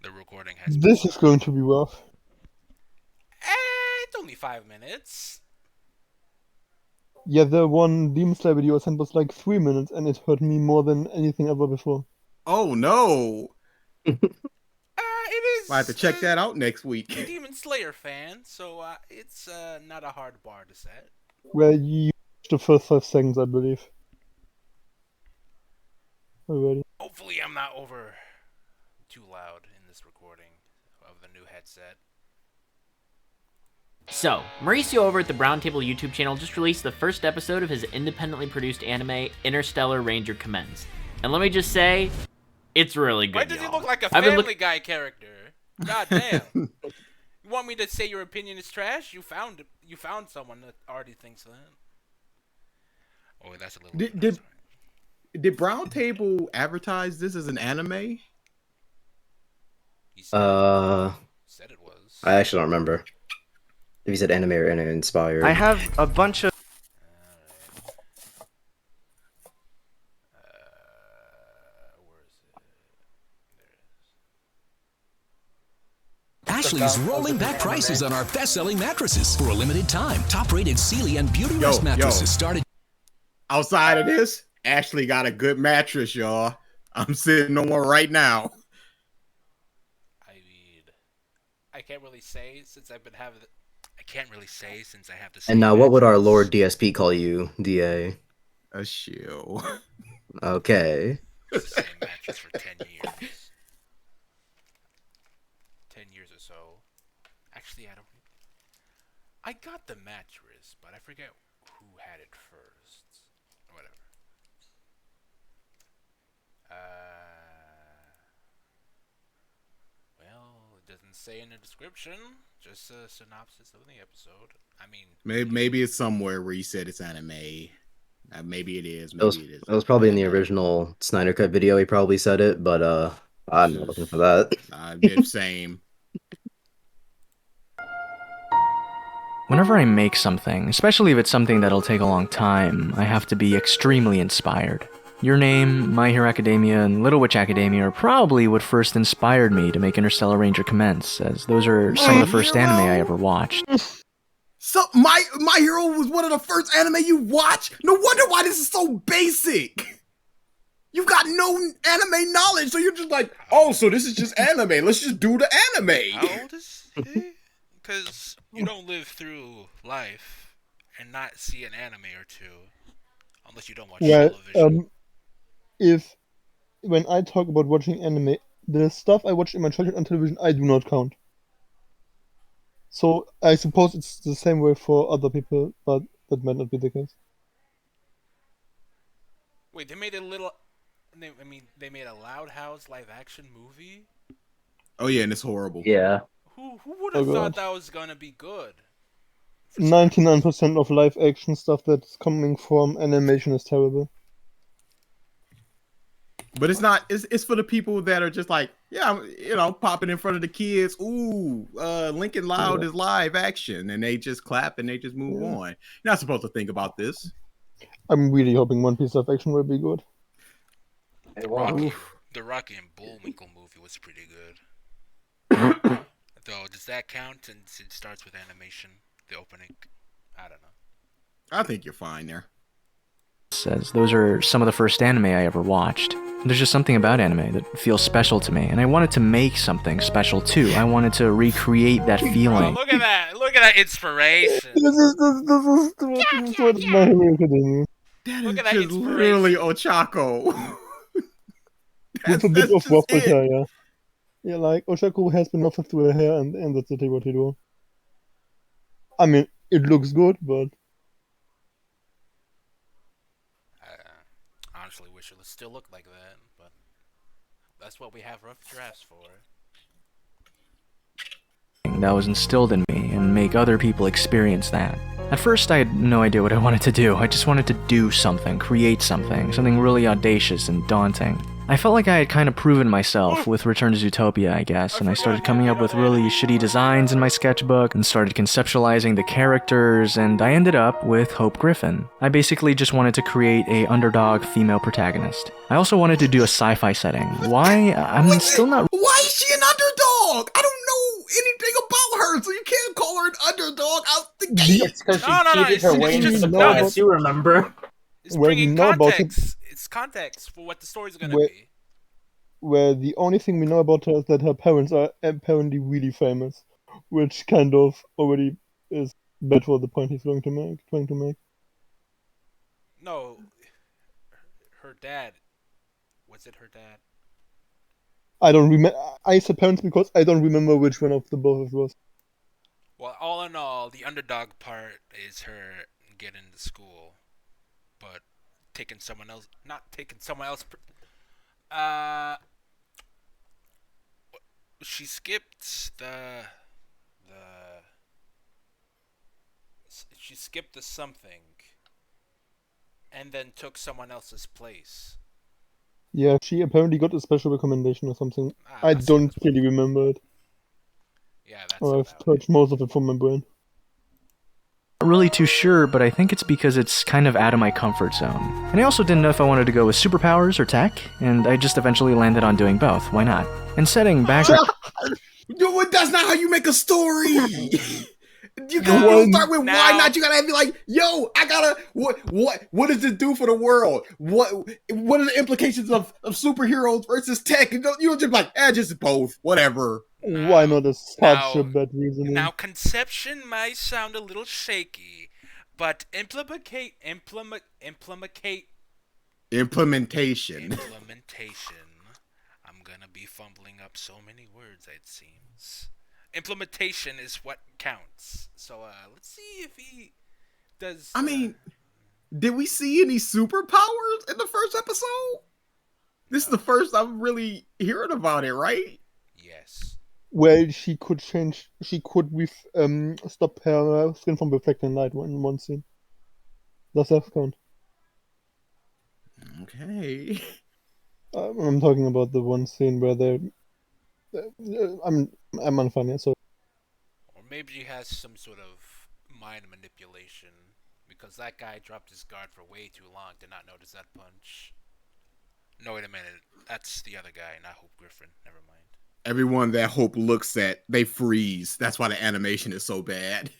The recording has been This is going to be rough. It's only 5 minutes. Yeah, the one Demon Slayer video I sent was like 3 minutes, and it hurt me more than anything ever before. Oh no! It is. I have to check that out next week. Demon Slayer fan, so it's not a hard bar to set. Where you watched the first 5 seconds, I believe. Already. Hopefully, I'm not over too loud in this recording of the new headset. So, Mauricio over at the Brown Table YouTube channel just released the first episode of his independently produced anime, Interstellar Ranger Commends. And let me just say, it's really good, Why does he y'all. look like a Family Guy character? God damn. You want me to say your opinion is trash? You found someone that already thinks that. Oh, that's a little... Did Brown Table advertise this as an anime? He said it was. I actually don't remember if he said anime or anime inspired. I have a bunch of... Where is it? There it is. Ashley is rolling back prices on our best-selling mattresses for a limited time. Top-rated Sealy and Beauty Rest mattresses started. Outside of this, Ashley got a good mattress, y'all. I'm sitting on one right now. I mean, I can't really say since I've been having. I can't really say since I have to. And now, what would our Lord DSP call you, DA? A shill. Okay. It's the same mattress for 10 years. 10 years or so. Actually, I got the mattress, but I forget who had it first. Whatever. Well, it doesn't say in the description. Just a synopsis of the episode. I mean, Maybe it's somewhere where you said it's anime. Maybe it is. Maybe it is. It was probably in the original Snyder Cut video. He probably said it, but I'm not looking for that. Same. Whenever I make something, especially if it's something that'll take a long time, I have to be extremely inspired. Your Name, My Hero Academia, and Little Witch Academia are probably what first inspired me to make Interstellar Ranger Commence, as those are some of the first anime I ever watched. So my Hero was one of the first anime you watched? No wonder why this is so basic. You've got no anime knowledge, so you're just like, oh, so this is just anime. Let's just do the anime. How old is he? Because you don't live through life and not see an anime or two, unless you don't watch television. When I talk about watching anime, the stuff I watched in my childhood on television, I do not count. So I suppose it's the same way for other people, but that might not be the case. Wait, they made a they made a Loud House live action movie? Oh yeah, and it's horrible. Yeah. Who would have thought that was gonna be good? 99% of live action stuff that's coming from animation is terrible. But it's not. It's for the people that are just like, yeah, popping in front of the kids. Ooh, Lincoln Loud is live action, and they just clap and they just move on. You're not supposed to think about this. I'm really hoping One Piece live action will be good. The Rocky and Bullwinkle movie was pretty good. Though, does that count since it starts with animation? The opening? I don't know. I think you're fine there. Says those are some of the first anime I ever watched. There's just something about anime that feels special to me, and I wanted to make something special too. I wanted to recreate that feeling. Look at that! Look at that inspiration! This is what My Hero Academia. Look at that Just literally Ochako. With a bit of ruffled hair, yeah. Yeah, like Oshaku has been ruffled through her hair, and that's exactly what he do. I mean, it looks good, but I honestly wish it still looked like that, but that's what we have rough drafts for. That was instilled in me and make other people experience that. At first, I had no idea what I wanted to do. I just wanted to do something, create something really audacious and daunting. I felt like I had kind of proven myself with Return to Zootopia, I guess, and I started coming up with really shitty designs in my sketchbook and started conceptualizing the characters, and I ended up with Hope Griffin. I basically just wanted to create a underdog female protagonist. I also wanted to do a sci-fi setting. Why? I'm still not... Why is she an underdog? I don't know anything about her, so you can't call her an underdog out the gate. It's because she cheated her way into the palace, you remember? It's bringing context. It's context for what the story's gonna be. Where the only thing we know about her is that her parents are apparently really famous, which kind of already is bad for the point he's trying to make. No, her dad. Was it her dad? I don't remember. I said parents because I don't remember which one of the both it was. Well, all in all, the underdog part is her getting to school, but taking someone else. Not taking someone else. She skipped she skipped the something, and then took someone else's place. Yeah, she apparently got a special recommendation or something. I don't really remember it. Yeah, that's. I've touched most of it from my brain. Not really too sure, but I think it's because it's kind of out of my comfort zone. And I also didn't know if I wanted to go with superpowers or tech, and I just eventually landed on doing both. Why not? And setting background... That's not how you make a story! You gotta start with why not. You gotta be like, yo, I gotta what does it do for the world? What are the implications of superheroes versus tech? You don't just be like, just both, whatever. Why not such a bad reasoning? Now conception might sound a little shaky, but implementation. I'm gonna be fumbling up so many words, it seems. Implementation is what counts. So let's see if he does. I mean, did we see any superpowers in the first episode? This is the first I'm really hearing about it, right? Yes. Well, she could stop her skin from reflecting light in one scene. Does that count? Okay. I'm talking about the one scene where they. I'm unfunny, so. Or maybe he has some sort of mind manipulation, because that guy dropped his guard for way too long. Did not notice that punch. No, wait a minute. That's the other guy, not Hope Griffin. Never mind. Everyone that Hope looks at, they freeze. That's why the animation is so bad.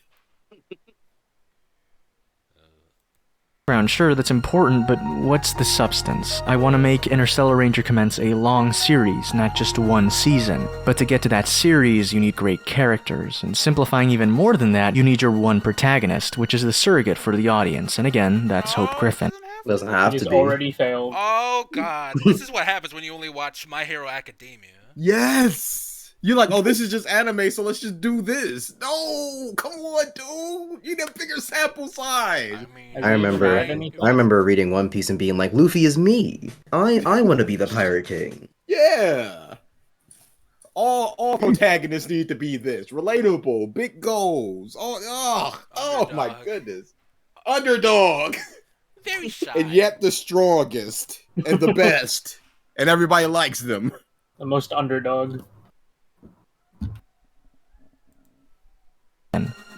Sure, that's important, but what's the substance? I want to make Interstellar Ranger Commence a long series, not just one season. But to get to that series, you need great characters, and simplifying even more than that, you need your one protagonist, which is the surrogate for the audience, and again, that's Hope Griffin. Doesn't have to He's be. already failed. Oh god, this is what happens when you only watch My Hero Academia. Yes! You're like, oh, this is just anime, so let's just do this. No, come on, dude. You need a bigger sample size. I remember reading One Piece and being like, Luffy is me. I want to be the Pirate King. Yeah. All protagonists need to be this. Relatable, big goals. Oh my goodness. Underdog. Very shy. And yet the strongest and the best. And everybody likes them. The most underdog.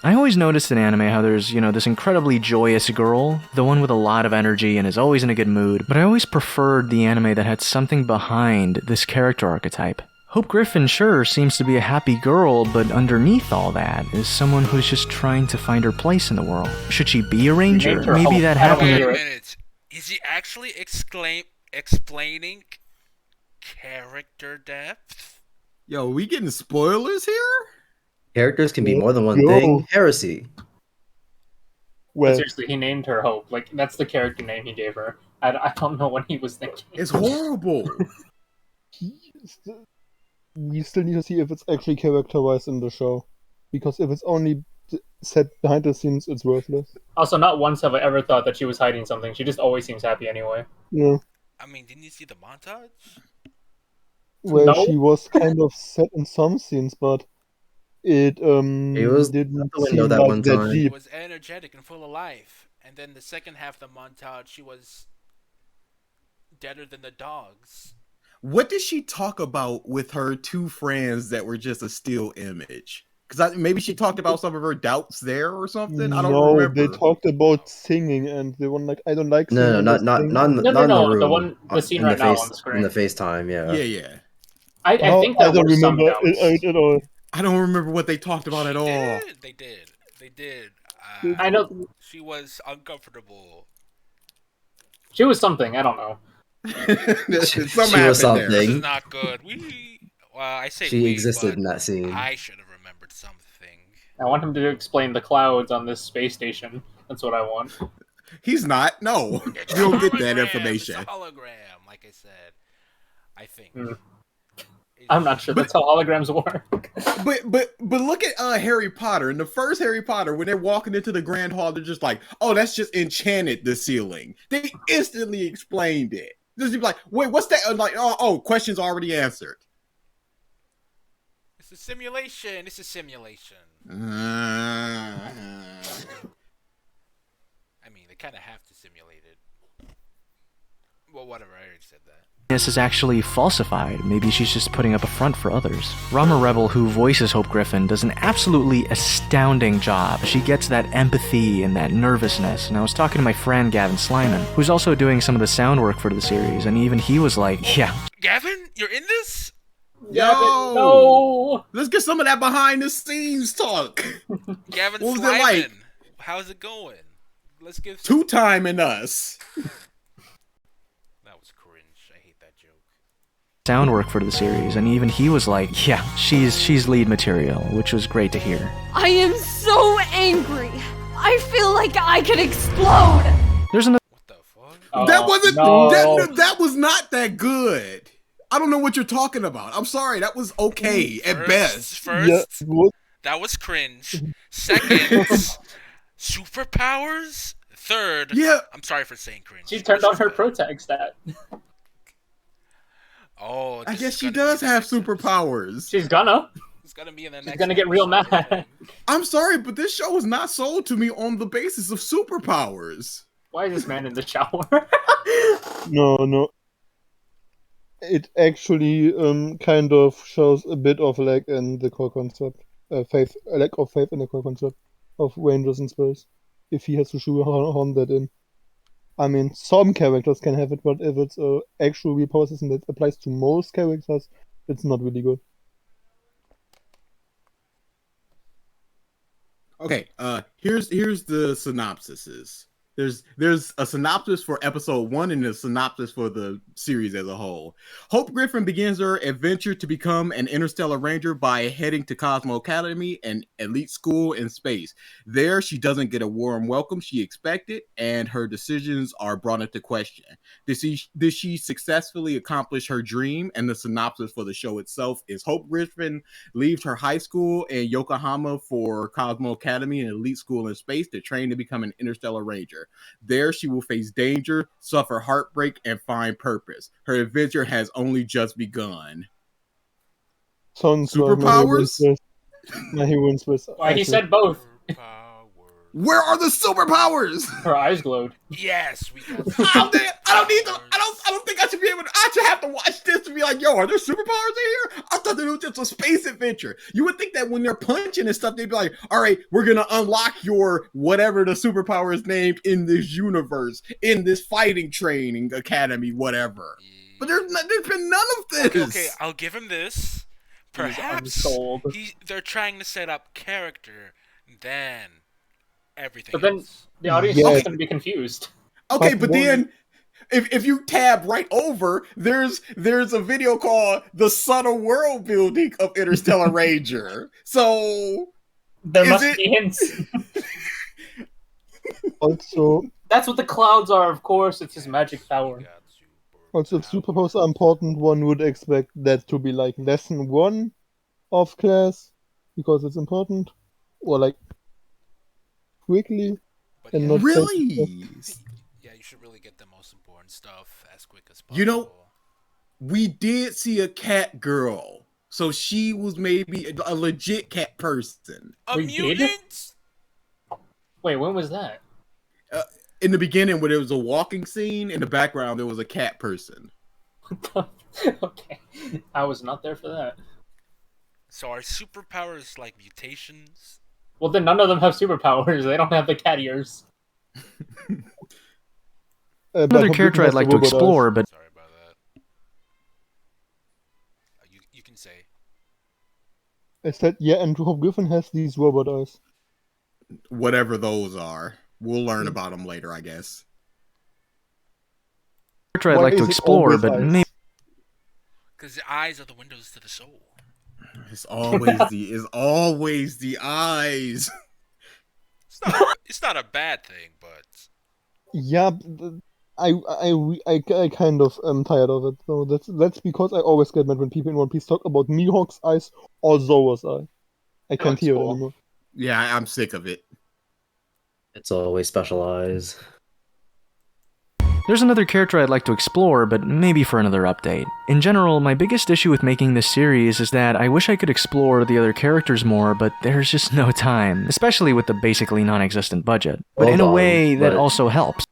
I always noticed in anime how there's, this incredibly joyous girl, the one with a lot of energy and is always in a good mood, but I always preferred the anime that had something behind this character archetype. Hope Griffin sure seems to be a happy girl, but underneath all that is someone who's just trying to find her place in the world. Should she be a ranger? Maybe that happens. Wait a minute. Is he actually explaining character depth? Yo, we getting spoilers here? Characters can be more than one thing. Heresy. Well, seriously, he named her Hope. Like, that's the character name he gave her. I don't know what he was thinking. It's horrible. We still need to see if it's actually characterized in the show. Because if it's only set behind the scenes, it's worthless. Also, not once have I ever thought that she was hiding something. She just always seems happy anyway. Yeah. I mean, didn't you see the montage? Well, she was kind of set in some scenes, but it didn't seem that like one that time. deep. She was energetic and full of life. And then the second half of the montage, she was deader than the dogs. What did she talk about with her two friends that were just a still image? Because maybe she talked about some of her doubts there or something. I don't No, they remember. talked about singing, and they were like, "I don't like No, singing." no, They sing. not in the, No, not in the the room. one, the scene In the right now on face, the in the screen. FaceTime. Yeah. Yeah. I No, think I there don't were some remember doubts. it at all. I don't remember what they talked about She at all. did. They did. They did. I know She was uncomfortable. she was something. I don't know. Something She was happened there. This is something. not good. Well, I say She we, existed but in that scene. I should have remembered something. I want him to explain the clouds on this space station. That's what I want. He's not. No, It's we a don't get that hologram. information. It's a hologram, like I said. I think. Mm. I'm not sure that's how holograms work. But look at Harry Potter. In the first Harry Potter, when they're walking into the Grand Hall, they're just like, "Oh, that's just enchanted the ceiling." They instantly explained it. Just be like, "Wait, what's that?" Like, oh, questions already answered. It's a simulation. It's a simulation. I mean, they kind of have to simulate it. Well, whatever. I already said that. This is actually falsified. Maybe she's just putting up a front for others. Rama Rebel, who voices Hope Griffin, does an absolutely astounding job. She gets that empathy and that nervousness. And I was talking to my friend Gavin Slyman, who's also doing some of the sound work for the series, and even he was like, "Yeah, Gavin, you're in this? Yo, no! Let's get some of that behind the scenes talk. Gavin What was it Slyman. like? How's it going? Let's give Two-time in us." That was cringe. I hate that joke. sound work for the series," and even he was like, "Yeah, she's lead material," which was great to hear. I am so angry. I feel like I could explode. There's another. What the fuck? That wasn't. no. That was not that good. I don't know what you're talking about. I'm sorry. That was okay at best. First, What? that was cringe. Second, superpowers. Third, Yeah. I'm sorry for saying cringe. She turned on her protag stat. Oh, I this guess is she gonna does be the have next episode. She's superpowers. gonna. It's gonna be in the She's next. gonna get real episode, I mad. think. I'm sorry, but this show was not sold to me on the basis of superpowers. Why is this man in the shower? No. It actually kind of shows a bit of lack in the core concept, lack of faith in the core concept of Rangers in space. If he has to shoehorn that in, I mean, some characters can have it, but if it's a actual real power system that applies to most characters, it's not really good. Okay, here's the synopsises. There's a synopsis for episode 1 and a synopsis for the series as a whole. Hope Griffin begins her adventure to become an interstellar ranger by heading to Cosmo Academy, an elite school in space. There, she doesn't get a warm welcome she expected, and her decisions are brought into question. Did she successfully accomplish her dream? And the synopsis for the show itself is Hope Griffin leaves her high school in Yokohama for Cosmo Academy, an elite school in space, to train to become an interstellar ranger. There, she will face danger, suffer heartbreak, and find purpose. Her adventure has only just begun. Sounds Superpowers? My hero in space. Why he said both. Where are the superpowers? Her eyes glowed. Yes, we got. I don't need to. I don't think I should be able to. I should have to watch this to be like, yo, are there superpowers in here? I thought it was just a space adventure. You would think that when they're punching and stuff, they'd be like, all right, we're gonna unlock your whatever the superpower is named in this universe, in this fighting training academy, whatever. But there's been none of this. Okay, I'll give him this. Perhaps they're trying to set up character, then everything. But then else. the audience is going to be confused. Okay, but then if you tab right over, there's a video called "The Subtle World Building of Interstellar Ranger." So there must be hints. Also, that's what the clouds are. Of course, it's his magic power. Also, if superpowers are important, one would expect that to be like lesson 1 of class, because it's important, or like quickly, and not really. Yeah, you should really get the most important stuff as quick as possible. You know, we did see a cat girl, so she was maybe a legit cat person. A mutant? Wait, when was that? In the beginning, when there was a walking scene, in the background there was a cat person. What the Okay, I was not there for that. So are superpowers like mutations? Well, then none of them have superpowers. They don't have the cat ears. But Another Hope character Griffin I'd has the like to robot eyes. explore, but Sorry about that. You can say. I said, yeah, and Hope Griffin has these robot eyes. Whatever those are, we'll learn about them later, I guess. character I'd Why like to is it explore, always but eyes? maybe Because the eyes are the windows to the soul. It's always the eyes. It's not a bad thing, but Yeah, I kind of am tired of it. So that's because I always get mad when people in One Piece talk about Mihawk's eyes or Zoro's eye. I It can't looks hear it cool. anymore. Yeah, I'm sick of it. It's always specialized. there's another character I'd like to explore, but maybe for another update. In general, my biggest issue with making this series is that I wish I could explore the other characters more, but there's just no time, especially with the basically non-existent budget. But in a Hold on, way that but- also helps.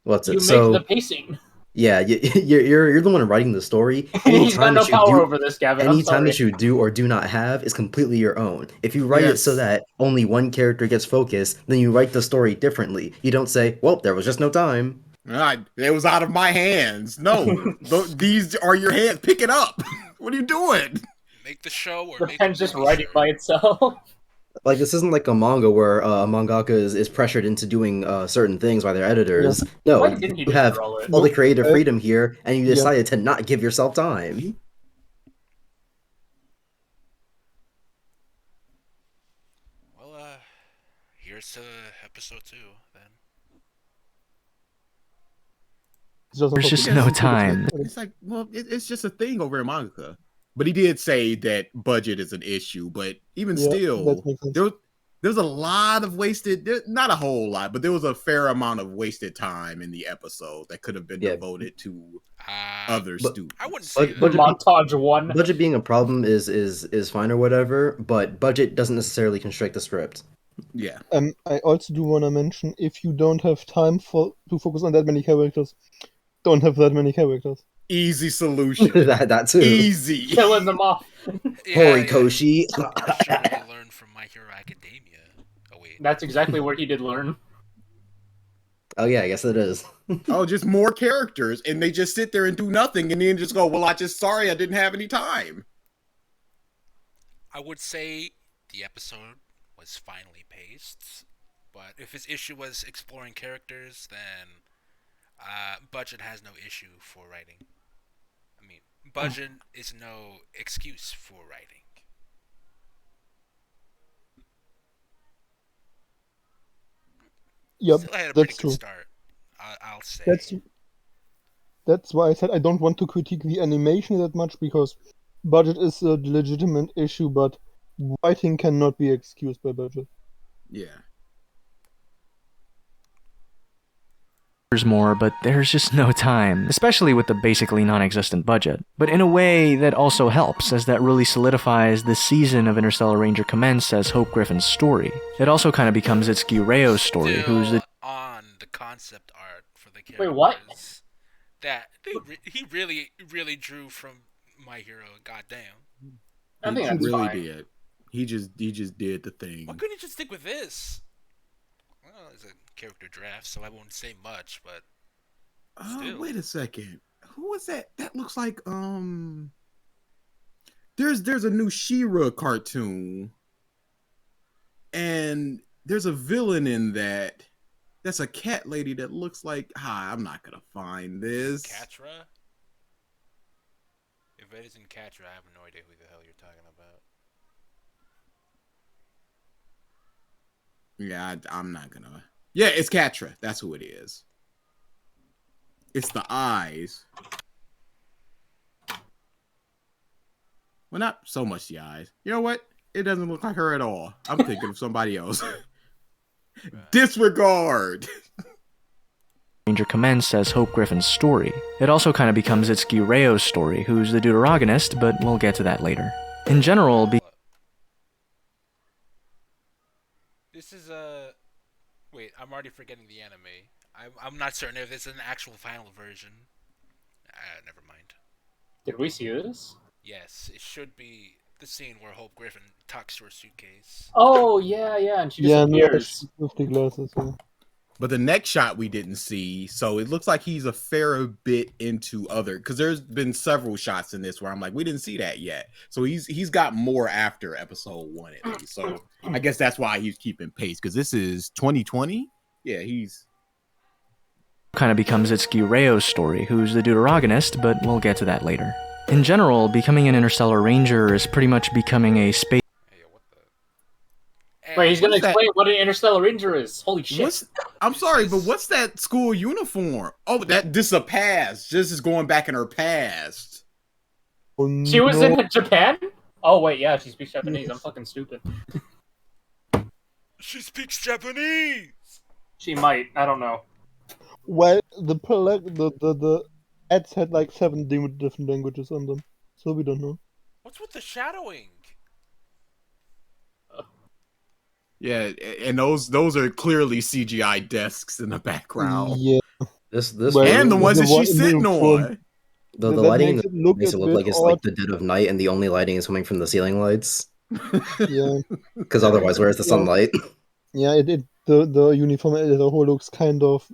What's it? You make So the pacing. yeah, you're the one writing the story. He's got Anytime no that you power do, over this, Gavin. I'm anytime sorry. that you do or do not have is completely your own. If you write it so Yes. that only one character gets focused, then you write the story differently. You don't say, "Well, there was just no time." It was out of my hands. No, these are your hands. Pick it up. What are you doing? make the show or The make pen's a just movie writing show. by itself. Like this isn't like a manga where a mangaka is pressured into doing certain things by their editors. No, Why didn't he you just have draw it? all the creative freedom here, and you Yeah. decided to not give yourself time. Well, here's to episode 2 then. It's just There's Hope just Griffin. no Yes. time. It's like, well, it's just a thing over in manga. But he did say that budget is an issue. But even Yeah, still, that makes sense. there was a lot of wasted, not a whole lot, but there was a fair amount of wasted time in the episode that could have been Yeah. devoted to Uh, other but- students. I wouldn't say But- that. but- Montage 1. Budget being a problem is fine or whatever, but budget doesn't necessarily constrict the script. Yeah. I also do want to mention, if you don't have time to focus on that many characters, don't have that many characters. Easy solution. that too. Easy. Killing them off. Horikoshi. I'm sure he learned from My Hero Academia. Oh wait. That's exactly where he did learn. Oh yeah, I guess it is. Oh, just more characters, and they just sit there and do nothing, and then just go, "Well, I didn't have any time." I would say the episode was finely paced, but if his issue was exploring characters, then budget has no issue for writing. I mean, budget is no excuse for writing. Yep, Still had a pretty that's good true. start. I'll say. That's why I said I don't want to critique the animation that much, because budget is a legitimate issue, but writing cannot be excused by budget. Yeah. More, but there's just no time, especially with the basically non-existent budget. But in a way that also helps, as that really solidifies the season of Interstellar Ranger Commence as Hope Griffin's story. It also kind of becomes Itsuki Reo's story, who's the on the concept art for the characters. Wait, what? That he really drew from My Hero. Goddamn. I think He that's really fine. did. He just did the thing. Why couldn't he just stick with this? Well, it's a character draft, so I won't say much, but still. Wait a second. Who was that? That looks like There's a new She-Ra cartoon, and there's a villain in that. That's a cat lady that looks like. I'm not gonna find this. Catra? If it isn't Catra, I have no idea who the hell you're talking about. Yeah, I'm not gonna. Yeah, it's Catra. That's who it is. It's the eyes. Well, not so much the eyes. You know what? It doesn't look like her at all. I'm thinking of somebody else. Disregard. Ranger Commence as Hope Griffin's story. It also kind of becomes Itsuki Reo's story, who's the deuteragonist, but we'll get to that later. In general, This is a. Wait, I'm already forgetting the anime. I'm not certain if it's an actual final version. Never mind. Did we see this? Yes, it should be the scene where Hope Griffin talks to her suitcase. Oh, yeah, and she Yeah, no, disappears. with the glasses. Yeah. But the next shot we didn't see, so it looks like he's a fair bit into other, because there's been several shots in this where I'm like, we didn't see that yet. So he's got more after episode 1 at least. So I guess that's why he's keeping pace, because this is 2020. Yeah, he's kind of becomes Itsuki Reo's story, who's the deuteragonist, but we'll get to that later. In general, becoming an interstellar ranger is pretty much becoming a space. Hey, what the? Wait, he's gonna What's that? explain what an interstellar ranger is. Holy shit! I'm sorry, but what's that school uniform? Oh, this is a past. This is going back in her past. Oh, She was no. in Japan? Oh, wait, yeah, she speaks Japanese. I'm fucking stupid. She speaks Japanese. She might. I don't know. Well, the ads had like 7 different languages on them, so we don't know. What's with the shadowing? Yeah, and those are clearly CGI desks in the background. Yeah, This Well, And the ones that one she's in the sitting front. on. the that lighting in makes the it look makes a it look bit like it's odd. like the dead of night, and the only lighting is coming from the ceiling lights. Yeah, Because otherwise, where's the Yeah. sunlight? yeah. The uniform as a whole looks kind of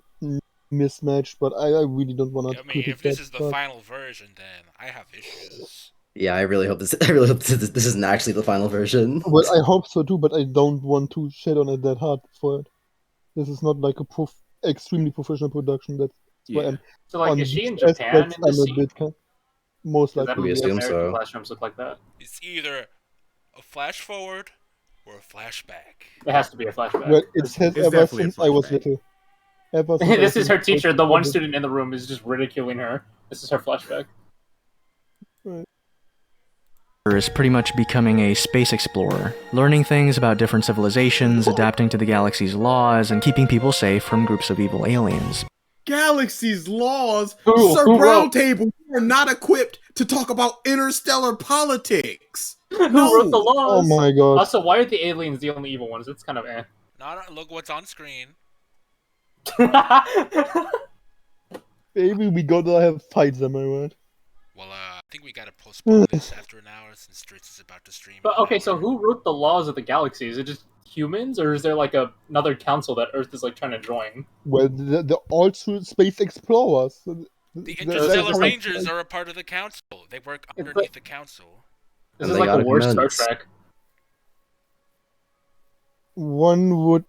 mismatched, but I really don't want to I mean, critique if this that is the part. final version, then I have issues. Yeah, I really hope this. I really hope this isn't actually the final version. Well, I hope so too, but I don't want to shit on it that hard for it. This is not like a extremely professional production. That's why Yeah. I'm So, like, on is she in these Japan aspects, in this I'm a scene? bit most Because that likely. We movie Yes. assume American so. classrooms look like that. It's either a flash forward or a flashback. It has to be a flashback. Well, it says it's ever definitely a since I was flashback. little. Ever since I This was is her little, teacher. The one I- student in the room is just ridiculing her. This is her flashback. Is pretty much becoming a space explorer, learning things about different civilizations, adapting to the galaxy's laws, and keeping people safe from groups of evil aliens. Galaxy's laws. Who Sir wrote- Browntable, you are not equipped to talk about interstellar politics. Who wrote the Oh laws? my god. Also, why are the aliens the only evil ones? It's kind of eh. Look what's on screen. Maybe we gotta have fights, am I right? Well, I think we gotta postpone this after an hour since Dritz is about to stream. But in an okay, so hour. who wrote the laws of the galaxy? Is it just humans, or is there like another council that Earth is like trying to join? Well, the also space explorers. The That- Interstellar that's- Rangers are a part of the council. They work underneath the council. This And is they like got the worst Star commands. Trek. One would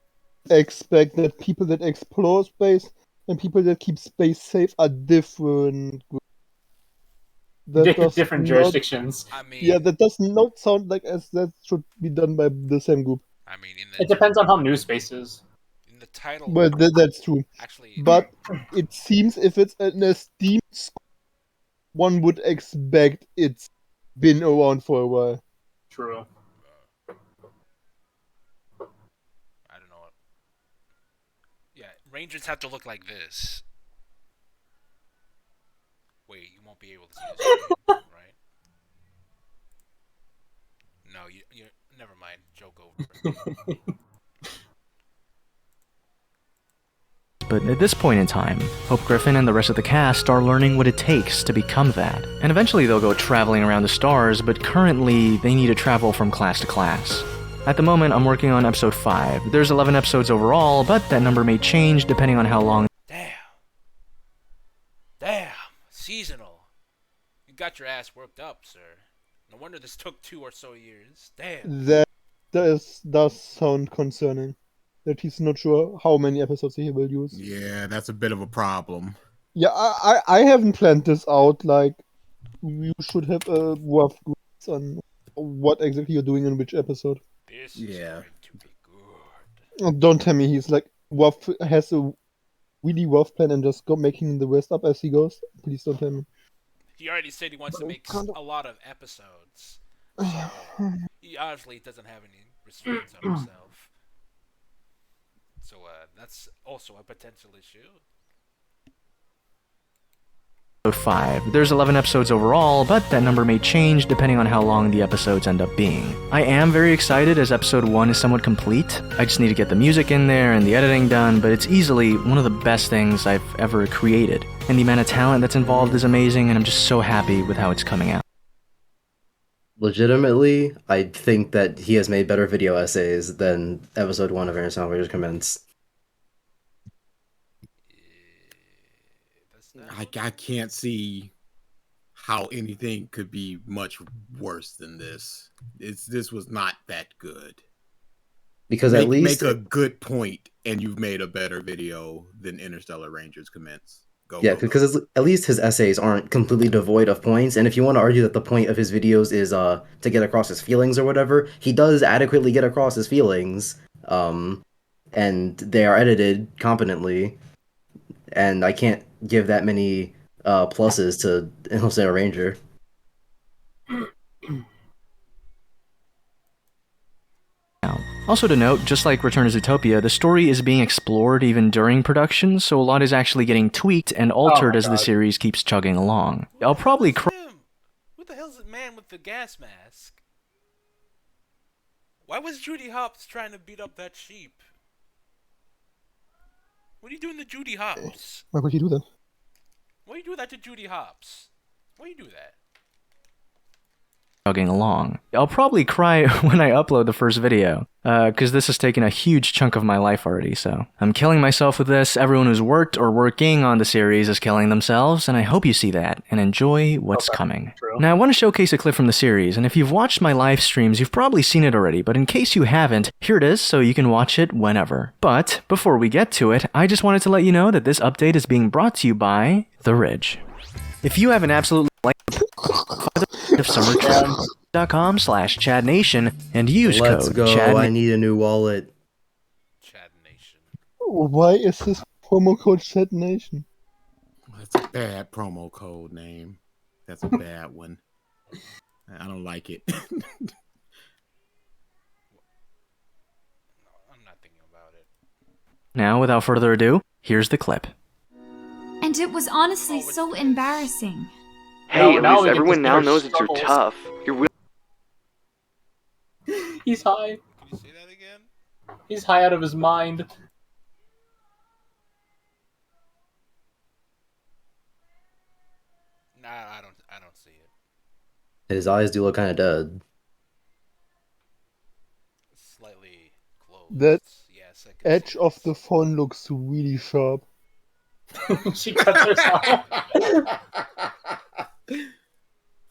expect that people that explore space and people that keep space safe are different. That does Different not- jurisdictions. I mean, Yeah, that does not sound like as that should be done by the same group. I mean, It depends on how new space is. in the title. But that's true. Actually, But it seems if it's an esteemed school, one would expect it's been around for a while. True. I don't know. Yeah, Rangers have to look like this. Wait, you won't be able to see this, right? No, you. Never mind. Joke over. But at this point in time, Hope Griffin and the rest of the cast are learning what it takes to become that. And eventually they'll go traveling around the stars, but currently they need to travel from class to class. At the moment, I'm working on episode 5. There's 11 episodes overall, but that number may change depending on how long. Damn. Seasonal. You got your ass worked up, sir. No wonder this took 2 or so years. Damn. That does sound concerning. That he's not sure how many episodes he will use. Yeah, that's a bit of a problem. Yeah, I haven't planned this out. Like, you should have a rough grasp on what exactly you're doing in which episode. This Yeah. is going to be good. Don't tell me he's like rough, has a really rough plan and just making the rest up as he goes. Please don't tell me. He already said he wants to make Kind of- a lot of episodes. So he obviously doesn't have any restraints on himself. So that's also a potential issue. Episode 5. There's 11 episodes overall, but that number may change depending on how long the episodes end up being. I am very excited as episode 1 is somewhat complete. I just need to get the music in there and the editing done, but it's easily one of the best things I've ever created. and the amount of talent that's involved is amazing, and I'm just so happy with how it's coming out. Legitimately, I think that he has made better video essays than episode 1 of Interstellar Rangers Commence. I can't see how anything could be much worse than this. This was not that good. Because at least make a good point, and you've made a better video than Interstellar Rangers Commence. Because at least his essays aren't completely devoid of points, and if you want to argue that the point of his videos is to get across his feelings or whatever, he does adequately get across his feelings, and they are edited competently, and I can't give that many pluses to Interstellar Ranger. Also to note, just like Return to Zootopia, the story is being explored even during production, so a lot is actually getting tweaked and altered as the series keeps chugging along. I'll probably Who the hell's the man with the gas mask? Why was Judy Hopps trying to beat up that sheep? What are you doing to Judy Hopps? Why would you do that? Why you do that to Judy Hopps? Why you do that? chugging along. I'll probably cry when I upload the first video, because this has taken a huge chunk of my life already, so I'm killing myself with this. Everyone who's worked or working on the series is killing themselves, and I hope you see that and enjoy what's coming. True. Now, I want to showcase a clip from the series, and if you've watched my live streams, you've probably seen it already, but in case you haven't, here it is so you can watch it whenever. But before we get to it, I just wanted to let you know that this update is being brought to you by The Ridge. If you have an absolute of summertrip.com/ChadNation and use Let's code go. CHAD. I need a new wallet. Chad Nation. Why is this promo code Chad Nation? That's a bad promo code name. That's a bad one. I don't like it. No, I'm not thinking about it. Now, without further ado, here's the clip. And it was honestly so embarrassing. Hey, at now least we get to everyone see now our knows that you're struggles. tough. You're really He's high. Can you say that again? He's high out of his mind. Nah, I don't see it. His eyes do look kind of dead. Slightly closed. That yes, I can edge see of this. the phone looks really sharp. She cuts herself.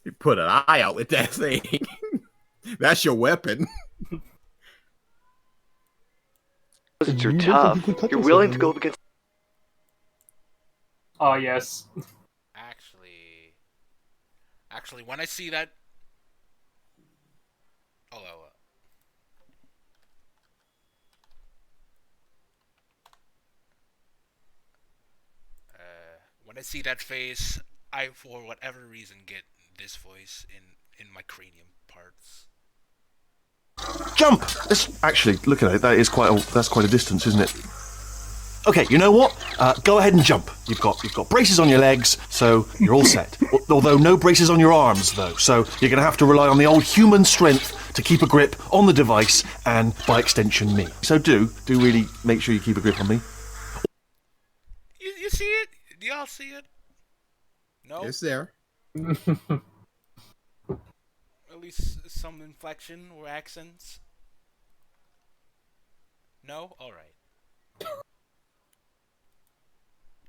You put an eye out with that thing. That's your weapon. that you're You look like tough. you could cut You're yourself willing in to go there. up against. Oh yes. Actually, when I see that, when I see that face, I, for whatever reason, get this voice in my cranium parts. Jump! Actually, look at it. That's quite a distance, isn't it? Okay, you know what? Go ahead and jump. You've got braces on your legs, so you're all set. Although no braces on your arms, though. So you're going to have to rely on the old human strength to keep a grip on the device, and by extension, me. So do really make sure you keep a grip on me. You see it? Do y'all see it? No. It's there. At least some inflection or accents. No? Alright.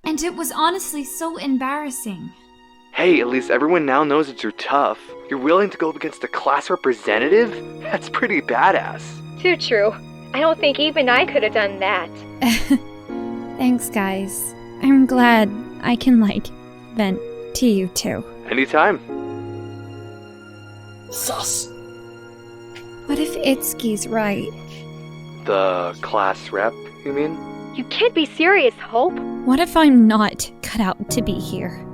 And it was honestly so embarrassing. Hey, at least everyone now knows that you're tough. You're willing to go up against a class representative? That's pretty badass. Too true. I don't think even I could have done that. Thanks, guys. I'm glad I can, vent to you too. Anytime. Sus. What if Itsuki's right? The class rep, you mean? You can't be serious, Hope. What if I'm not cut out to be here?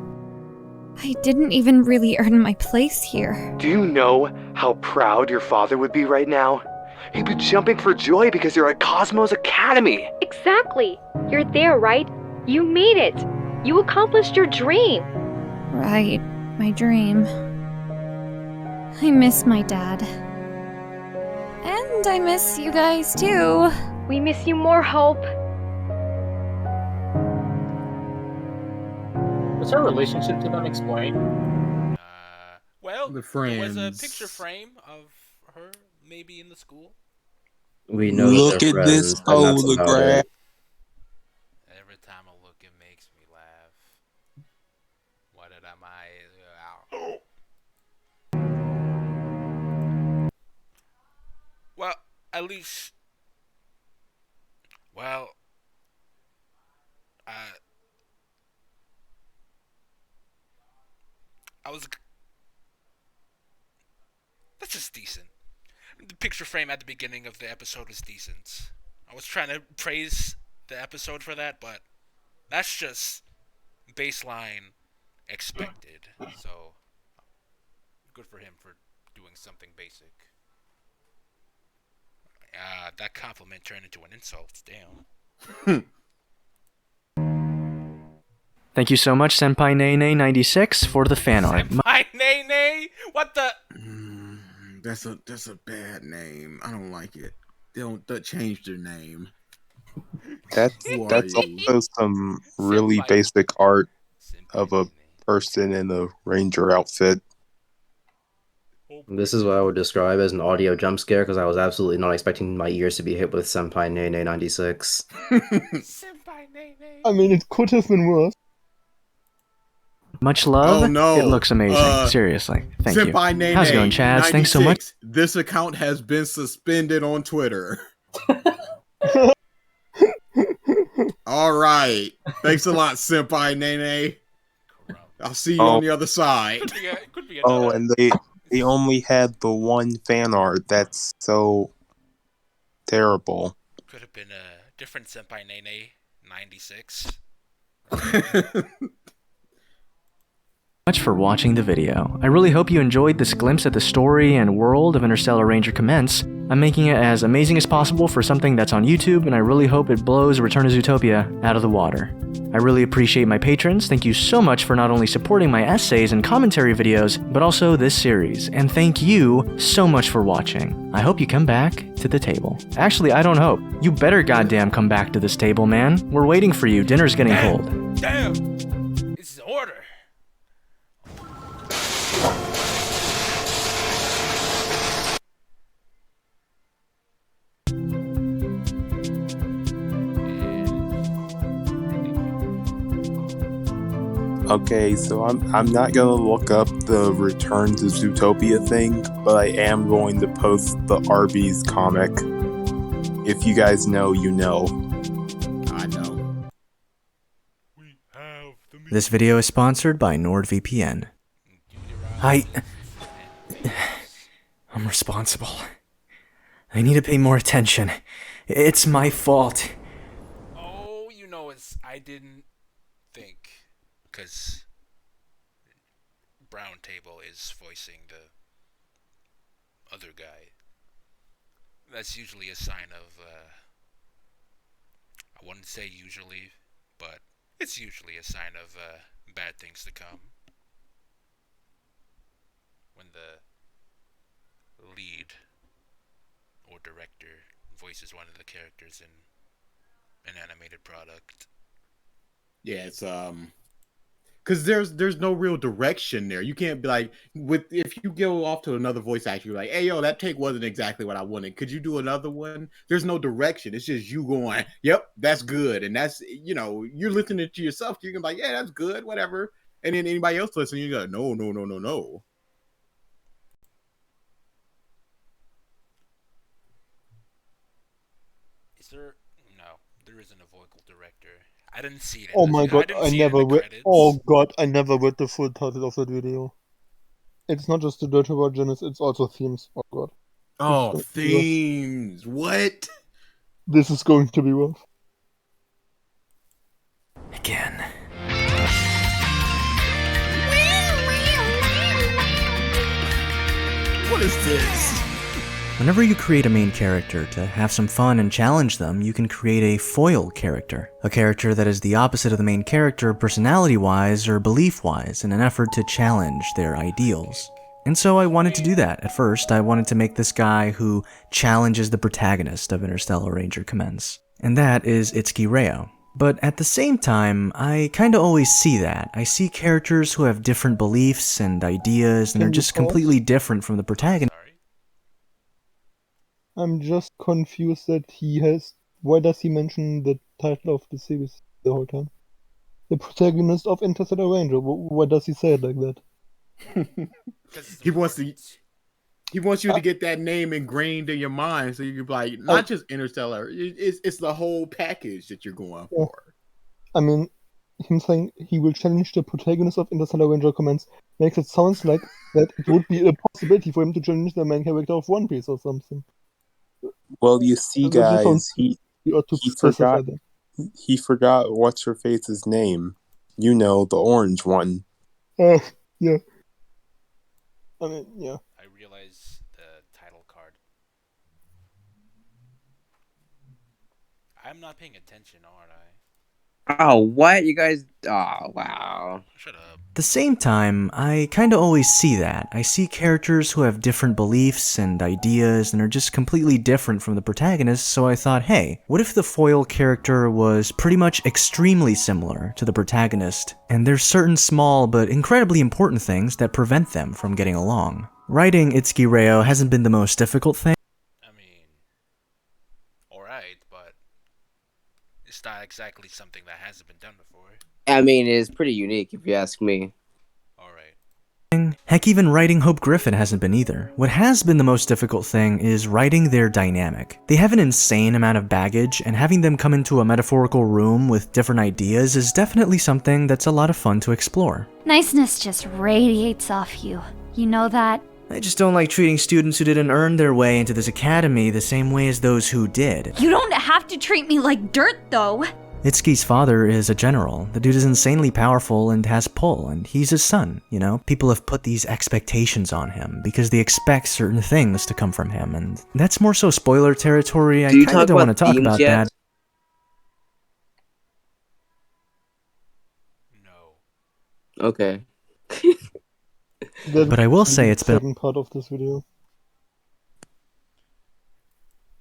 I didn't even really earn my place here. Do you know how proud your father would be right now? He'd be jumping for joy because you're at Cosmo's Academy. Exactly. You're there, right? You made it. You accomplished your dream. Right, my dream. I miss my dad. And I miss you guys too. We miss you more, Hope. Was her relationship to them explained? Well, The there was a friends. picture frame of her maybe in the school. We know Look that they're at this friends, and that's about photograph. it. Every time I look, it makes me laugh. What did I? Well, at least. Well. I was. That's just decent. The picture frame at the beginning of the episode was decent. I was trying to praise the episode for that, but that's just baseline expected. So, good for him for doing something basic. That compliment turned into an insult. Damn. Thank you so much, Senpai Nene96, for the fan art. Senpai Nene? What the? That's a bad name. I don't like it. They don't change their name. That's Who are you? also some really basic art of a person in a ranger outfit. This is what I would describe as an audio jump scare because I was absolutely not expecting my ears to be hit with Senpai Nene 96. Senpai Nene. I mean, it could have been worse. Much love. Oh no! It looks amazing. Seriously. Thank Senpai you. Nene, How's it going, Chaz? Thanks so much. 96. This account has been suspended on Twitter. All right. Thanks a lot, Senpai Nene. I'll see you on the other side. Could be Oh, and they only had the one fan art. That's so terrible. Could have been a different Senpai Nene 96. Much for watching the video. I really hope you enjoyed this glimpse at the story and world of Interstellar Ranger Commence. I'm making it as amazing as possible for something that's on YouTube, and I really hope it blows Return to Zootopia out of the water. I really appreciate my patrons. Thank you so much for not only supporting my essays and commentary videos, but also this series. And thank you so much for watching. I hope you come back to the table. Actually, I don't hope. You better goddamn come back to this table, man. We're waiting for you. Dinner's getting cold. Damn! It's order. Okay, so I'm not gonna look up the Return to Zootopia thing, but I am going to post the Arby's comic. If you guys know, you know. I know. This video is sponsored by NordVPN. I'm responsible. I need to pay more attention. It's my fault. Oh, you know, I didn't think, because Brown Table is voicing the other guy. That's usually a sign of, I wouldn't say usually, but it's usually a sign of bad things to come. When the lead or director voices one of the characters in an animated product. Yeah, it's because there's no real direction there. You can't be like, if you go off to another voice actor, you're like, hey yo, that take wasn't exactly what I wanted. Could you do another one? There's no direction. It's just you going, yep, that's good, and that's, you're listening to yourself. You can be like, yeah, that's good, whatever. And then anybody else listening, you go, no. Is there? No, there isn't a vocal director. I didn't see it. Oh my god, I never read. Credits. Oh god, I never read the full title of that video. It's not just the Deutsche version, it's also themes. Oh god. Oh, themes. What? This is going to be rough. Again. What is this? Whenever you create a main character to have some fun and challenge them, you can create a foil character. A character that is the opposite of the main character personality-wise or belief-wise in an effort to challenge their ideals. And so I wanted to do that. At first, I wanted to make this guy who challenges the protagonist of Interstellar Ranger Commence. And that is Itsuki Reo. But at the same time, I kinda always see that. I see characters who have different beliefs and ideas and Can are you just pause? completely different from the protagonist. I'm just confused that he has. Why does he mention the title of the series the whole time? The protagonist of Interstellar Ranger. Why does he say it like that? He wants to. He wants you to get that name ingrained in your mind, so you can be like, not just Interstellar. It's the whole package that you're going Yeah. for. I mean, him saying he will challenge the protagonist of Interstellar Ranger comments makes it sound like that it would be a possibility for him to challenge the main character of One Piece or something. Well, you see, That just guys, sounds ought to he specify forgot that. he forgot what's her face's name. You know, the orange one. Yeah. I mean, yeah. I realize the title card. I'm not paying attention, aren't I? Oh, what? You guys... Oh, wow. Shut up. At the same time, I kinda always see that. I see characters who have different beliefs and ideas and are just completely different from the protagonist, so I thought, hey, what if the foil character was pretty much extremely similar to the protagonist, and there's certain small but incredibly important things that prevent them from getting along. Writing Itsuki Reo hasn't been the most difficult thing. Alright, but it's not exactly something that hasn't been done before. I mean, it's pretty unique, if you ask me. Heck, even writing Hope Griffin hasn't been either. What has been the most difficult thing is writing their dynamic. They have an insane amount of baggage, and having them come into a metaphorical room with different ideas is definitely something that's a lot of fun to explore. Niceness just radiates off you. You know that? I just don't like treating students who didn't earn their way into this academy the same way as those who did. You don't have to treat me like dirt, though. Itsuki's father is a general. The dude is insanely powerful and has pull, and he's his son, you know? People have put these expectations on him because they expect certain things to come from him, and that's more so spoiler territory. I kinda don't want to talk about that. Okay. But I will say it's been Second part of this video.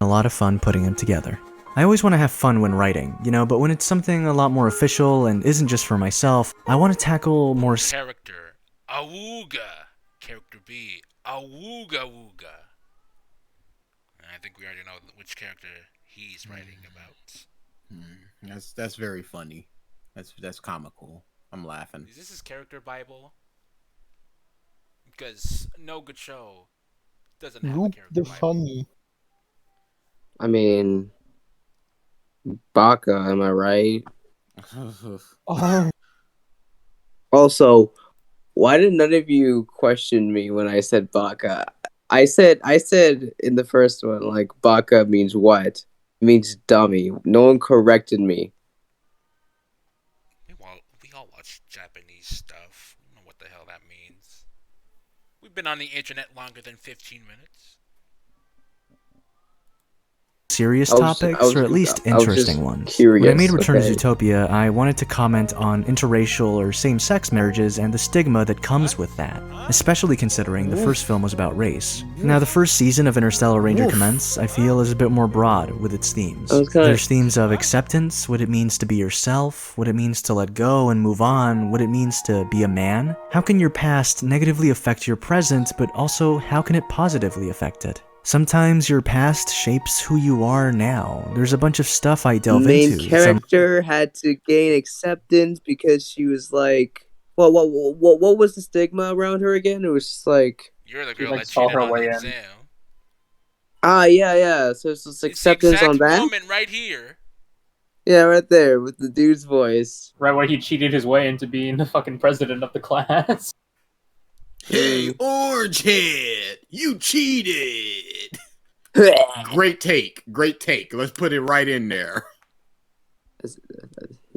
a lot of fun putting them together. I always want to have fun when writing, you know, but when it's something a lot more official and isn't just for myself, I want to tackle more Character Awooga. Character B. Awooga Wooga. I think we already know which character he's writing about. That's very funny. That's comical. I'm laughing. Is this his character Bible? Because no good show doesn't have a Luke character the Bible. Funny. I mean... Baka, am I right? Also, why did none of you question me when I said Baka? I said in the first one, like, Baka means what? It means dummy. No one corrected me. We all watch Japanese stuff. I don't know what the hell that means. We've been on the internet longer than 15 minutes. serious topics, or at least interesting ones. When I made Return to Zootopia, I wanted to comment on interracial or same-sex marriages and the stigma that comes with that, especially considering the first film was about race. Now, the first season of Interstellar Ranger Commence, I feel, is a bit more broad with its themes. There's themes of acceptance, what it means to be yourself, what it means to let go and move on, what it means to be a man. How can your past negatively affect your present, but also how can it positively affect it? Sometimes your past shapes who you are now. There's a bunch of stuff I delve into. Main character had to gain acceptance because she was like, what was the stigma around her again? It was just like, you're the girl that cheated on the exam. Yeah. So it's just acceptance on that. Woman right here. Yeah, right there with the dude's voice. Right where he cheated his way into being the fucking president of the class. Hey, Orange Head, you cheated. Great take. Let's put it right in there.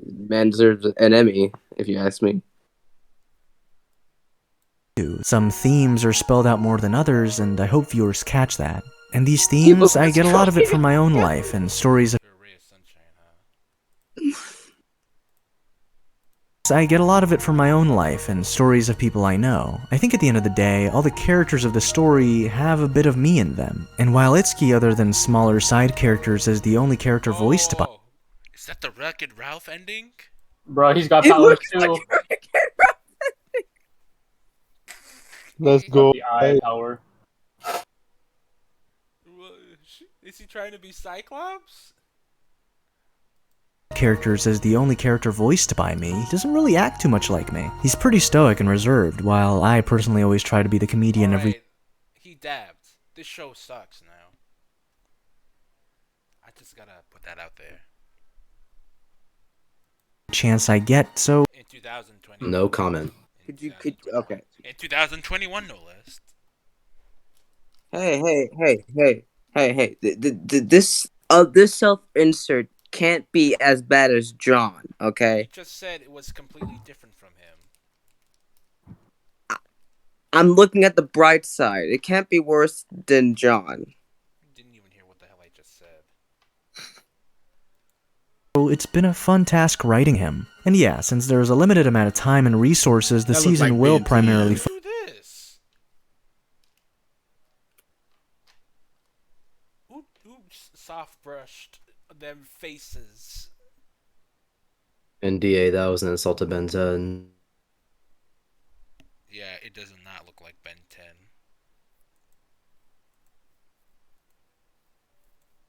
Man deserves an Emmy, if you ask me. Some themes are spelled out more than others, and I hope viewers catch that. And these themes, I get a lot of it from my own life and stories of people I know. I think at the end of the day, all the characters of the story have a bit of me in them. And while Itsuki, other than smaller side characters, is the only character voiced by... Is that the Wreck-It Ralph ending? Bro, he's got It powers looks too. like Let's He's got go. the eye power. Is he trying to be Cyclops? Characters as the only character voiced by me, he doesn't really act too much like me. He's pretty stoic and reserved, while I personally always try to be the comedian every He dabbed. This show sucks now. I just gotta put that out there. chance I get, so In 2020. No comment. Okay. In 2021, no less. Hey. This self-insert can't be as bad as John, okay? You just said it was completely different from him. I'm looking at the bright side. It can't be worse than John. Didn't even hear what the hell I just said. it's been a fun task writing him. And yeah, since there's a limited amount of time and resources, the That looks season like will Ben 10. primarily Do this. Who soft brushed them faces? NDA, that was an insult to Ben 10. Yeah, it does not look like Ben 10.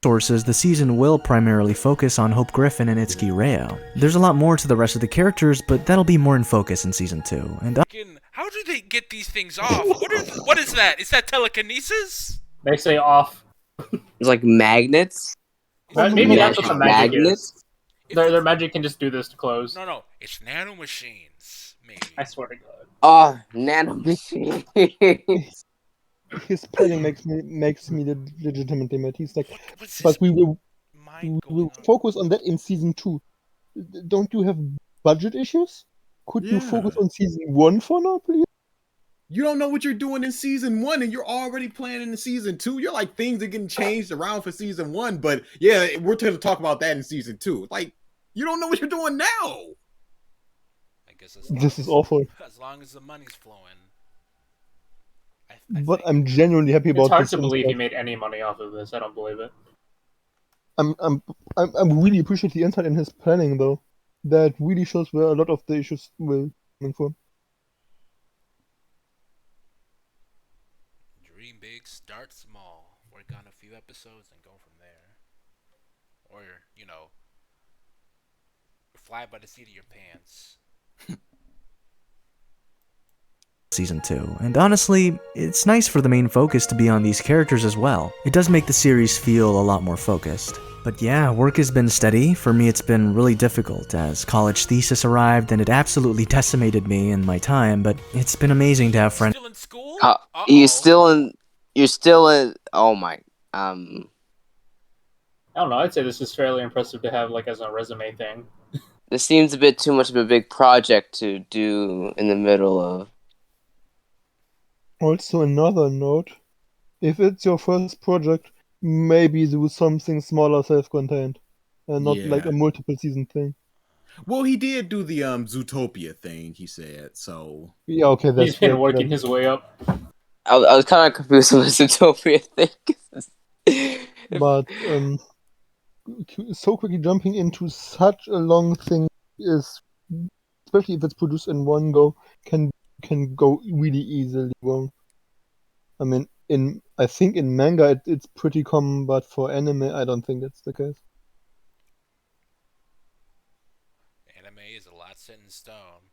sources, the season will primarily focus on Hope Griffin and Itsuki Reo. There's a lot more to the rest of the characters, but that'll be more in focus in season 2. And How do they get these things off? What is that? Is that telekinesis? They say off. It's like magnets. Maybe that's what the magic Magnets? is. Their magic can just do this to close. No, it's nanomachines. Maybe. I swear to God. Oh, nanomachine. His planning makes me legitimately mad. He's like, but we will focus on that in season 2. Don't you have budget issues? Could you focus on season 1 for now, please? You don't know what you're doing in season 1, and you're already planning in season 2. You're like, things are getting changed around for season 1, but yeah, we're going to talk about that in season 2. Like, you don't know what you're doing now. I guess This is awful. As long as the money's flowing. But I'm genuinely happy about It's hard this to believe stuff. he made any money off of this. I don't believe it. I'm really appreciate the insight in his planning though. That really shows where a lot of the issues will come from. Dream big, start small. Work on a few episodes and go from there. Or, fly by the seat of your pants. season 2. And honestly, it's nice for the main focus to be on these characters as well. It does make the series feel a lot more focused. But yeah, work has been steady. For me, it's been really difficult as college thesis arrived and it absolutely decimated me and my time, but it's been amazing to have friends. Still in school? You're still in, oh my, I don't know. I'd say this is fairly impressive to have, like, as a resume thing. This seems a bit too much of a big project to do in the middle of. Also, another note: if it's your first project, maybe do something smaller, self-contained, and not like a multiple season thing. Well, he did do the Zootopia thing, he said, so... Yeah, okay, that's He's been working his way up. I was kind of confused with the Zootopia thing. But so quickly jumping into such a long thing is, especially if it's produced in one go, can go really easily wrong. I mean, I think in manga it's pretty common, but for anime I don't think that's the case. Anime is a lot set in stone.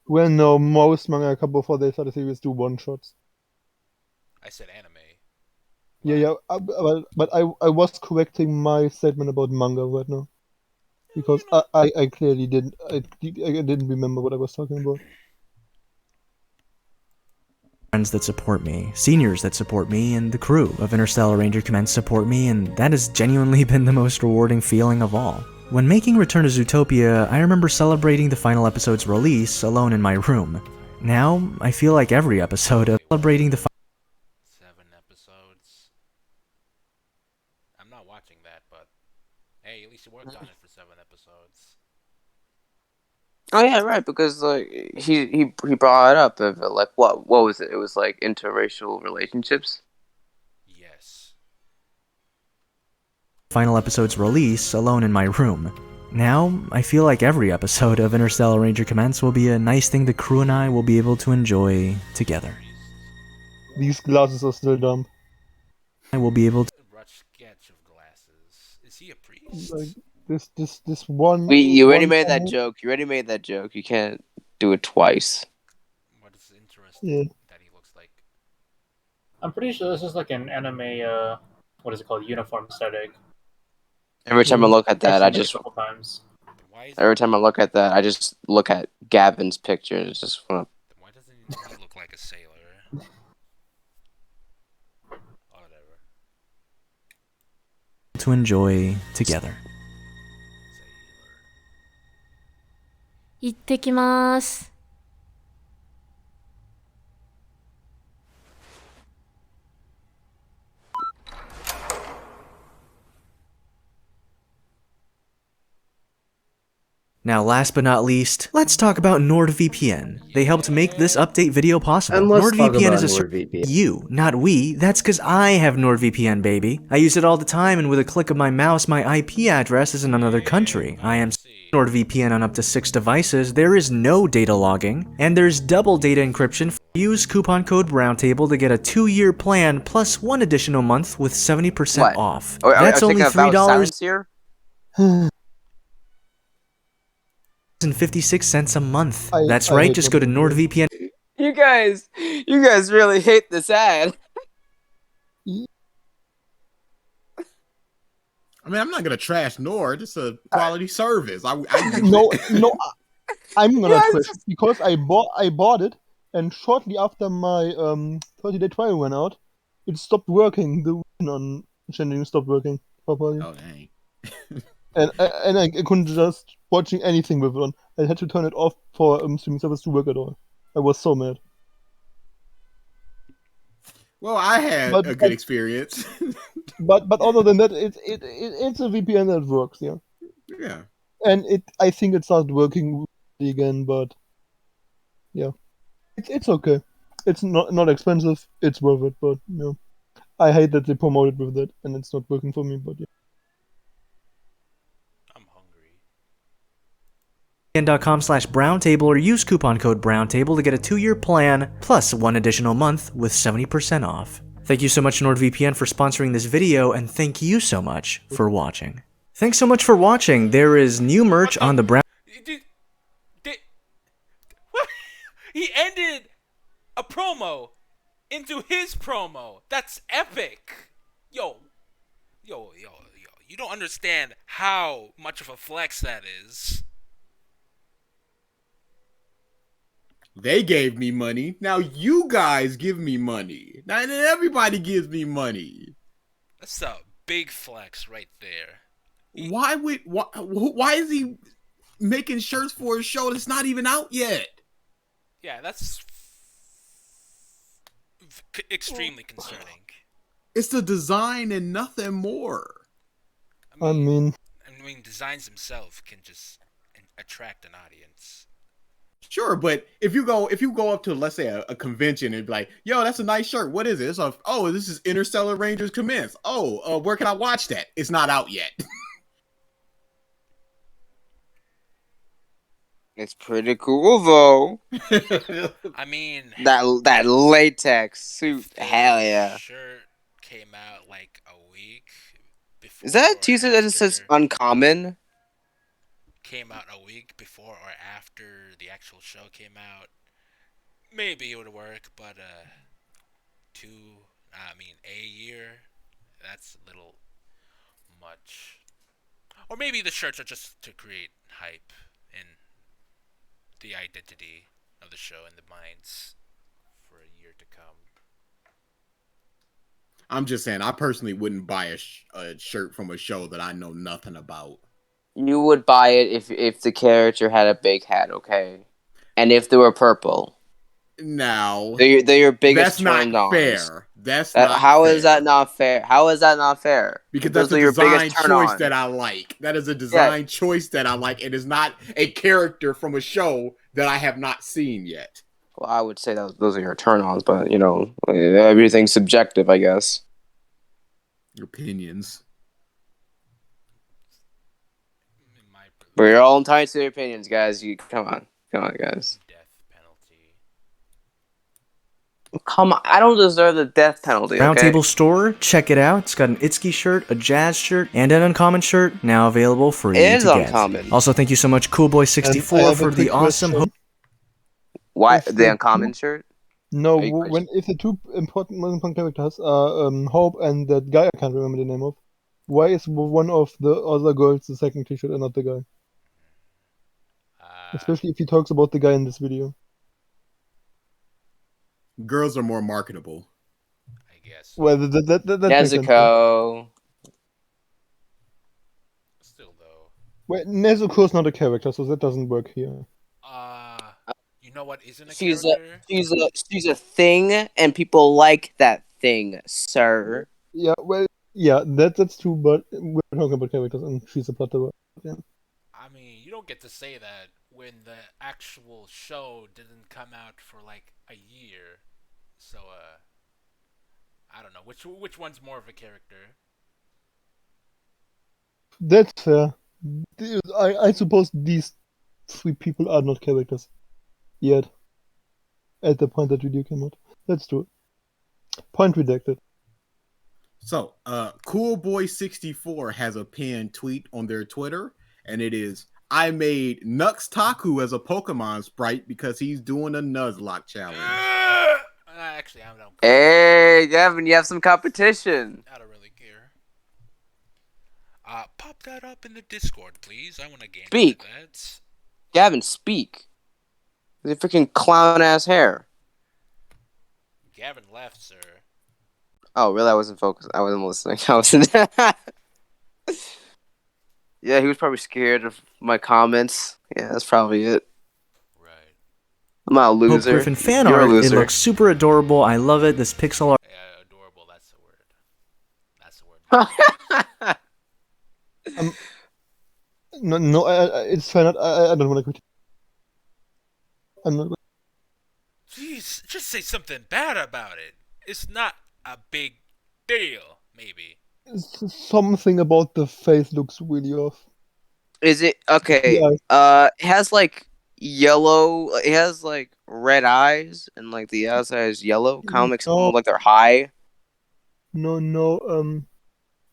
Well, no, most mangaka before they start a series do one shots. I said anime. Yeah, but I was correcting my statement about manga right now, because I clearly didn't remember what I was talking about. Friends that support me, seniors that support me, and the crew of Interstellar Ranger Command support me, and that has genuinely been the most rewarding feeling of all. When making Return to Zootopia, I remember celebrating the final episode's release alone in my room. Now, I feel like every episode of celebrating the 7 episodes. I'm not watching that, but hey, at least you worked on it for 7 episodes. Oh yeah, right. Because like he brought it up of like what was it? It was like interracial relationships. Yes. final episode's release alone in my room. Now, I feel like every episode of Interstellar Ranger Commence will be a nice thing the crew and I will be able to enjoy together. These glasses are still dumb. I will be able to... Rush sketch of glasses. Is he a priest? Like, this one... You already one made that panel- joke. You already made that joke. You can't do it twice. What is interesting Yeah. that he looks like? I'm pretty sure this is like an anime, what is it called? Uniform aesthetic. Every time I look at that, I've I seen it just... a couple times. Every time I look at that, I just look at Gavin's picture. It's just wanna... Why doesn't he look like a sailor? Whatever. to enjoy together. 行ってきます。Now, last but not least, let's talk about NordVPN. They helped make this update video possible. And let's talk NordVPN about is a NordVPN. You, not we. That's because I have NordVPN, baby. I use it all the time, and with a click of my mouse, my IP address is in another country. I am NordVPN on up to 6 devices. There is no data logging, and there's double data encryption. Use coupon code Roundtable to get a 2-year plan plus 1 additional month with 70% off. That's only $3 here? and 56 cents a month. That's I right, hate just go to NordVPN. You guys really hate this ad. I mean, I'm not gonna trash Nord. It's a quality service. I No, I'm gonna trash it because I bought it, and shortly after my 30-day trial went out, it stopped working. The Win on changing stopped working properly. Oh dang! and I couldn't just watching anything with it on. I had to turn it off for streaming service to work at all. I was so mad. Well, I had a good experience. but other than that, it's a VPN that works, yeah. Yeah. And I think it started working again, but yeah, it's okay. It's not expensive. It's worth it, but yeah, I hate that they promote it with that, and it's not working for me. But yeah. NordVPN.com/Broundtable or use coupon code Broundtable to get a 2-year plan plus 1 additional month with 70% off. Thank you so much NordVPN for sponsoring this video, and thank you so much for watching. Thanks so much for watching. There is new merch on the Brown... What? He ended a promo into his promo. That's epic. Yo. You don't understand how much of a flex that is. They gave me money. Now you guys give me money. Now everybody gives me money. That's a big flex right there. Why is he making shirts for a show that's not even out yet? Yeah, that's extremely concerning. It's the design and nothing more. I mean, designs themselves can just attract an audience. Sure, but if you go up to, let's say, a convention and be like, yo, that's a nice shirt. What is it? It's this is Interstellar Rangers Commence. Where can I watch that? It's not out yet. It's pretty cool though. I mean, that latex suit, hell yeah. Shirt came out like a week before. Is that a t-shirt that just says uncommon? Came out a week before or after the actual show came out. Maybe it would work, but a year, that's a little much. Or maybe the shirts are just to create hype in the identity of the show in the minds for a year to come. I'm just saying, I personally wouldn't buy a shirt from a show that I know nothing about. You would buy it if the character had a big hat, okay? And if they were purple. Now, they're your biggest that's not turn-ons. fair. That's not How fair. is that not fair? How is that not fair? Because Those that's a are your design biggest choice turn-ons. that I like. That is a design choice that I like. It is not a character from a show that I have not seen yet. Well, I would say those are your turn-ons, but, everything's subjective, I guess. Opinions. We're all entitled to their opinions, guys. You come on, guys. Come on, I don't deserve the death penalty. Okay. Roundtable store, check it out. It's got an Itsuki shirt, a jazz shirt, and an uncommon shirt now available for It you is to get. uncommon. Also, thank you so much, Coolboy64, for the awesome. Why If the the uncommon two- shirt? No, Are you if the two most important characters are Hope and that guy I can't remember the name of, why is one of the other girls the second T-shirt and not the guy? Especially if he talks about the guy in this video. Girls are more marketable. Well, that makes sense. Nezuko. Well, Nezuko's not a character, so that doesn't work here. You know what isn't a She's character? she's a thing, and people like that thing, sir. Yeah, well, yeah, that's true, but we're talking about characters, and she's a plot device. Yeah. I mean, you don't get to say that when the actual show didn't come out for like a year. So, I don't know which one's more of a character. That's fair. I suppose these three people are not characters yet. At the point that video came out. That's true. Point redacted. So, Coolboy64 has a pinned tweet on their Twitter, and it is, I made Nux Taku as a Pokemon sprite because he's doing a Nuzlocke challenge. Actually, I don't. Hey, Gavin, you have some competition. I don't really care. Pop that up in the Discord, please. I want to game Speak. that. Gavin, speak. The freaking clown ass hair. Gavin left, sir. Oh, really? I wasn't focused. I wasn't listening. I wasn't. Yeah, he was probably scared of my comments. Yeah, that's probably it. Right. I'm not a Hope loser. Griffin fan You're a art. It loser. looks super adorable. I love it. This pixel art. Yeah, adorable. That's the word. That's the word. No, it's fine. I don't want to quit. I'm not. Jeez, just say something bad about it. It's not a big deal, maybe. Something about the face looks really off. Is it okay? Yeah. It has like yellow. It has like red eyes, and like the outside is yellow. Kind of makes them look like they're high. No.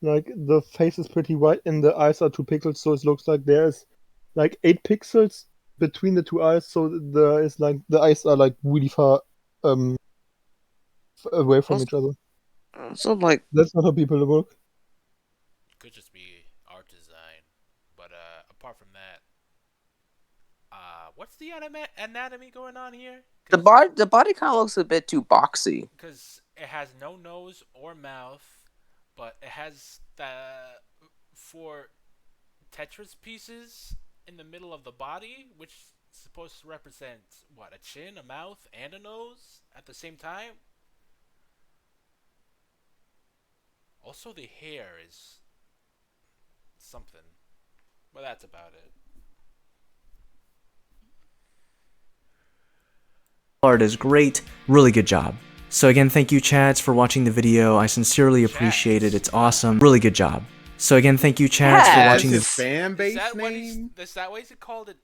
Like the face is pretty white and the eyes are 2 pixels, so it looks like there's like 8 pixels between the 2 eyes, so there is like the eyes are like really far away from each other. So like that's not how people work. Could just be art design, but apart from that, what's the anatomy going on here? The body kind of looks a bit too boxy. Because it has no nose or mouth, but it has the 4 Tetris pieces in the middle of the body, which is supposed to represent what, a chin, a mouth, and a nose at the same time. Also, the hair is something. Well, that's about it. Art is great. Really good job. So again, thank you, Chads, for watching the video. I sincerely appreciate it. It's awesome. Really good job. So again, thank you, Chads, for watching the fan base name. Is that why he called it?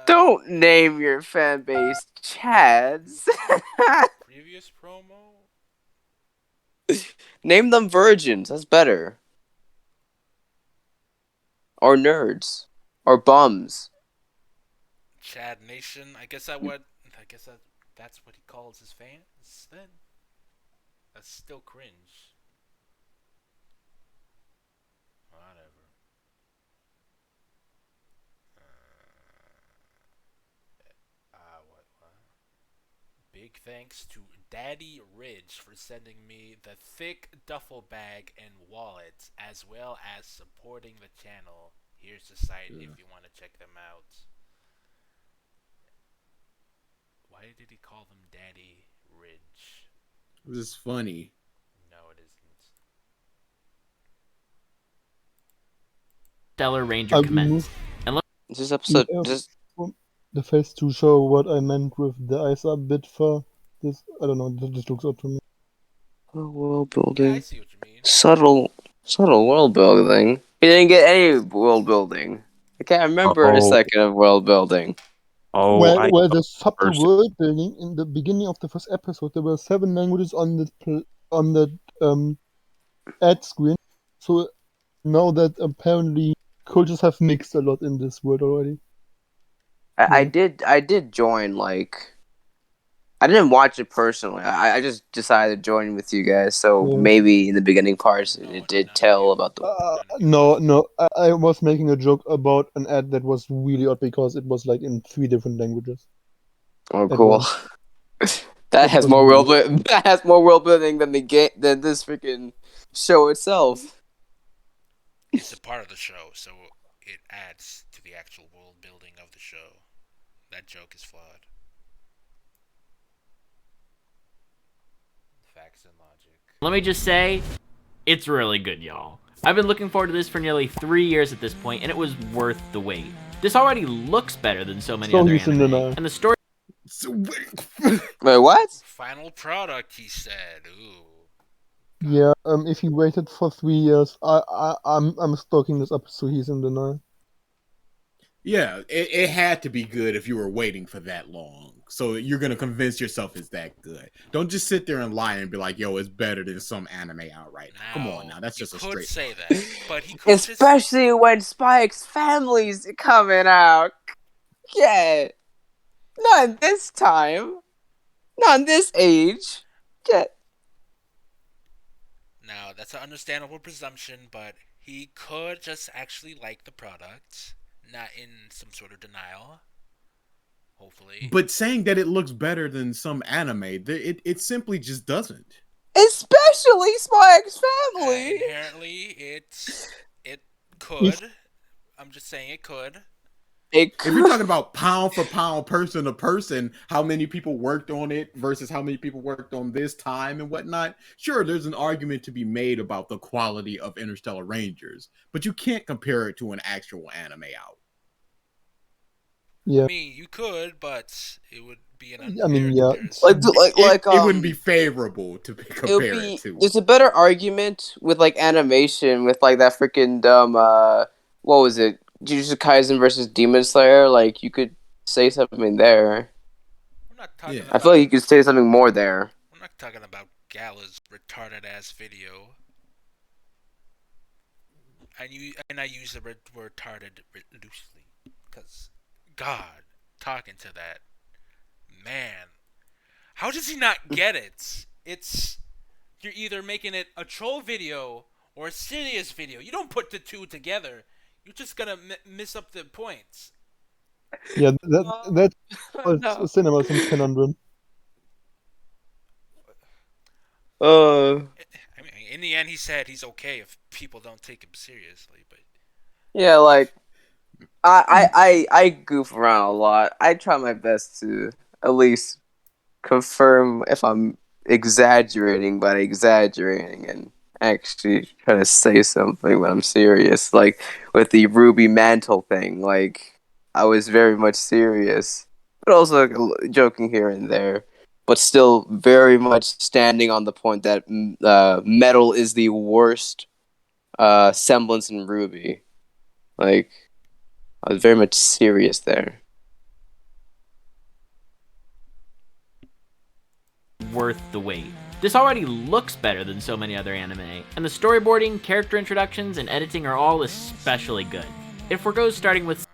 Don't name your fan base Chads. Previous promo. Name them virgins. That's better. Or nerds. Or bums. Chad Nation. I guess that's what he calls his fans. Then that's still cringe. Whatever. What? Big thanks to Daddy Ridge for sending me the thick duffel bag and wallet, as well as supporting the channel. Here's the site if you want to check them out. Why did he call them Daddy Ridge? It was funny. No, it isn't. Stellar Ranger commence. And look, this episode the face to show what I meant with the eyes are a bit far. This I don't know. This looks odd to me. World building. Yeah, I see what you mean. Subtle world building. He didn't get any world building. I can't remember a second of world building. Well, the subtle world building in the beginning of the first episode, there were 7 languages on the ad screen. So now that apparently cultures have mixed a lot in this world already. I did join, like, I didn't watch it personally. I just decided to join with you guys. So Yeah. maybe in the beginning parts it did tell about the. No, I was making a joke about an ad that was really odd because it was like in 3 different languages. Oh, at cool. once. That It has was more really world. That has more world building than the game than this freaking show itself. It's a part of the show, so it adds to the actual world building of the show. That joke is flawed. Facts and logic. Let me just say, it's really good, y'all. I've been looking forward to this for nearly 3 years at this point, and it was worth the wait. This already looks better than so many So other he's in anime, denial. and the story. Wait, what? Final product, he said. Ooh. Yeah, if he waited for 3 years, I'm stalking this up, so he's in denial. Yeah, it had to be good if you were waiting for that long. So you're gonna convince yourself it's that good. Don't just sit there and lie and be like, "Yo, it's better than some anime out right now." Come on, now that's just a Could straight. say that, but he could Especially when Spike's family's coming out. Yeah. Not this time. Not this age. Yeah. Now, that's an understandable presumption, but he could just actually like the product, not in some sort of denial. Hopefully. But saying that it looks better than some anime, it simply just doesn't. Especially Spike's family. Inherently, it could. I'm just saying it could. If you're talking about pound for pound, person to person, how many people worked on it versus how many people worked on this time and whatnot, sure, there's an argument to be made about the quality of Interstellar Rangers, but you can't compare it to an actual anime out. Yeah. I mean, you could, but it would be an unfair I mean, yeah. It wouldn't be favorable to compare it to. There's a better argument with like animation with like that freaking dumb what was it? Jujutsu Kaisen versus Demon Slayer. Like you could say something there. I feel like you could say something more there. I'm not talking about Gala's retarded ass video. I use the word retarded loosely because God, talking to that man, how does he not get it? It's you're either making it a troll video or a serious video. You don't put the two together. You're just gonna miss up the points. Yeah, that's cinema's conundrum. I mean, in the end, he said he's okay if people don't take him seriously, but Yeah, like I goof around a lot. I try my best to at least confirm if I'm exaggerating, but exaggerating and actually try to say something when I'm serious. Like with the Ruby Mantle thing, like I was very much serious, but also joking here and there, but still very much standing on the point that metal is the worst semblance in Ruby. Like I was very much serious there. Worth the wait. This already looks better than so many other anime, and the storyboarding, character introductions, and editing are all especially good. It forgoes starting with.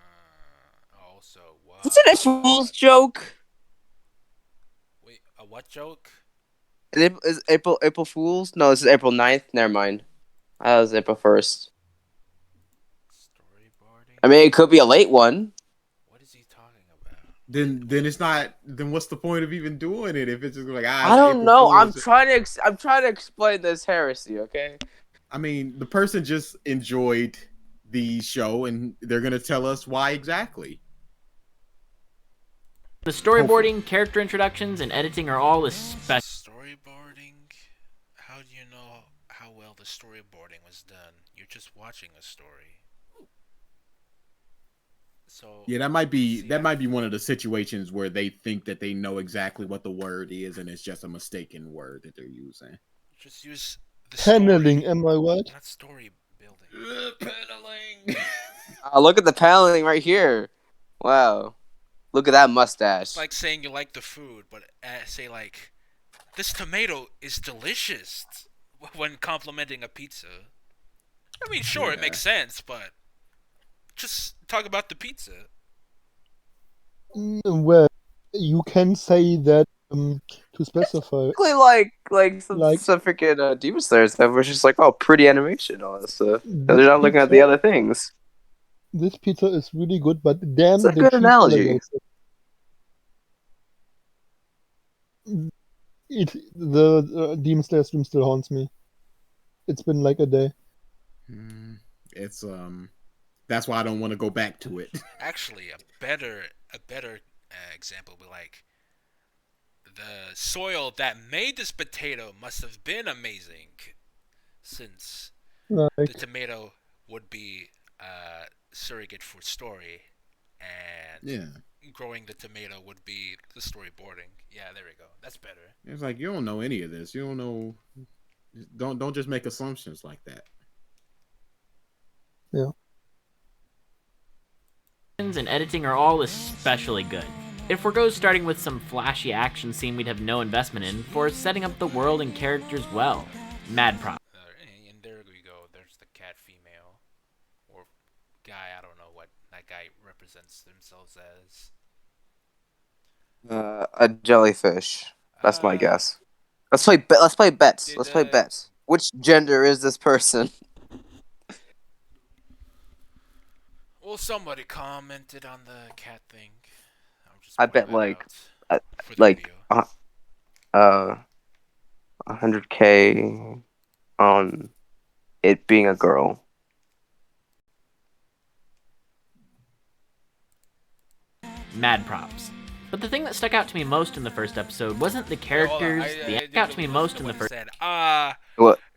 Isn't it a fool's joke? Wait, a what joke? Is April Fools? No, this is April 9th. Never mind. That was April 1st. I mean, it could be a late one. Then it's not. Then what's the point of even doing it if it's just like I don't know. I'm trying to explain this heresy. Okay. I mean, the person just enjoyed the show, and they're gonna tell us why exactly. The storyboarding, character introductions, and editing are all especially. Storyboarding? How do you know how well the storyboarding was done? You're just watching a story. So Yeah, that might be one of the situations where they think that they know exactly what the word is, and it's just a mistaken word that they're using. Just use the Paneling, am I right? Not story building. Paneling. Look at the paneling right here. Wow. Look at that mustache. It's like saying you like the food, but say like, this tomato is delicious when complimenting a pizza. I mean, sure, it makes sense, but just talk about the pizza. Well, you can say that to specify. Like some freaking Demon Slayer stuff, where it's just like, oh, pretty animation, and all that stuff. They're not looking at the other things. This pizza is really good, but damn, It's a good analogy. The Demon Slayer stream still haunts me. It's been like a day. It's that's why I don't want to go back to it. Actually, a better example would be like, the soil that made this potato must have been amazing, since the tomato would be surrogate for story, and growing the tomato would be the storyboarding. Yeah, there we go. That's better. It's like, you don't know any of this. You don't know. Don't just make assumptions like that. Yeah. And editing are all especially good. It forgoes starting with some flashy action scene we'd have no investment in, for setting up the world and characters well. Mad prop. And there we go. There's the cat female. Or guy, I don't know what that guy represents themselves as. A jellyfish. That's my guess. Let's play bets. Let's play bets. Which gender is this person? Well, somebody commented on the cat thing. I bet like 100K on it being a girl. Mad props. But the thing that stuck out to me most in the first episode wasn't the characters. It got to me most in the first. It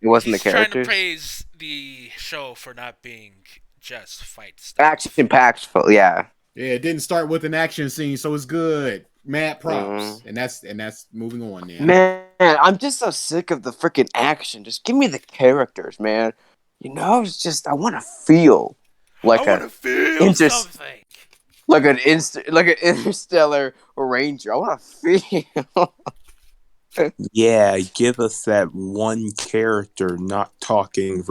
wasn't the characters. Trying to praise the show for not being just fight stuff. Action packed, yeah. Yeah, it didn't start with an action scene, so it's good. Mad props, and that's moving on. Now. Man, I'm just so sick of the freaking action. Just give me the characters, man. You know, it's just I want to feel like something. Like an interstellar ranger. I want to feel. Yeah, give us that one character not talking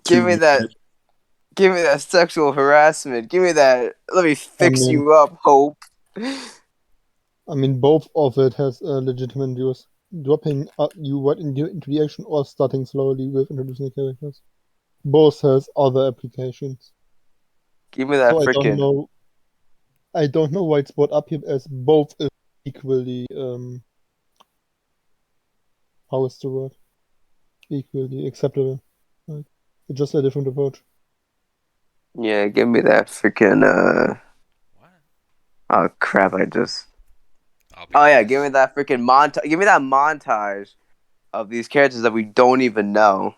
Give me that sexual harassment. Give me that. Let me fix you up, Hope. I mean, both of it has legitimate use. Dropping you right into the action or starting slowly with introducing the characters. Both has other applications. Give me that freaking. I don't know why it's brought up here, as both is equally how is the word? Equally acceptable. Like, it's just a different approach. Yeah, give me that freaking Oh crap! Oh yeah, give me that freaking montage. Give me that montage of these characters that we don't even know.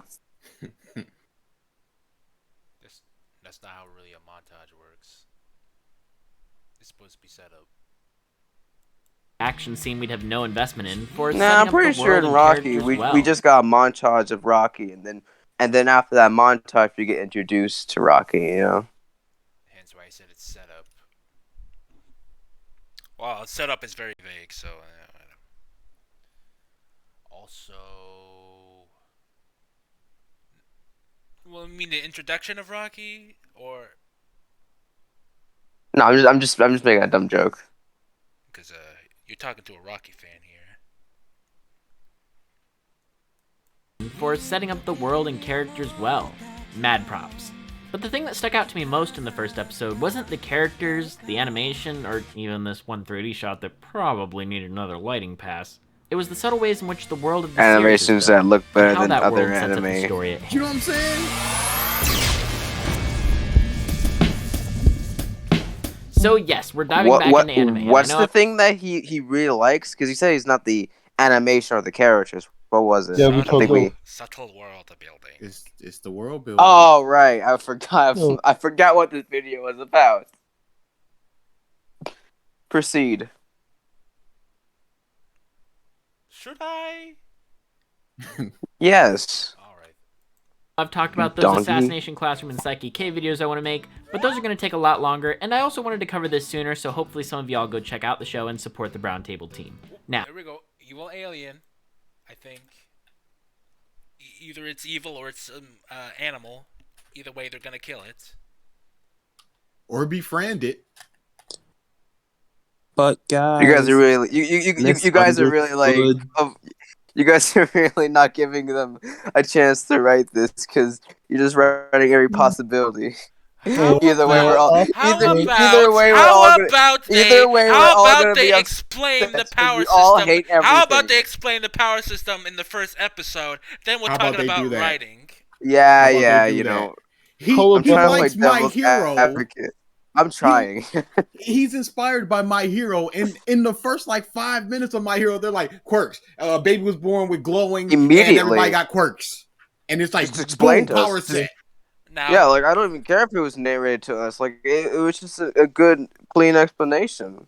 That's not how really a montage works. It's supposed to be set up. Action scene we'd have no investment in for. Nah, I'm pretty sure in Rocky we just got a montage of Rocky, and then after that montage we get introduced to Rocky. You know. Hence why I said it's set up. Well, setup is very vague, so. Also, well, I mean the introduction of Rocky, or. No, I'm just making a dumb joke. Because you're talking to a Rocky fan here. For setting up the world and characters well. Mad props. But the thing that stuck out to me most in the first episode wasn't the characters, the animation, or even this one 3D shot that probably needed another lighting pass. It was the subtle ways in which the world of the animations that look better than other anime. You know what I'm saying? So yes, we're diving back into anime. What's the thing that he really likes? Because he said he's not the animation or the characters. What was it? Yeah, subtle world building. It's the world building. Oh right, I forgot. Oh. I forgot what this video was about. Proceed. Should I? Yes. All right. I've talked about those Donkey. Assassination Classroom and Psyche K videos I want to make, but those are going to take a lot longer, and I also wanted to cover this sooner, so hopefully some of y'all go check out the show and support the Brown Table team. Now, there we go. Evil alien, I think. Either it's evil or it's animal. Either way, they're gonna kill it. Or befriend it. But guys, you guys are really you guys are really like you guys are really not giving them a chance to write this because you're just writing every possibility. Either way, we're all they explain the power system? all hate How about everything. they explain the power system in the first episode? Then we're talking about writing. Yeah, you know. I'm trying to play devil's advocate. I'm trying. He's inspired by My Hero, and in the first like 5 minutes of My Hero, they're like quirks. Baby was born with glowing, Immediately. and everybody got quirks, and it's like Just explain boom, to us. power set. Now, yeah, like I don't even care if it was narrated to us. Like it was just a good, clean explanation.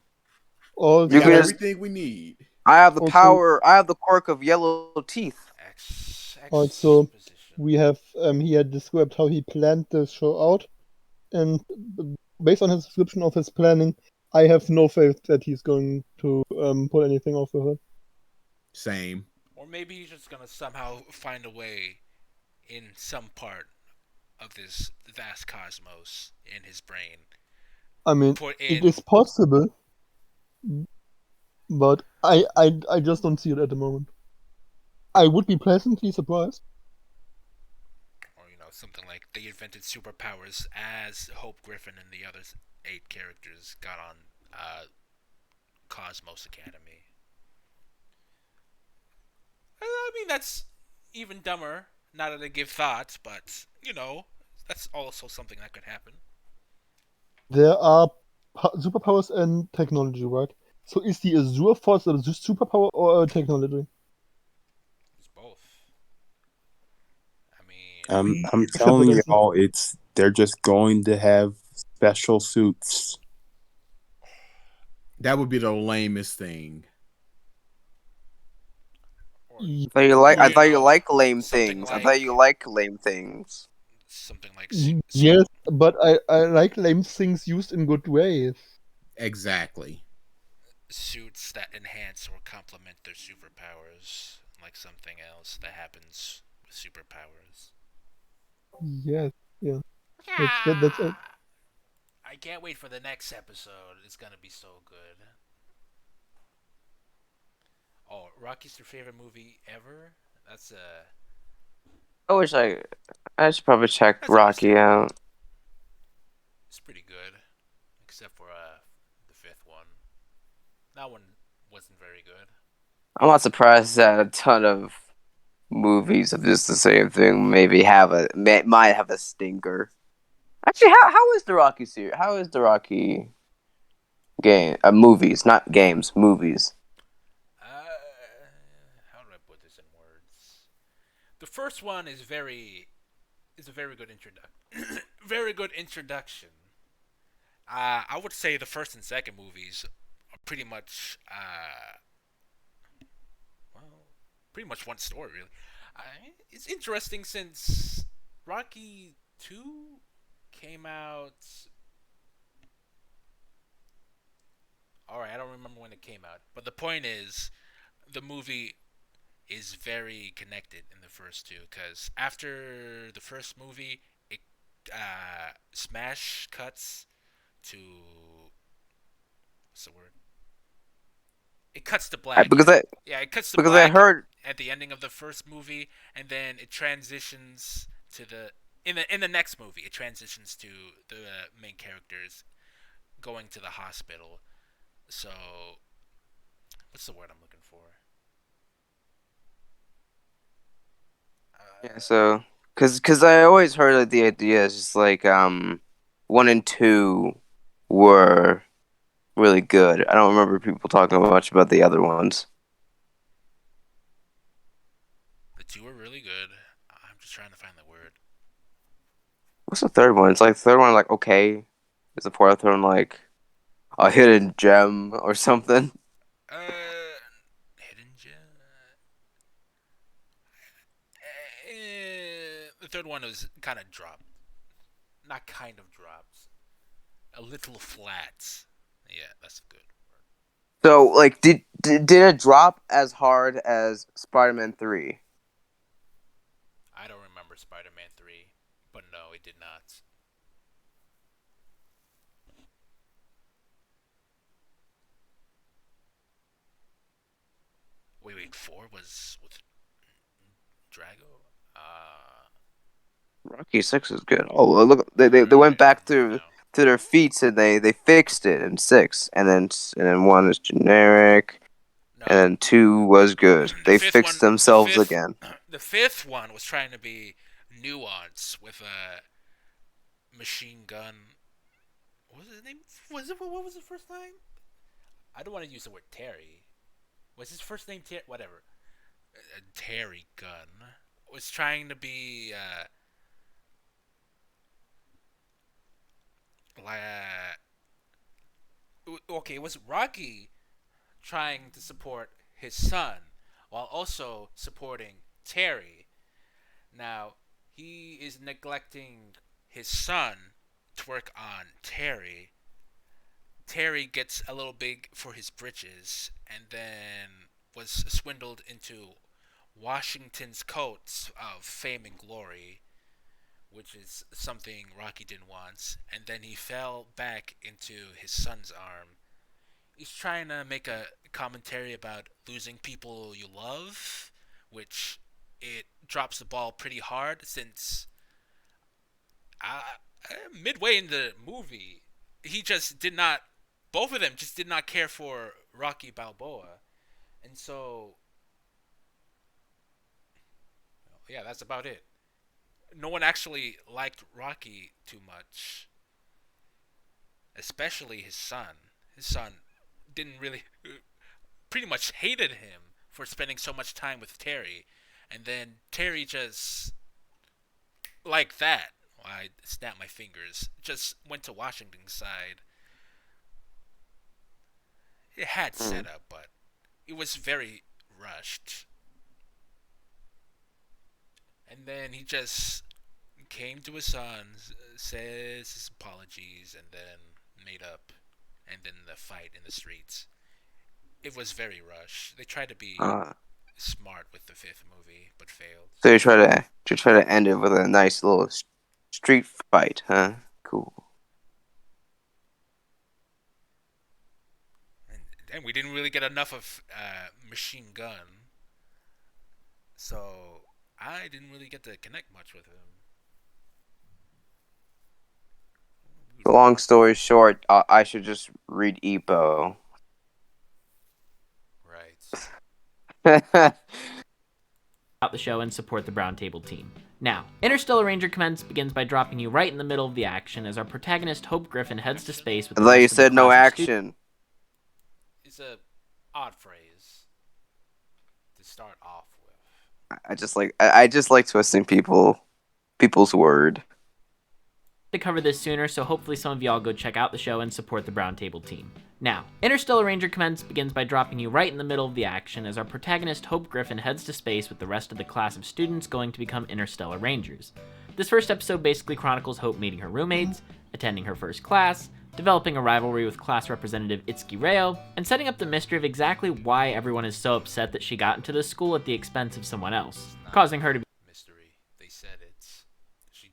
Also, We got everything we need. I have the power. I have the quirk of yellow teeth. Also, we have he had described how he planned the show out, and based on his description of his planning, I have no faith that he's going to pull anything off with it. Same. Or maybe he's just gonna somehow find a way in some part of this vast cosmos in his brain. I mean, it is possible, but I just don't see it at the moment. I would be pleasantly surprised. Or, something like they invented superpowers as Hope Griffin and the other 8 characters got on Cosmos Academy. I mean, that's even dumber, now that I give thought, but, that's also something that could happen. There are superpowers and technology, right? So is the Azure Force a superpower or a technology? It's both. I'm telling you all, they're just going to have special suits. That would be the lamest thing. I thought you like lame things. I thought you like lame things. Something like yes, but I like lame things used in good ways. Exactly. Suits that enhance or complement their superpowers, like something else that happens with superpowers. Yes, yeah. That's it. I can't wait for the next episode. It's gonna be so good. Oh, Rocky's your favorite movie ever? That's I should probably check Rocky out. It's pretty good, except for the 5th one. That one wasn't very good. I'm not surprised that a ton of movies of just the same thing might have a stinker. Actually, how is the Rocky series? How is the Rocky game? Movies, not games. Movies. How do I put this in words? The first one is a very good very good introduction. I would say the first and second movies are pretty much pretty much one story, really. It's interesting since Rocky 2 came out. Alright, I don't remember when it came out. But the point is, the movie is very connected in the first two. Because after the first movie, it smash cuts to... What's the word? It cuts to black. It cuts to black at the ending of the first movie, and then it transitions to in the next movie. It transitions to the main characters going to the hospital. So, what's the word I'm looking for? Yeah, so because I always heard that the idea is just like 1 and 2 were really good. I don't remember people talking much about the other ones. The 2 were really good. I'm just trying to find the word. What's the third one? It's like the third one like okay. Is the fourth one like a hidden gem or something? Hidden gem. The third one was kind of dropped. Not kind of dropped. A little flat. Yeah, that's good. So, like, did it drop as hard as Spider-Man 3? I don't remember Spider-Man 3, but no, it did not. Wait, 4 was with Drago? Rocky 6 is good. Oh, look, they went back to their feats and they fixed it in 6, and then 1 is generic, and then 2 was good. They fixed themselves again. The 5th one was trying to be nuance with a machine gun. What was his name? What was his first name? I don't want to use the word Terry. Was his first name Terry? Whatever. Terry Gunn was trying to be okay, it was Rocky trying to support his son while also supporting Terry. Now, he is neglecting his son to work on Terry. Terry gets a little big for his britches and then was swindled into Washington's coats of fame and glory, which is something Rocky didn't want, and then he fell back into his son's arm. He's trying to make a commentary about losing people you love, which it drops the ball pretty hard since midway in the movie, he just did not, both of them just did not care for Rocky Balboa. And so, yeah, that's about it. No one actually liked Rocky too much, especially his son. His son didn't really, pretty much hated him for spending so much time with Terry. And then Terry just, like that, I snapped my fingers, just went to Washington's side. It had setup, but it was very rushed. And then he just came to his son, says his apologies, and then made up. And then the fight in the streets. It was very rushed. They tried to be smart with the 5th movie, but failed. So you try to end it with a nice little street fight, huh? Cool. And we didn't really get enough of Machine Gun, so I didn't really get to connect much with him. Long story short, I should just read Ippo. Right. Out the show and support the Brown Table team. Now, Interstellar Ranger Commence begins by dropping you right in the middle of the action as our protagonist Hope Griffin heads to space with I the thought you rest of the said no class of action. It's a odd phrase to start off with. I just like twisting people's word. To cover this sooner, so hopefully some of y'all go check out the show and support the Brown Table team. Now, Interstellar Ranger Commence begins by dropping you right in the middle of the action as our protagonist Hope Griffin heads to space with the rest of the class of students going to become Interstellar Rangers. This first episode basically chronicles Hope meeting her roommates, attending her first class, developing a rivalry with class representative Itsuki Reo, and setting up the mystery of exactly why everyone is so upset that she got into this school at the expense of someone else, causing her to be mystery. They said it.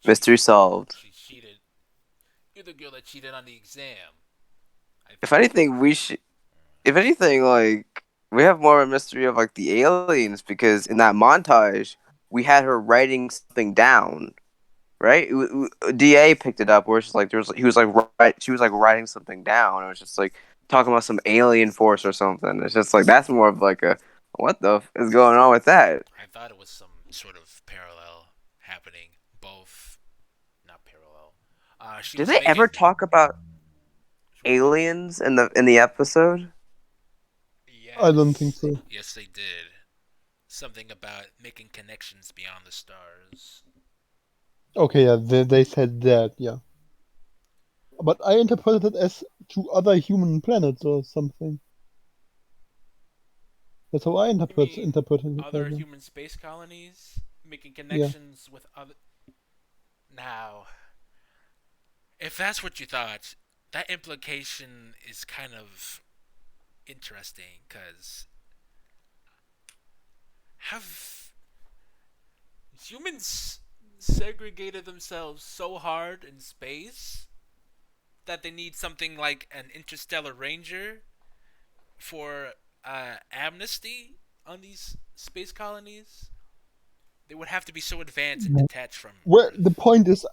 Mystery solved. She cheated. You're the girl that cheated on the exam. If anything, like, we have more of a mystery of, like, the aliens, because in that montage, we had her writing something down, right? DA picked it up where it's just like, she was like writing something down. It was just like talking about some alien force or something. It's just like, that's more of like a, what the f is going on with that? I thought it was some sort of parallel happening. Both, not parallel. Did they ever talk about aliens in the episode? Yes. I don't think so. Yes, they did. Something about making connections beyond the stars. Okay, yeah, they said that, yeah. But I interpreted it as to other human planets or something. That's how I interpreted it. Other human space colonies? making connections with other. Now, if that's what you thought, that implication is kind of interesting, because have humans segregated themselves so hard in space that they need something like an interstellar ranger for amnesty on these space colonies? They would have to be so advanced and detached from. Well, the point is,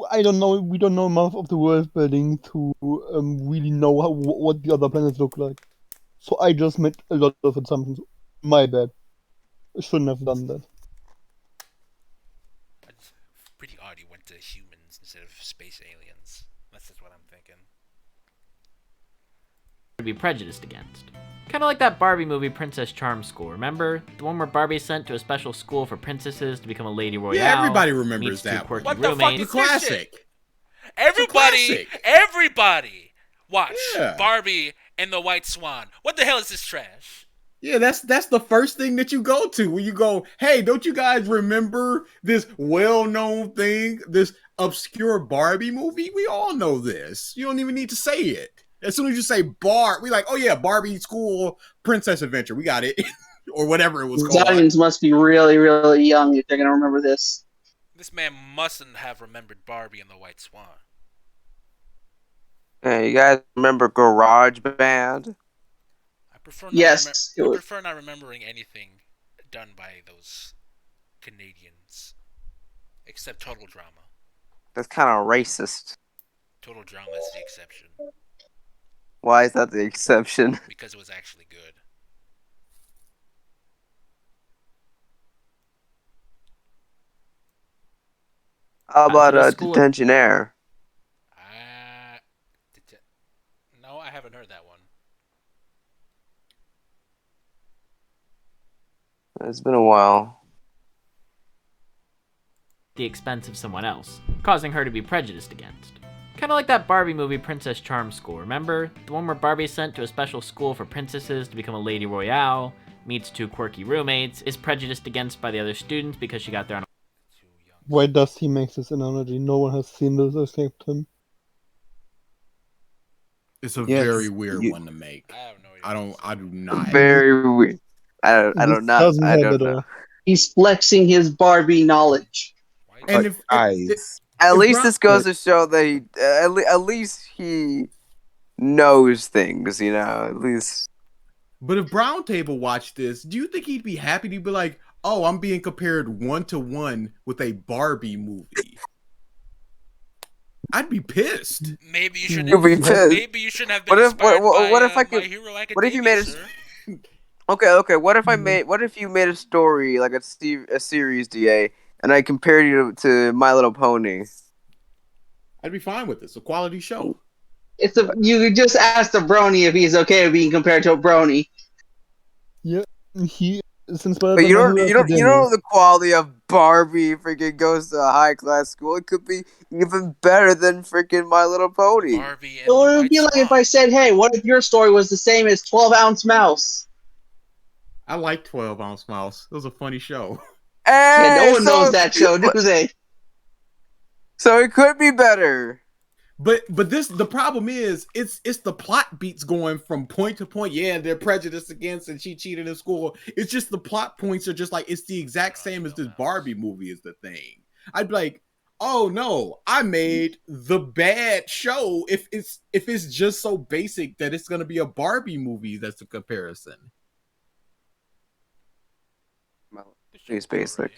I don't know. We don't know enough of the world building to really know what the other planets look like. So I just made a lot of assumptions. My bad. I shouldn't have done that. It's pretty odd you went to humans instead of space aliens. That's just what I'm thinking. To be prejudiced against. Kind of like that Barbie movie Princess Charm school, remember? The one where Barbie's sent to a special school for princesses to become a Lady Royale. Yeah, everybody remembers meets two that. quirky What the fuck roommates. is Classic. this shit? Everybody watch Yeah. Barbie and the White Swan. What the hell is this trash? Yeah, that's the first thing that you go to when you go, hey, don't you guys remember this well-known thing, this obscure Barbie movie? We all know this. You don't even need to say it. As soon as you say we like, oh yeah, Barbie School Princess Adventure. We got it. Or whatever it was The called. audience must be really, really young if they're going to remember this. This man mustn't have remembered Barbie and the White Swan. Hey, you guys remember Garage Band? I prefer not remembering anything done by those Canadians, except Total Drama. That's kind of racist. Total Drama is the exception. Why is that the exception? Because it was actually good. How about Detention Air? No, I haven't heard that one. It's been a while. The expense of someone else, causing her to be prejudiced against. Kind of like that Barbie movie Princess Charm school, remember? The one where Barbie's sent to a special school for princesses to become a Lady Royale, meets two quirky roommates, is prejudiced against by the other students because she got there on a... Why does he make this analogy? No one has seen this except him. It's a very weird one to make. I do not. Very weird. I don't know. I don't know. He's flexing his Barbie knowledge. And if at least this goes to show that he, at least he knows things, you know. At least. But if Brown Table watched this, do you think he'd be happy to be like, "Oh, I'm being compared 1-to-1 with a Barbie movie"? I'd be pissed. Maybe you shouldn't. You'd be pissed. Maybe you shouldn't have been inspired by what if I could? My Hero Academia, What if you made a? Okay. What if you made a story like a series, DA, and I compared you to My Little Pony? I'd be fine with this. A quality show. You just asked a brony if he's okay with being compared to a brony. Yeah, he is inspired. But you by don't My Hero you Academia. know the quality of Barbie freaking goes to a high class school. It could be even better than freaking My Little Pony. Barbie It would be like if I said, "Hey, what if your story was the same as 12-ounce mouse?" I like 12 Ounce Mouse. It was a funny show. Yeah, no one knows that show, do they? So it could be better. But the problem is it's the plot beats going from point to point. Yeah, they're prejudiced against and she cheated in school. It's just the plot points are just like it's the exact same as this Barbie movie is the thing. I'd be like, oh no, I made the bad show if it's just so basic that it's gonna be a Barbie movie that's a comparison. It's basic.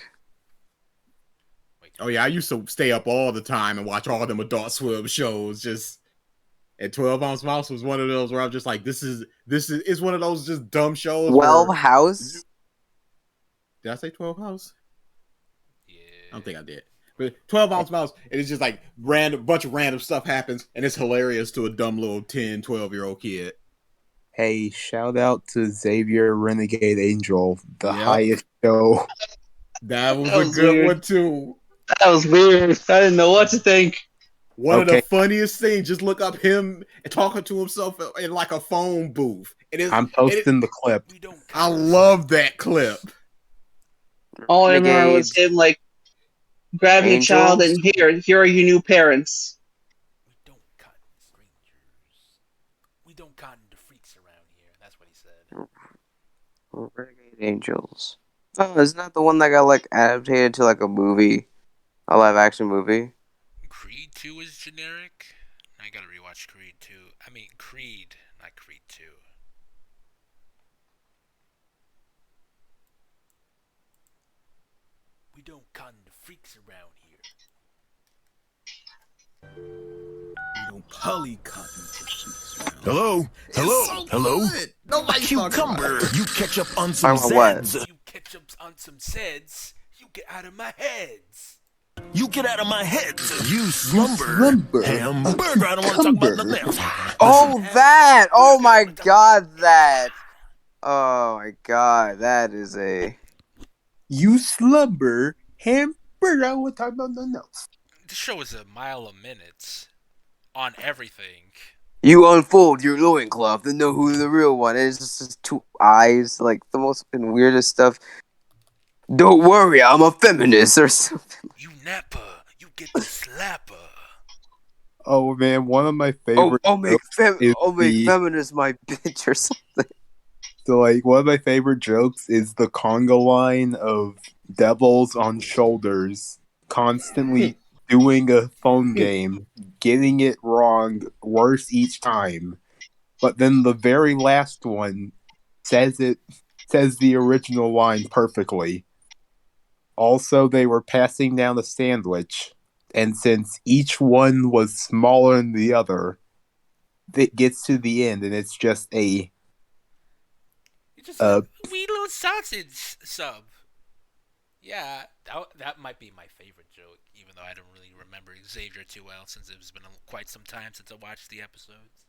Oh yeah, I used to stay up all the time and watch all them Adult Swim shows. Just and 12 Ounce Mouse was one of those where I'm just like, this is it's one of those just dumb shows. 12 House. Did I say 12 House? Yeah, I don't think I did. But 12 Ounce Mouse, it is just like bunch of random stuff happens, and it's hilarious to a dumb little 10, 12-year-old kid. Hey, shout out to Xavier Renegade Angel, the highest show. That was a good weird. one too. That was weird. I didn't know what to think. One of the funniest things, just look up him talking to himself in like a phone booth. I'm posting the clip. I love that clip. All I remember was Renegades, him like grabbing a child Angels. and here are your new parents. We don't cotton to freaks around here. That's what he said. Renegade Angels. Oh, isn't that the one that got like adapted to like a movie, a live action movie? Creed 2 is generic. I gotta rewatch Creed 2. I mean, Creed, not Creed 2. We don't cotton to freaks around here. We don't poly cotton to freaks around. Hello? Hello? So Hello? good. Nobody's Cucumber, you catch up on some Talking about what? zeds. You catch up on some seds. You get out of my heads. You get out of my head. You slumber. Hamburger, I don't want to talk about nothing else. Oh, that! Oh my god, that! Oh my god, that is a. You slumber, hamburger. I want to talk about nothing else. This show is a mile a minute on everything. You unfold your loincloth and know who the real one is. It's just two eyes, like the most fucking weirdest stuff. Don't worry, I'm a feminist or something. You napper, you get the slapper. Oh man, one of my favorite. Make the, feminist my bitch or something. So like one of my favorite jokes is the conga line of devils on shoulders, constantly doing a phone game, getting it wrong, worse each time. But then the very last one says the original line perfectly. Also, they were passing down a sandwich, and since each one was smaller than the other, it gets to the end, and it's just a wee little sausage sub. Yeah, that might be my favorite joke, even though I don't really remember Xavier too well since it's been quite some time since I watched the episodes.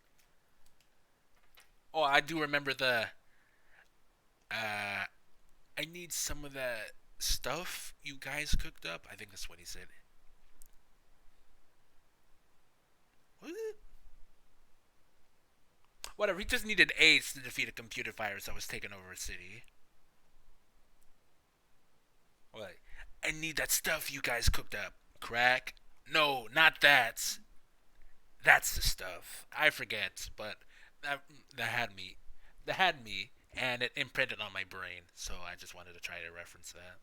Oh, I do remember the I need some of that stuff you guys cooked up. I think that's what he said. What? Whatever, he just needed AIDS to defeat a computer virus that was taking over a city. What? I need that stuff you guys cooked up. Crack? No, not that. That's the stuff. I forget, but that had me. That had me, and it imprinted on my brain, so I just wanted to try to reference that.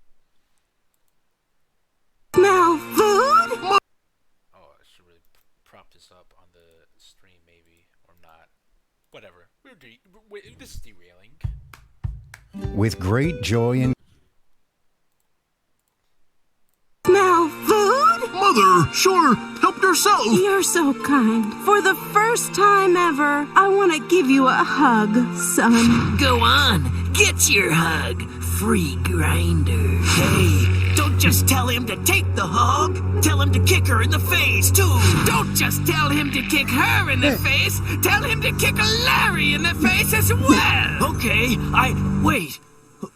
Smell food? Oh, I should really prop this up on the stream, maybe, or not. Whatever. This is derailing. With great joy and Smell food? Mother, sure, help yourself. You're so kind. For the first time ever, I want to give you a hug, son. Go on, get your hug, free grinder. Hey, don't just tell him to take the hug. Tell him to kick her in the face, too. Don't just tell him to kick her in the face. Tell him to kick Larry in the face as well. Okay, wait.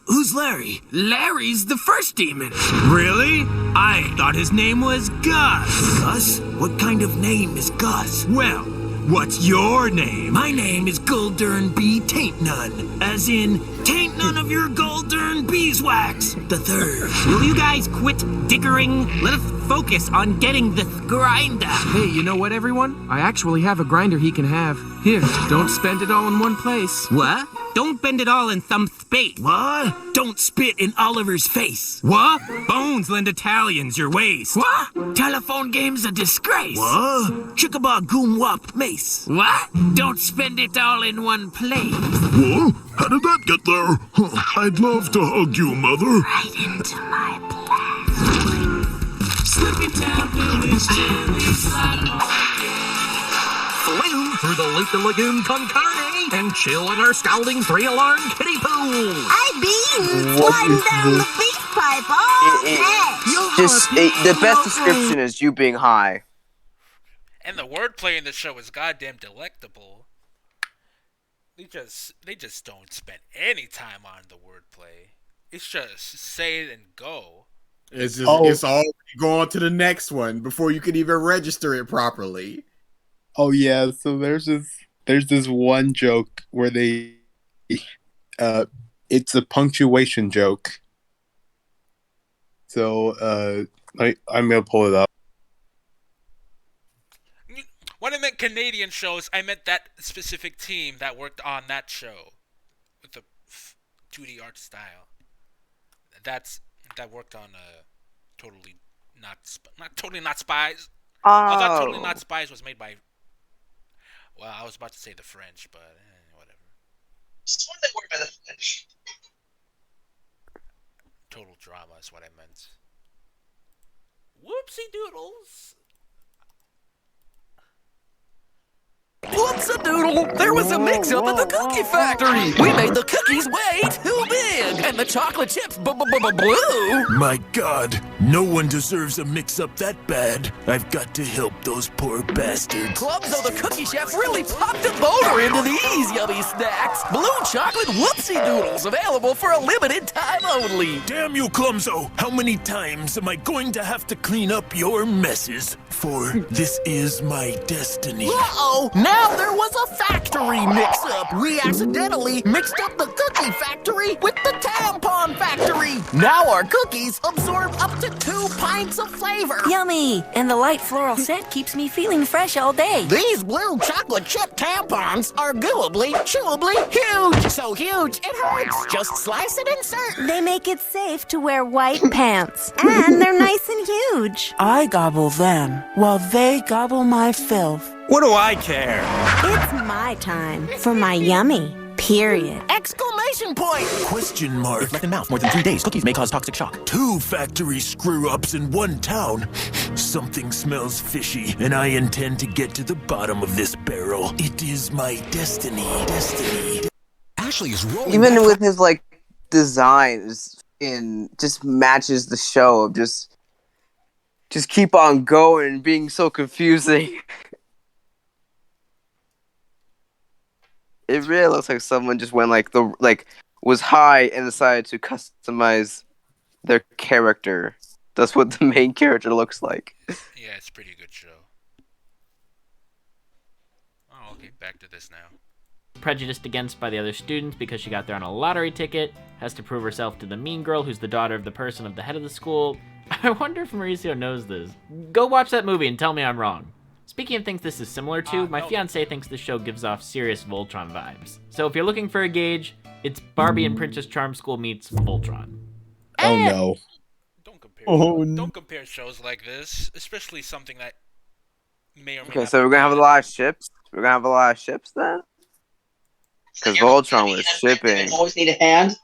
Who's Larry? Larry's the first demon. Really? I thought his name was Gus. Gus? What kind of name is Gus? Well, what's your name? My name is Guldern B. Taint None. As in, taint none of your Guldern beeswax. The third. Will you guys quit dickering? Let us focus on getting this grinder. Hey, you know what, everyone? I actually have a grinder he can have. Here, don't spend it all in one place. What? Don't bend it all in some space. What? Don't spit in Oliver's face. What? Bones lend Italians your ways. What? Telephone game's a disgrace. What? Chickabah goom wop mace. What? Don't spend it all in one place. What? How did that get there? I'd love to hug you, Mother. Right into my plan. Slip it down, Billy's chili slide. Swim through the Luca Lagoon con carne and chill in our scalding 3-alarm kiddie pool. I been sliding down the beef pipe all day. Just the best description is you being high. And the wordplay in the show is goddamn delectable. They just don't spend any time on the wordplay. It's just say it and go. It's just it's all go on to the next one before you can even register it properly. Oh yeah, so there's this one joke where it's a punctuation joke. So, I'm gonna pull it up. When I meant Canadian shows, I meant that specific team that worked on that show with the 2D art style. That worked on totally not spies. Although Totally Not Spies was made by. Well, I was about to say the French, but whatever. Swear they were by the French. Total Drama is what I meant. Whoopsie doodles. Whoops-a-doodle! There was a mix-up at the cookie factory! We made the cookies way too big! And the chocolate chips blew! My god, no one deserves a mix-up that bad. I've got to help those poor bastards. Clumso the cookie chef really popped a boner into these yummy snacks! Blue chocolate whoopsie-doodles available for a limited time only! Damn you, Clumso! How many times am I going to have to clean up your messes? For this is my destiny. Uh-oh! Now there was a factory mix-up! We accidentally mixed up the cookie factory with the tampon factory! Now our cookies absorb up to 2 pints of flavor! Yummy! And the light floral scent keeps me feeling fresh all day. These blue chocolate chip tampons are gooably, chewably huge! So huge, it hurts! Just slice it and serve! They make it safe to wear white pants. And they're nice and huge. I gobble them, while they gobble my filth. What do I care? It's my time for my yummy. Period. Exclamation point! Question mark. If left in mouth more than 3 days, cookies may cause toxic shock. 2 factory screw-ups in one town. Something smells fishy, and I intend to get to the bottom of this barrel. It is my destiny. Ashley is rolling. Even with his like designs in just matches the show of just keep on going and being so confusing. It really looks like someone just went was high and decided to customize their character. That's what the main character looks like. Yeah, it's a pretty good show. Oh, okay, back to this now. Prejudiced against by the other students because she got there on a lottery ticket, has to prove herself to the mean girl who's the daughter of the person of the head of the school. I wonder if Mauricio knows this. Go watch that movie and tell me I'm wrong. Speaking of things this is similar to, my fiance thinks this show gives off serious Voltron vibes. So if you're looking for a gauge, it's Barbie and Princess Charm School meets Voltron. Oh no. Don't compare shows like this, especially something that may or may Okay, not so we're gonna have a lot of ships. We're gonna have a lot of ships then? Because Voltron was shipping. Always need a hand.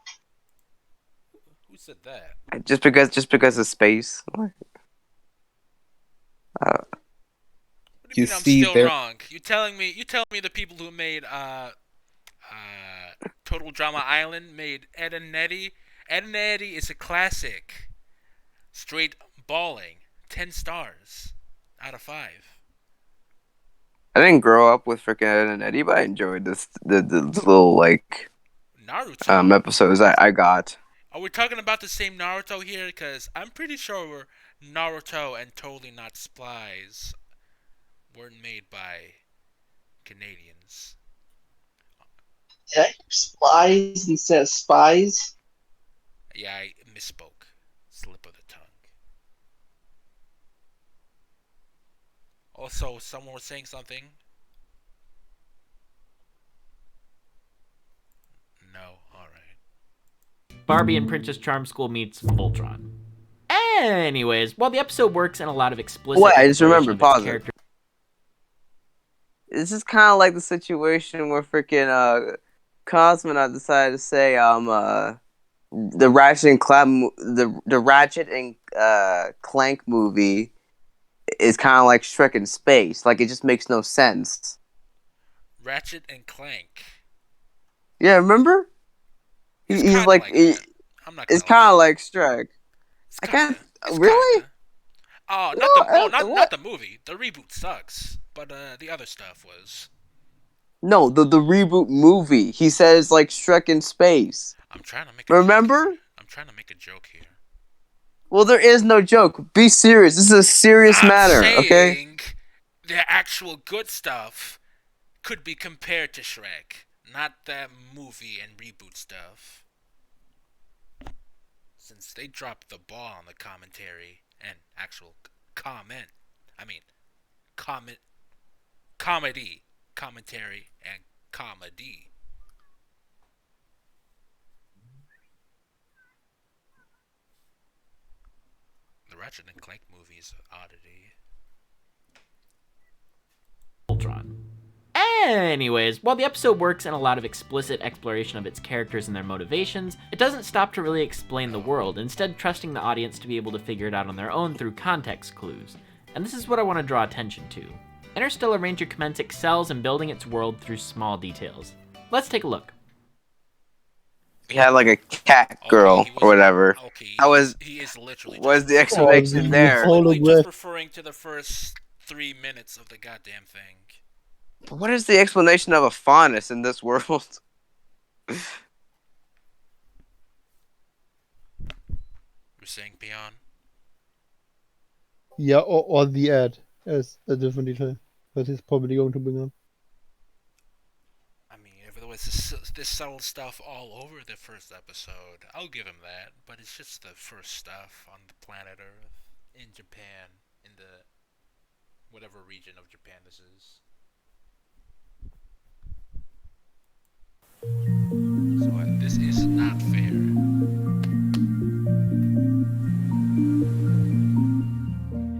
Who said that? Just because of space. I'm still wrong. You telling me the people who made Total Drama Island made Ed and Eddie? Ed and Eddie is a classic. Straight balling. 10 stars out of 5. I didn't grow up with freaking Ed and Eddie, but I enjoyed the little Naruto episodes I got. Are we talking about the same Naruto here? Because I'm pretty sure Naruto and Totally Not Spies weren't made by Canadians. Did I hear spies instead of spies? Yeah, I misspoke. Slip of the tongue. Also, someone was saying something. No, alright. Barbie and Princess Charm School meets Voltron. Anyways, while the episode works in a lot of explicit... What? I just remembered. Pause it. Character... This is kind of like the situation where freaking Cosmonaut decided to say the Ratchet and Clank the Ratchet and Clank movie is kind of like Shrek in space. Like it just makes no sense. Ratchet and Clank. Yeah, remember? He's like it's kind of like Shrek. I can't really. Oh, not the movie. The reboot sucks, but the other stuff was. No, the reboot movie. He says like Shrek in space. I'm trying to make. Remember? I'm trying to make a joke here. Well, there is no joke. Be serious. This is a serious matter, okay? The actual good stuff could be compared to Shrek, not that movie and reboot stuff. since they dropped the ball on the commentary and actual comment. I mean, comment, comedy, commentary, and comedy. The Ratchet and Clank movie is an oddity. Ultron. Anyways, while the episode works in a lot of explicit exploration of its characters and their motivations, it doesn't stop to really explain the world, instead trusting the audience to be able to figure it out on their own through context clues. And this is what I want to draw attention to. Interstellar Ranger Commence excels in building its world through small details. Let's take a look. We had like a cat girl or whatever. How was He is literally was the explanation there? Literally just referring to the first 3 minutes of the goddamn thing. But what is the explanation of a faunus in this world? You're saying Peon? Yeah, or the ad as a different detail that he's probably going to bring up. I mean, if there was this subtle stuff all over the first episode, I'll give him that. But it's just the first stuff on the planet Earth, in Japan, in the whatever region of Japan this is. So this is not fair.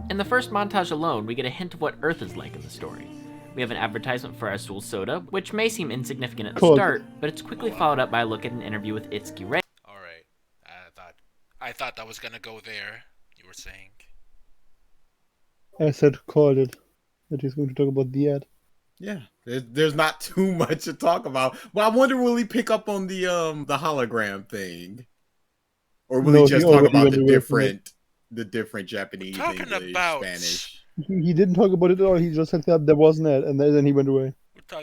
In the first montage alone, we get a hint of what Earth is like in the story. We have an advertisement for Azul Soda, which may seem insignificant at the start, but it's quickly followed up by a look at an interview with Itsuki Rei. Alright, I thought that was gonna go there, you were saying. I said called it that he's going to talk about the ad. Yeah, there's not too much to talk about. But I wonder, will he pick up on the hologram thing, or will he just talk about the different Japanese, English, Spanish? He didn't talk about it at all. He just said that there was an ad, and then he went away.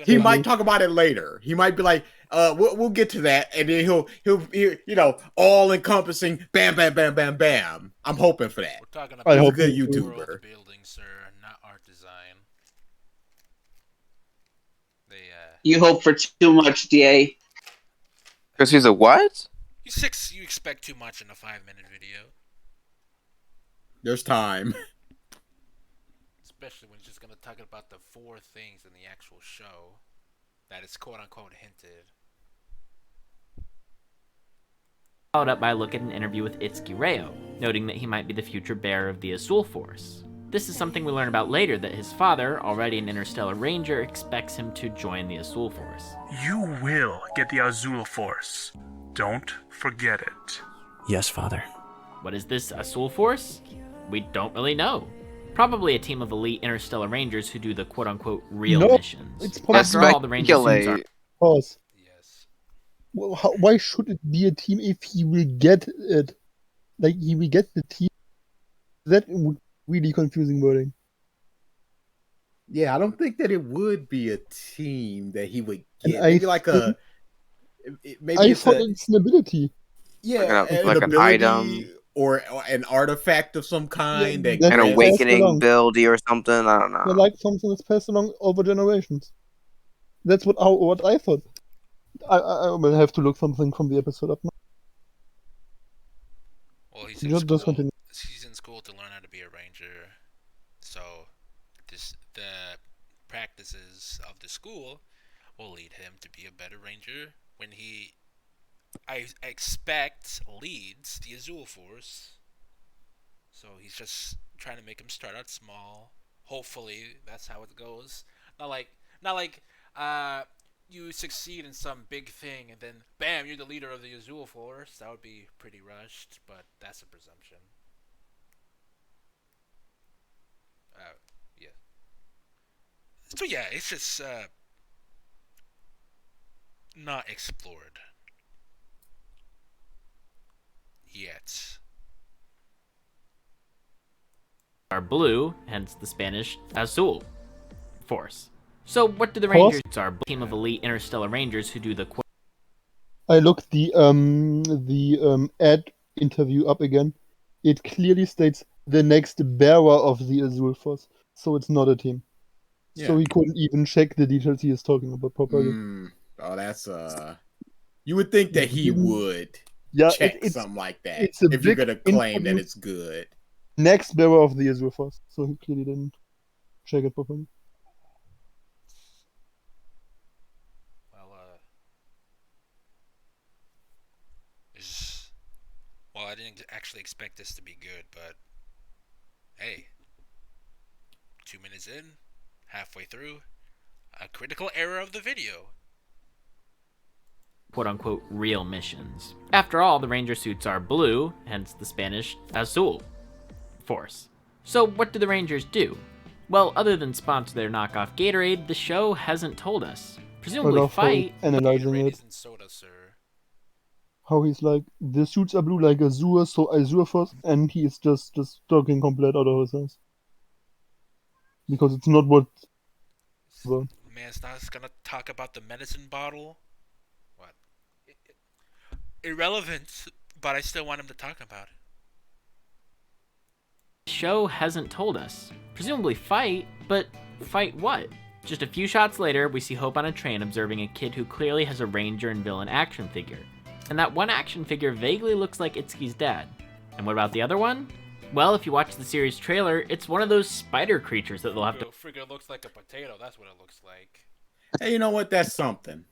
He might talk about it later. He might be like, we'll get to that, and then he'll all encompassing, bam, bam, bam, bam, bam. I'm hoping for that. We're talking about He's a good YouTuber. World building, sir, not art design. You hope for too much, DA. Because he's a what? You expect too much in a 5-minute video. There's time. Especially when it's just gonna talk about the 4 things in the actual show that is quote unquote hinted. Followed up by a look at an interview with Itsuki Rei, noting that he might be the future bearer of the Azul Force. This is something we learn about later, that his father, already an Interstellar Ranger, expects him to join the Azul Force. You will get the Azul Force. Don't forget it. Yes, Father. What is this Azul Force? We don't really know. Probably a team of elite Interstellar Rangers who do the quote-unquote real missions. It's probably After all, the Ranger suits are... Pause. Yes. Well, why should it be a team if he will get it? Like, he will get the team? That would really confusing wording. Yeah, I don't think that it would be a team that he would get. Maybe like a... Maybe I thought it's an ability. Yeah, like an item. Or an artifact of some kind. Yeah, an awakening buildy or something. I don't know. They're like something that's passed along over generations. That's what I thought. I will have to look something from the episode up now. Well, he's in school to learn how to be a ranger. So the practices of the school will lead him to be a better ranger when he, I expect, leads the Azul Force. So he's just trying to make him start out small. Hopefully that's how it goes. Not like you succeed in some big thing and then bam, you're the leader of the Azul Force. That would be pretty rushed, but that's a presumption. Yeah. So yeah, it's just not explored yet. Are blue, hence the Spanish Azul Force. So what do the Rangers are? A team of elite Interstellar Rangers who do the... I looked the ad interview up again. It clearly states the next bearer of the Azul Force, so it's not a team. Yeah. So he couldn't even check the details he is talking about properly. Oh, that's you would think that he would. Yeah, check it's something like that it's a if you're big gonna claim that introduce- it's good. next bearer of the Azure Force, so he clearly didn't check it properly. Well, well, I didn't actually expect this to be good, but hey, 2 minutes in, halfway through, a critical error of the video. Quote-unquote real missions. After all, the ranger suits are blue, hence the Spanish azul force. So what do the rangers do? Well, other than sponsor their knockoff Gatorade, the show hasn't told us. Presumably But also fight. analyzing it. Isn't soda, sir. How he's like, the suits are blue like Azure, so Azure Force, and he is just talking complete out of his ass. Because it's not what. Man's not gonna talk about the medicine bottle. What? Irrelevant, but I still want him to talk about it. The show hasn't told us. Presumably fight, but fight what? Just a few shots later, we see Hope on a train observing a kid who clearly has a ranger and villain action figure. And that one action figure vaguely looks like Itsuki's dad. And what about the other one? Well, if you watch the series trailer, it's one of those spider creatures that they'll have to... Friggin' looks like a potato, that's what it looks like. Hey, you know what? That's something.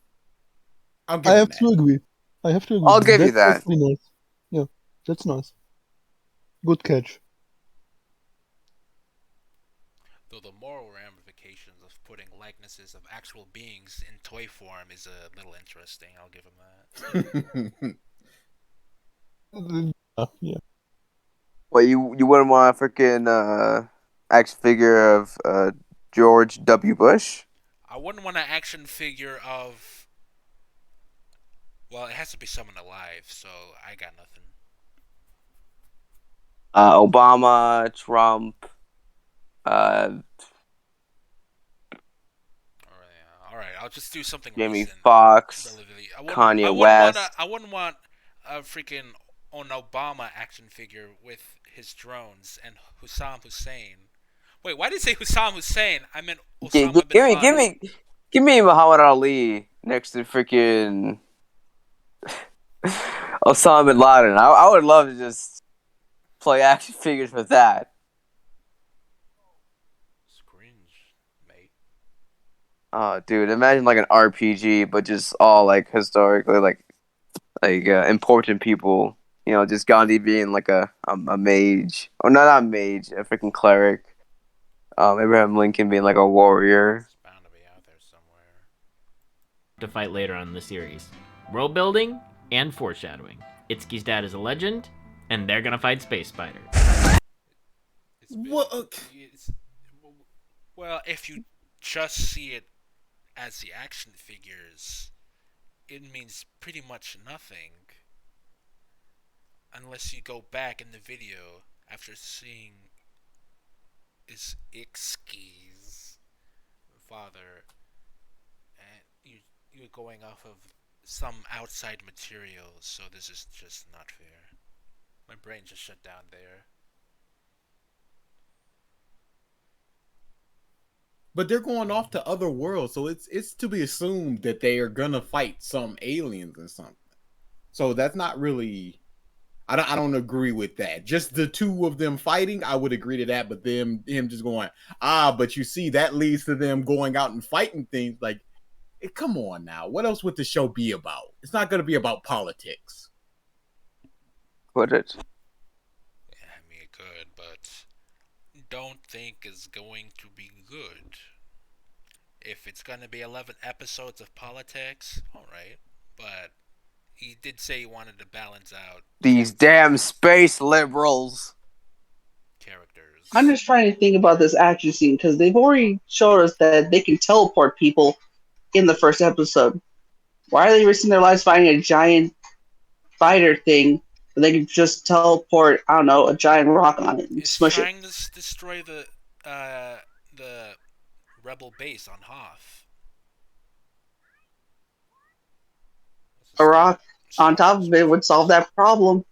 I have to agree. I'll give you that. That's pretty nice. Yeah, that's nice. Good catch. Though the moral ramifications of putting likenesses of actual beings in toy form is a little interesting, I'll give him that. Yeah. Well, you wouldn't want a freaking action figure of George W. Bush? I wouldn't want an action figure of... Well, it has to be someone alive, so I got nothing. Obama, Trump, Alright, I'll just do something Jamie recent. Foxx, I Kanye West. I wouldn't want a freaking an Obama action figure with his drones and Hussam Hussein. Wait, why did I say Hussam Hussein? I meant Osama bin Laden. Give me Muhammad Ali next to freaking Osama bin Laden. I would love to just play action figures with that. Oh, dude, imagine like an RPG, but just all like historically, like important people. You know, just Gandhi being like a mage, or not a mage, a freaking cleric. Abraham Lincoln being like a warrior. to fight later on in the series. World building and foreshadowing. Itsuki's dad is a legend, and they're gonna fight Space Spider. Well, if you just see it as the action figures, it means pretty much nothing. Unless you go back in the video after seeing is Itsuki's father, and you're going off of some outside material, so this is just not fair. My brain just shut down there. But they're going off to other worlds, so it's to be assumed that they are gonna fight some aliens or something. So that's not really. I don't agree with that. Just the two of them fighting, I would agree to that. But him just going, but you see, that leads to them going out and fighting things. Like, come on now. What else would the show be about? It's not gonna be about politics. Would it? Yeah, I mean it could, but don't think it's going to be good. If it's gonna be 11 episodes of politics, alright. But he did say he wanted to balance out These damn space liberals. characters. I'm just trying to think about this action scene because they've already showed us that they can teleport people in the first episode. Why are they risking their lives fighting a giant fighter thing when they can just teleport, I don't know, a giant rock on it and It's smush it? trying to destroy the rebel base on Hoth. A rock on top of it would solve that problem.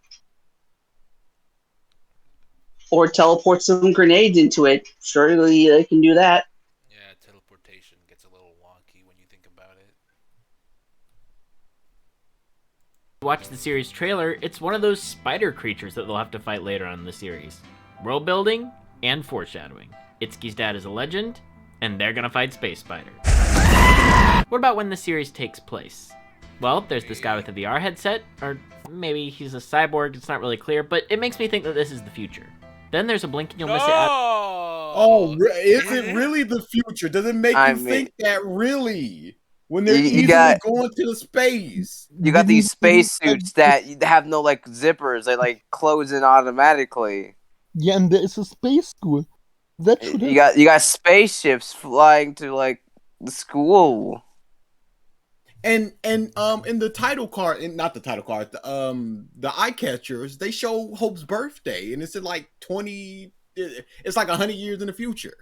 Or teleport some grenades into it. Surely they can do that. Yeah, teleportation gets a little wonky when you think about it. Watch the series trailer, it's one of those spider creatures that they'll have to fight later on in the series. World building and foreshadowing. Itsuki's dad is a legend, and they're gonna fight Space Spider. What about when the series takes place? Well, there's this guy with a VR headset, or maybe he's a cyborg, it's not really clear, but it makes me think that this is the future. Then there's a blink and you'll miss it. Oh, is it really the future? Does it make you think that really? When they're You easily got- going to the space. You got these spacesuits that have no like zippers; they like close in automatically. Yeah, and there is a space school. That should You got spaceships flying to like the school. And in the title card, not the title card, the eye catchers, they show Hope's birthday, and it's in like 20. It's like 100 years in the future.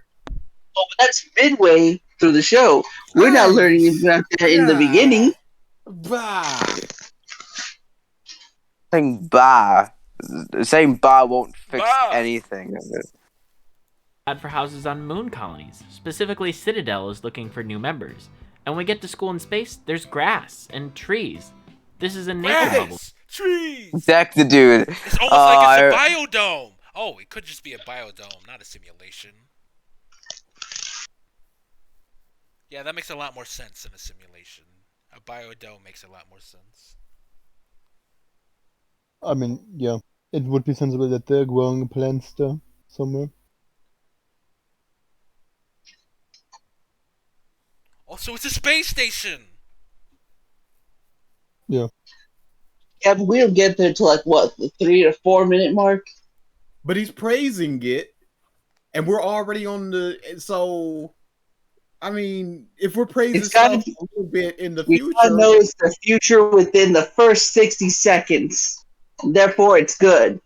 Oh, but that's midway through the show. We're not learning about that in the beginning. Bah. Saying bah won't fix anything. Ad for houses on moon colonies. Specifically, Citadel is looking for new members. And when we get to school in space, there's grass and trees. This is a nature bubble. Trees! Deck the dude. It's almost like it's a biodome. Oh, it could just be a biodome, not a simulation. Yeah, that makes a lot more sense than a simulation. A biodome makes a lot more sense. I mean, yeah, it would be sensible that they're growing plants there somewhere. Also, it's a space station! Yeah. Yeah, but we'll get there to like what, the 3 or 4 minute mark? But he's praising it, and we're already on the. So, I mean, if we're praising stuff a little bit in the future, God knows the future within the first 60 seconds. Therefore, it's good.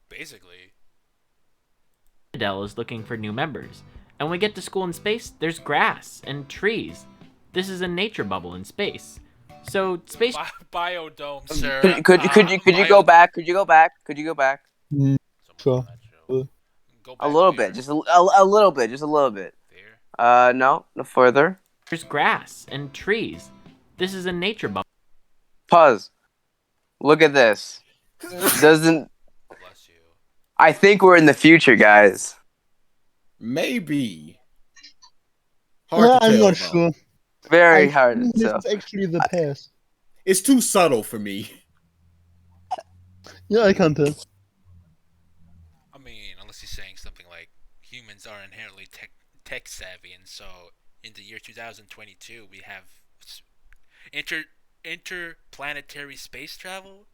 Basically. Citadel is looking for new members. And when we get to school in space, there's grass and trees. This is a nature bubble in space. So space biodome, sir. Could you go back? Could you go back? Could you go back? Sure. A little bit, just a little bit, just a little bit. No further. There's grass and trees. This is a nature bubble. Pause. Look at this. Doesn't. I think we're in the future, guys. Maybe. I'm not sure. Very hard to This tell. is actually the past. It's too subtle for me. Yeah, I can't tell. I mean, unless he's saying something like humans are inherently tech savvy, and so in the year 2022 we have interplanetary space travel.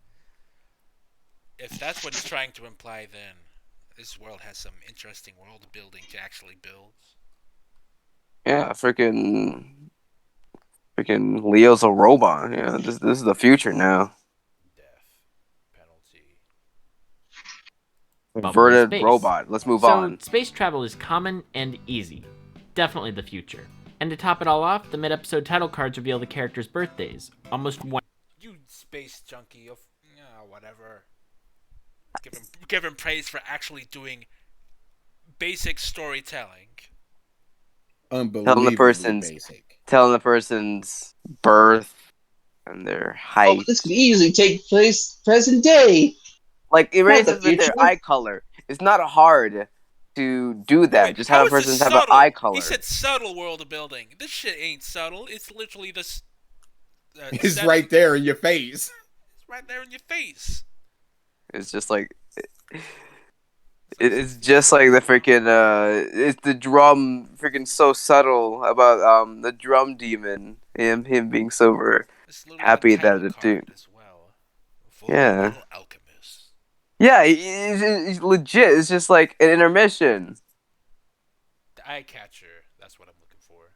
If that's what he's trying to imply, then this world has some interesting world building to actually build. Yeah, freaking Leo's a robot. Yeah, this is the future now. Inverted Space. robot. Let's move so, on. Space travel is common and easy. Definitely the future. And to top it all off, the mid-episode title cards reveal the characters' birthdays. Almost one. You space junkie of whatever. Give him praise for actually doing basic storytelling. Unbelievably telling the person's birth and their height. Oh, this could easily take place present day. Like it Not the raises with their future. eye color. It's not hard to do that. Just have a person have an eye color. He said subtle world building. This shit ain't subtle. It's literally this. It's right there in your face. It's right there in your face. It's just like it's just like the freaking it's the drum freaking so subtle about the drum demon, him being so happy that it dude. Yeah. Yeah, he's legit. It's just like an intermission. The eye catcher. That's what I'm looking for.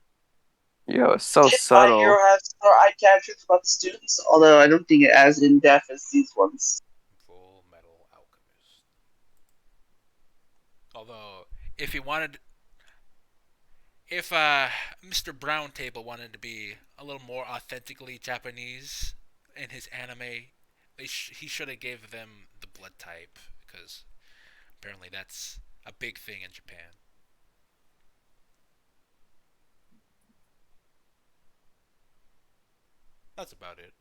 Yo, it's so My subtle. Hero has more eye catchers about the students, although I don't think it as in depth as these ones. Full Metal Alchemist. Although, if Mr. Brown Table wanted to be a little more authentically Japanese in his anime, he should have gave them the blood type, because apparently that's a big thing in Japan. That's about it.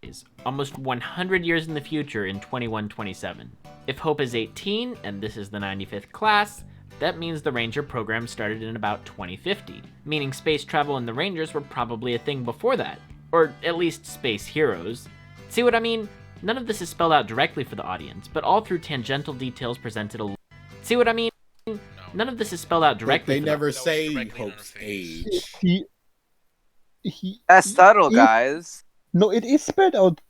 Is almost 100 years in the future in 2127. If Hope is 18 and this is the 95th class, that means the Ranger program started in about 2050, meaning space travel and the Rangers were probably a thing before that, or at least space heroes. See what I mean? None of this is spelled out directly for the audience, but all through tangential details presented along. See what I mean? None of this is spelled out But directly. they for never the say Hope's age. That's subtle, guys. No, it is spelled out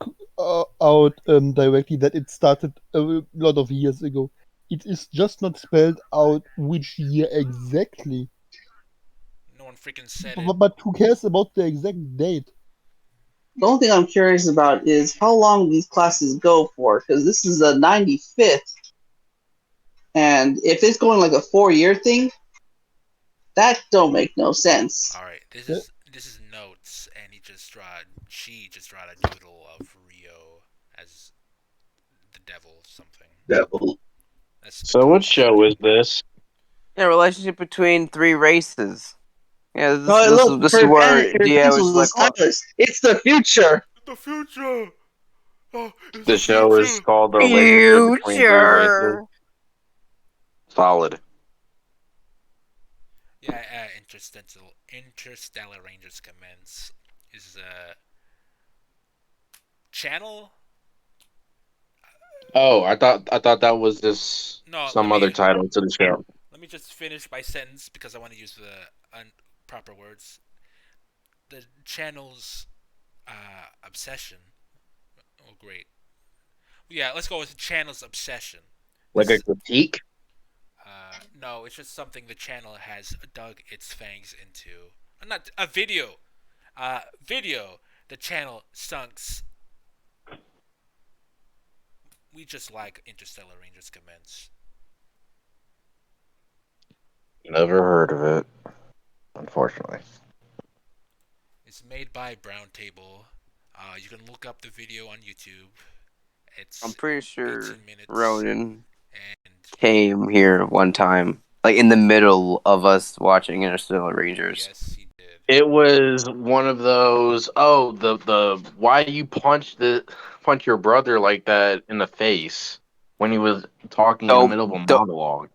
directly that it started a lot of years ago. It is just not spelled out which year exactly. No one freaking said But who cares about the exact date? The only thing I'm curious about is how long these classes go for, because this is the 95th, and if it's going like a 4-year thing, that don't make no sense. All right, this is notes, and she just drawn a doodle of Rio as the devil something. Devil. So what show is this? Yeah, relationship between three races. Yeah, this, Oh, look, this her is where pen, her DA pencils was like, established. It's the future. The future. Oh, The show is called The Relationship Between Three Races. Solid. Yeah, Interstellar Rangers Commence is a channel. Oh, I thought that was just No, some other title to the show. Let me just finish my sentence because I want to use the proper words. The channel's obsession. Oh, great. Yeah, let's go with the channel's obsession. Like a critique? No, it's just something the channel has dug its fangs into. Not a video. Video. The channel sunks. We just like Interstellar Rangers Commence. Never heard of it, unfortunately. It's made by Brown Table. You can look up the video on YouTube. I'm pretty sure 18 minutes. Ronin came here one time, like in the middle of us watching Interstellar Rangers. Yes, he did. It was one of those. Oh, the why you punch your brother like that in the face when he was talking in the middle of a monologue.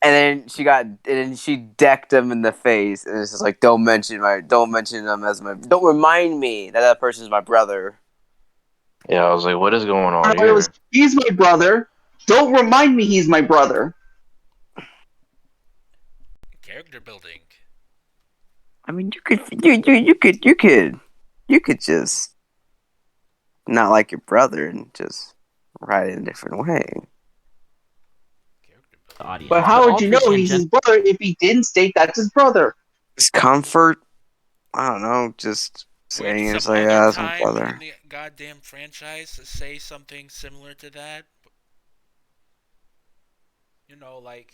And then she decked him in the face, and it's just like, don't mention him as my, don't remind me that person's my brother. Yeah, I was like, what is going on here? He's my brother. Don't remind me he's my brother. Character building. I mean, you could just not like your brother and just write it in a different way. Audience. But how would you know he's his brother if he didn't state that's his brother? Discomfort. I don't know. Just saying it's like, yeah, that's my brother. In the goddamn franchise to say something similar to that. You know, like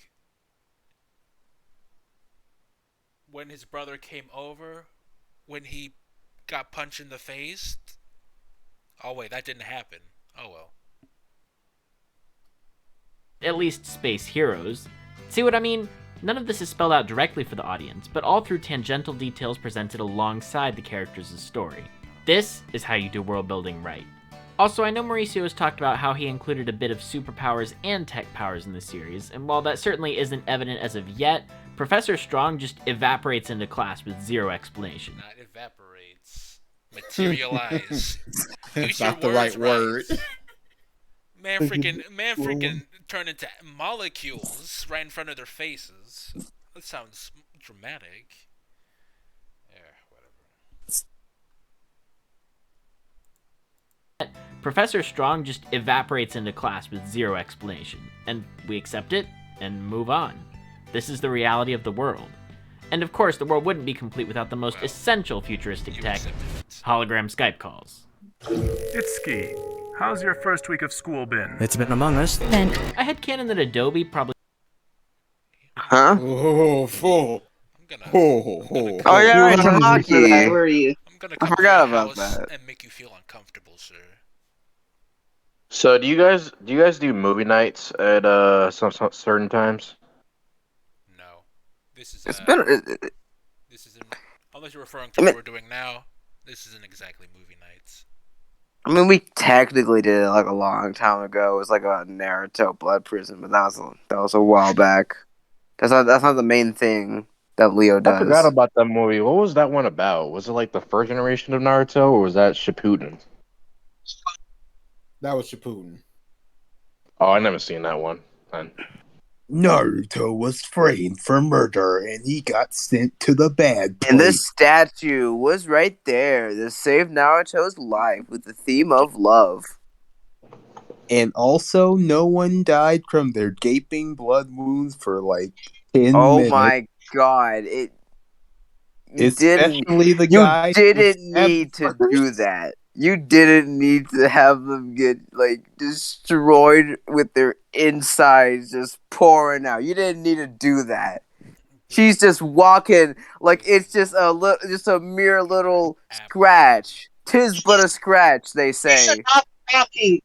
when his brother came over, when he got punched in the face. Oh wait, that didn't happen. Oh well. At least space heroes. See what I mean? None of this is spelled out directly for the audience, but all through tangential details presented alongside the characters' story. This is how you do world building right. Also, I know Mauricio has talked about how he included a bit of superpowers and tech powers in the series, and while that certainly isn't evident as of yet, Professor Strong just evaporates into class with zero explanation. Not evaporates. Materialize. That's not the right word. Man freaking turn into molecules right in front of their faces. That sounds dramatic. Professor Strong just evaporates into class with zero explanation, and we accept it and move on. This is the reality of the world. And of course, the world wouldn't be complete without the most essential futuristic tech, hologram Skype calls. It's Ski. How's your first week of school been? It's been among us. I had canon that Adobe probably... Huh? Oh, full. Oh yeah, right, Tamaki. Where are you? I forgot about that. And make you feel uncomfortable, sir. So do you guys do movie nights at some certain times? No. This is It's been. this is unless you're referring to what we're doing now. This isn't exactly movie nights. I mean, we technically did it like a long time ago. It was like a Naruto Blood Prison, but that was a while back. That's not the main thing that Leo I forgot does. about that movie. What was that one about? Was it like the first generation of Naruto, or was that Shippuden? That was Shippuden. Oh, I never seen that one. Then. Naruto was framed for murder and he got sent to the bad And place. this statue was right there to save Naruto's life with the theme of love. And also, no one died from their gaping blood wounds for like 10 Oh minutes. my god! Especially the You guy didn't need to do that. You didn't need to have them get like destroyed with their insides just pouring out. You didn't need to do that. She's just walking like it's just a mere little scratch. 'Tis but a scratch, they say. Not walking.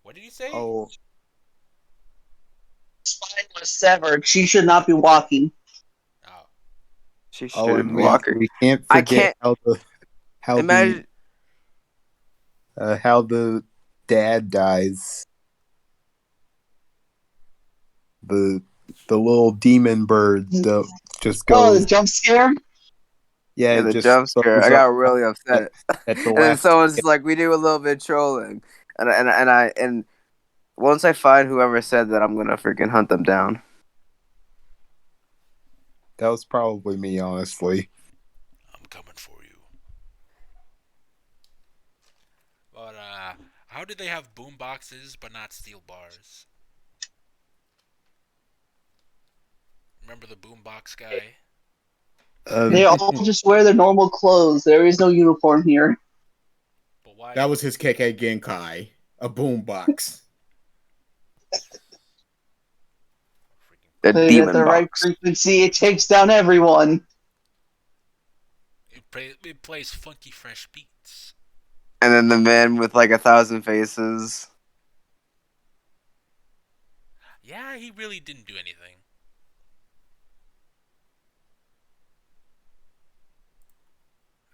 What did you say? Oh, Spine was severed. She should not be walking. She oh, shouldn't and walk her. we can't I forget can't how imagine. the dad dies. The little demon bird just Oh, goes. the jump scare? Yeah, Yeah, it the just jump scare. goes I got up really upset. at the And then last. someone's like, "We do a little bit of trolling," and once I find whoever said that, I'm gonna freaking hunt them down. That was probably me, honestly. I'm coming for you. But how did they have boom boxes but not steel bars? Remember the boombox guy? They all just wear their normal clothes. There is no uniform here. But why? That was his KK Genkai, a boombox. Played at the right frequency, it takes down everyone. It plays funky fresh beats. And then the man with like 1,000 faces. Yeah, he really didn't do anything.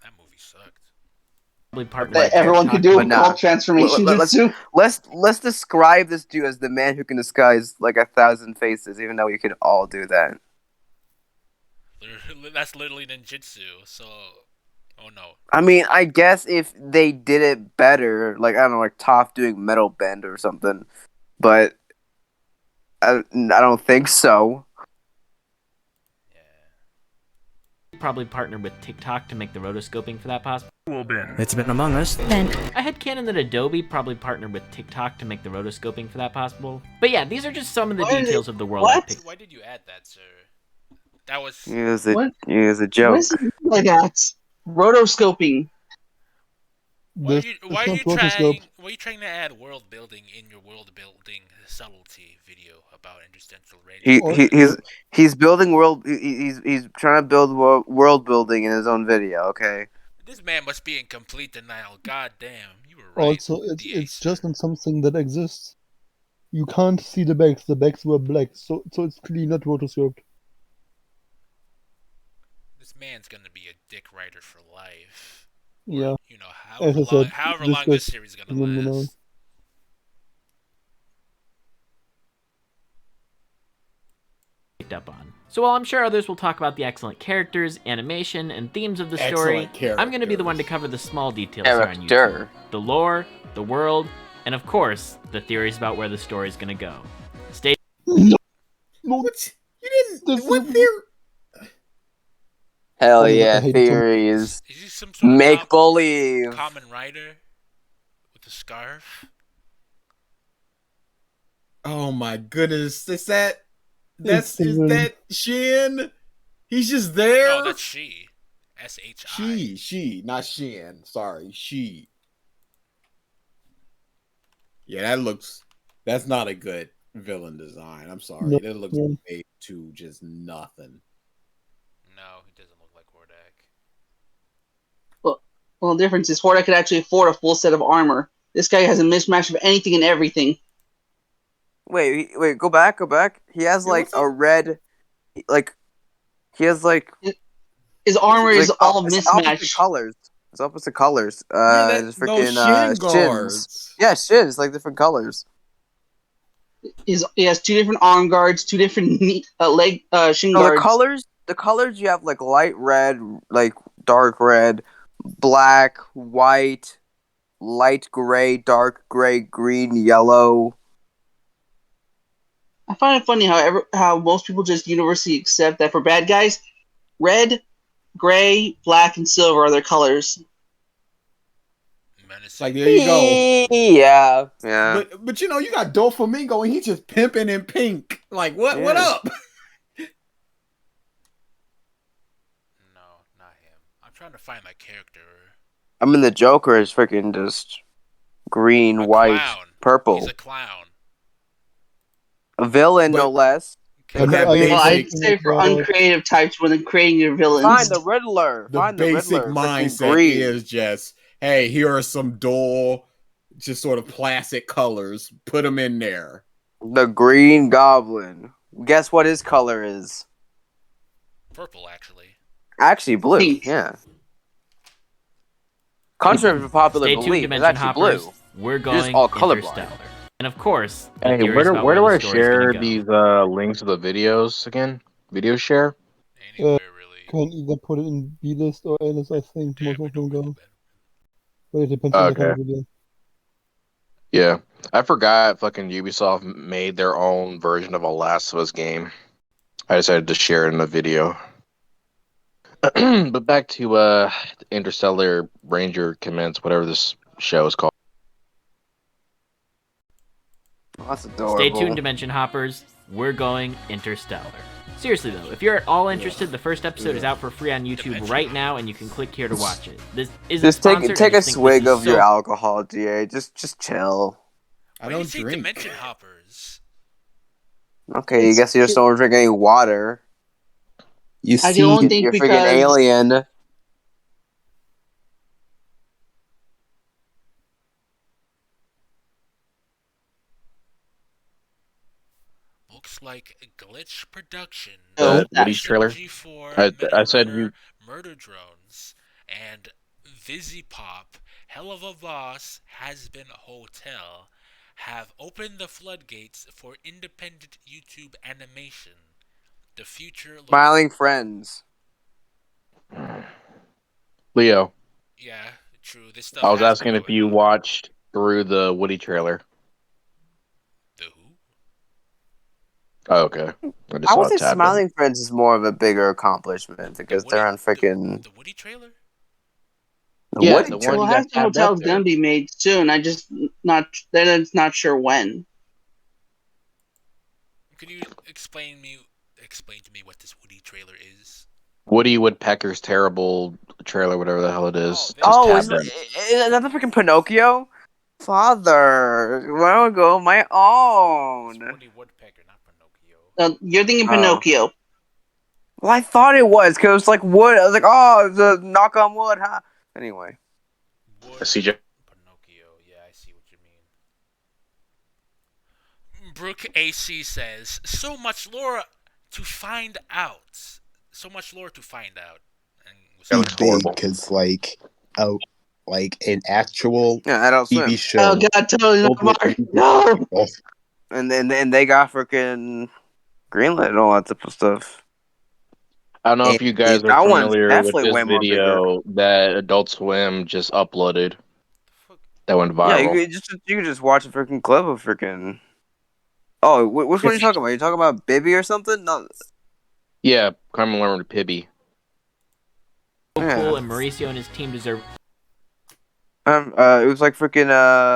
That movie sucked. That everyone could do a cult transformation jutsu. Let's describe this dude as the man who can disguise like 1,000 faces, even though we could all do that. That's literally ninjutsu. So, oh no. I mean, I guess if they did it better, like I don't know, like Toph doing metal bend or something, but I don't think so. Probably partnered with TikTok to make the rotoscoping for that possible. It's been among us. I had canon that Adobe probably partnered with TikTok to make the rotoscoping for that possible. But yeah, these are just some of the details of the world. Why did you add that, sir? That was. It was a joke. What is it like that? Rotoscoping. Why are you trying to add world building in your world building subtlety video about interstitial radio? He's building world. He's trying to build world building in his own video. Okay. This man must be in complete denial. God damn, you were right. Also, it's just not something that exists. You can't see the bags. The bags were black, so it's clearly not rotoscoped. This man's gonna be a dick writer for life. Yeah. You know, however long this series is gonna phenomenal. last. Up on. So while I'm sure others will talk about the excellent characters, animation, and themes of the story, I'm going to be the one to cover the small details here on YouTube. The lore, the world, and of course, the theories about where the story is going to go. Stay. No. What? You didn't. What theory? Hell yeah, theories. Is he some sort Make of believe. Common writer with a scarf? Oh my goodness! Is that Shin? He's just there. No, that's she. S-H-I. She, not Shin. Sorry, she. Yeah, that's not a good villain design. I'm sorry. No. That looks way too just nothing. No, he doesn't look like Hordak. Well, the difference is Hordak could actually afford a full set of armor. This guy has a mismatch of anything and everything. Wait, go back. He has like a red, like he has like His armor It's is like all it's opposite mismatched. colors. It's opposite colors. Yeah, Just those freaking shin shins. guards. Yeah, shins, like different colors. He has 2 different arm guards, 2 different leg shin So guards. the colors you have like light red, like dark red, black, white, light gray, dark gray, green, yellow. I find it funny how most people just universally accept that for bad guys, red, gray, black, and silver are their colors. Like there you go. Yeah. But you know you got Doflamingo and he's just pimping in pink. Like what? What Yeah. up? I'm trying to find my character. I mean, the Joker is freaking just green, white, Clown. purple. He's a clown. A villain, no less. But that Well, I'd basic, say for uncreative types when creating your villains. Find the Riddler. the Find the basic Riddler. Freaking mindset green. is just, hey, here are some dull, just sort of plastic colors. Put them in there. The Green Goblin. Guess what his color is? Purple, actually. Actually, blue. Pink. Yeah. Contrary to popular Stay tuned, belief, it's Dimension actually Hoppers. blue. We're You're going just all colorblind. interstellar. And of course, the Hey, theories about where do the I story's gonna share go. these links to the videos again? Video share? Can either put it in B list or A list, I think most of them go. But it depends on the kind Okay. of video. Yeah. I forgot fucking Ubisoft made their own version of a Last of Us game. I decided to share it in a video. But back to Interstellar Ranger Commence, whatever this show is called. Oh, that's adorable. Stay tuned, Dimension Hoppers. We're going interstellar. Seriously though, if you're at all interested, the first episode is out for free on YouTube right now, and you can click here to watch it. This isn't Just take sponsored. take I a just think swig this is of your so alcohol, GA. Just chill. I don't drink. Dimension hoppers. Okay, I guess you just don't drink any water. You I see, can only think you're freaking because alien. Looks like Glitch Production. Woody trailer. G4, I said you. Murder Drones, and Vizzy Pop, Hell of a Boss, Has Been Hotel, have opened the floodgates for independent YouTube animation. The future looks... Smiling friends. Leo. Yeah, true. This stuff I was has asking been if you watched through the Woody trailer. The who? Oh, okay. I would say tap in. Smiling Friends is more of a bigger accomplishment because they're on freaking. The Woody trailer? Yeah, the one Well, you got Has Been tabbed Hotel's up there. gonna be made soon. It's not sure when. Could you explain to me what this Woody trailer is? Woody Woodpecker's terrible trailer, whatever the hell it is. Just Oh, is tabbed in. that the freaking Pinocchio? Father, where I would go on my own. Woody Woodpecker, not Pinocchio. You're thinking Pinocchio. Well, I thought it was because it was like wood. I was like, oh, the knock on wood, huh? Anyway. CJ. Pinocchio, yeah, I see what you mean. Brooke AC says, so much lore to find out. So much lore to find out. And big because like an actual Adult TV Swim. show. Oh God, totally not Mark. No. And then they got freaking greenlit and all that type of stuff. I don't know if you guys are that one's familiar with definitely this way more video that Adult Swim just uploaded. That went viral. Yeah, you could just watch a freaking clip of freaking. Oh, which one are you talking about? You talking about Bibby or something? No. Yeah, Carmen Lerner Pibby. so cool, and Mauricio and his team deserve. It was like freaking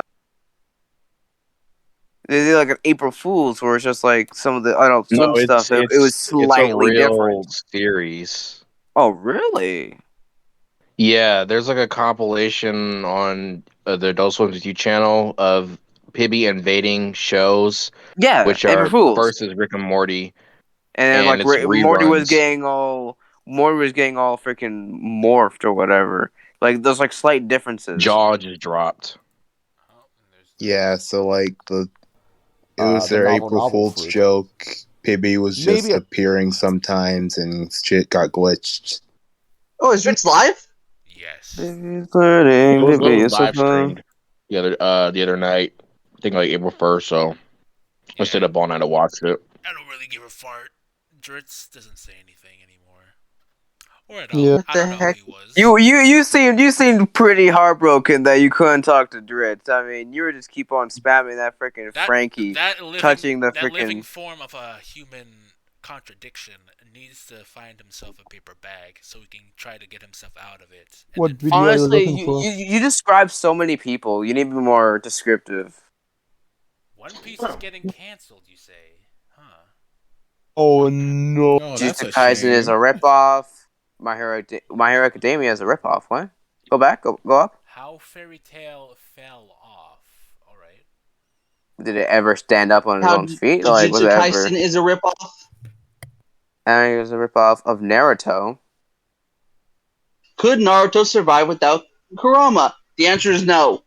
they did like an April Fool's where it's just like some of the Adult Swim stuff. It was slightly it's a real different. series. Oh, really? Yeah, there's like a compilation on the Adult Swim YouTube channel of Pibby invading shows. Yeah, which April are Fools. first is Rick and Morty, And like it's Morty was reruns. getting all freaking morphed or whatever. Like there's like slight differences. Jaw just dropped. Yeah, so like it was the their novel April Fool's fruit. joke. Pibby was just Maybe a- appearing sometimes and shit got glitched. Oh, is Dritz live? Yes. It was live streamed the other night. I think like April 1st. So I stayed up all night to watch it. I don't really give a fart. Dritz doesn't say anything anymore. Or at Yeah. all. What I the don't know heck? who he was. You seemed pretty heartbroken that you couldn't talk to Dritz. I mean, you were just keep on spamming that freaking Frankie, touching the that living freaking. form of a human contradiction needs to find himself a paper bag so he can try to get himself out of it. What video are you Honestly, looking for? you describe so many people. You need to be more descriptive. One Piece is getting canceled, you say? Huh. Oh no. Oh, that's a Kaisen is a shame. ripoff. My Hero Academia is a ripoff. What? Go back. Go up. How Fairy Tail fell off. Alright. Did it ever stand up on its How own feet? Like was Jujutsu it Kaisen ever? is a ripoff? And it was a ripoff of Naruto. Could Naruto survive without Kurama? The answer is no.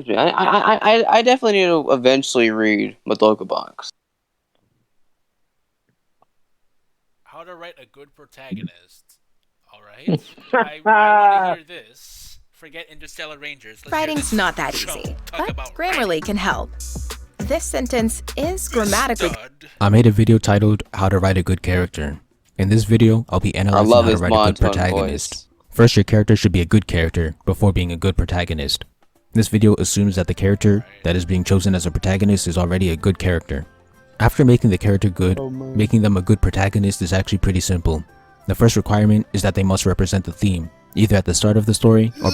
I definitely need to eventually read Madoka Box. How to write a good protagonist. Alright. I want to hear this. Forget Interstellar Rangers. Let's hear Writing's this not that show easy, talk but about Grammarly can help. This sentence is grammatically. I made a video titled How to Write a Good Character. In this video, I'll be analyzing love how to his write a good monotone protagonist. First, your character should be a good character before being a good protagonist. This video assumes that the character that is being chosen as a protagonist is already a good character. After making the character good, making them a good protagonist is actually pretty simple. The first requirement is that they must represent the theme, either at the start of the story or...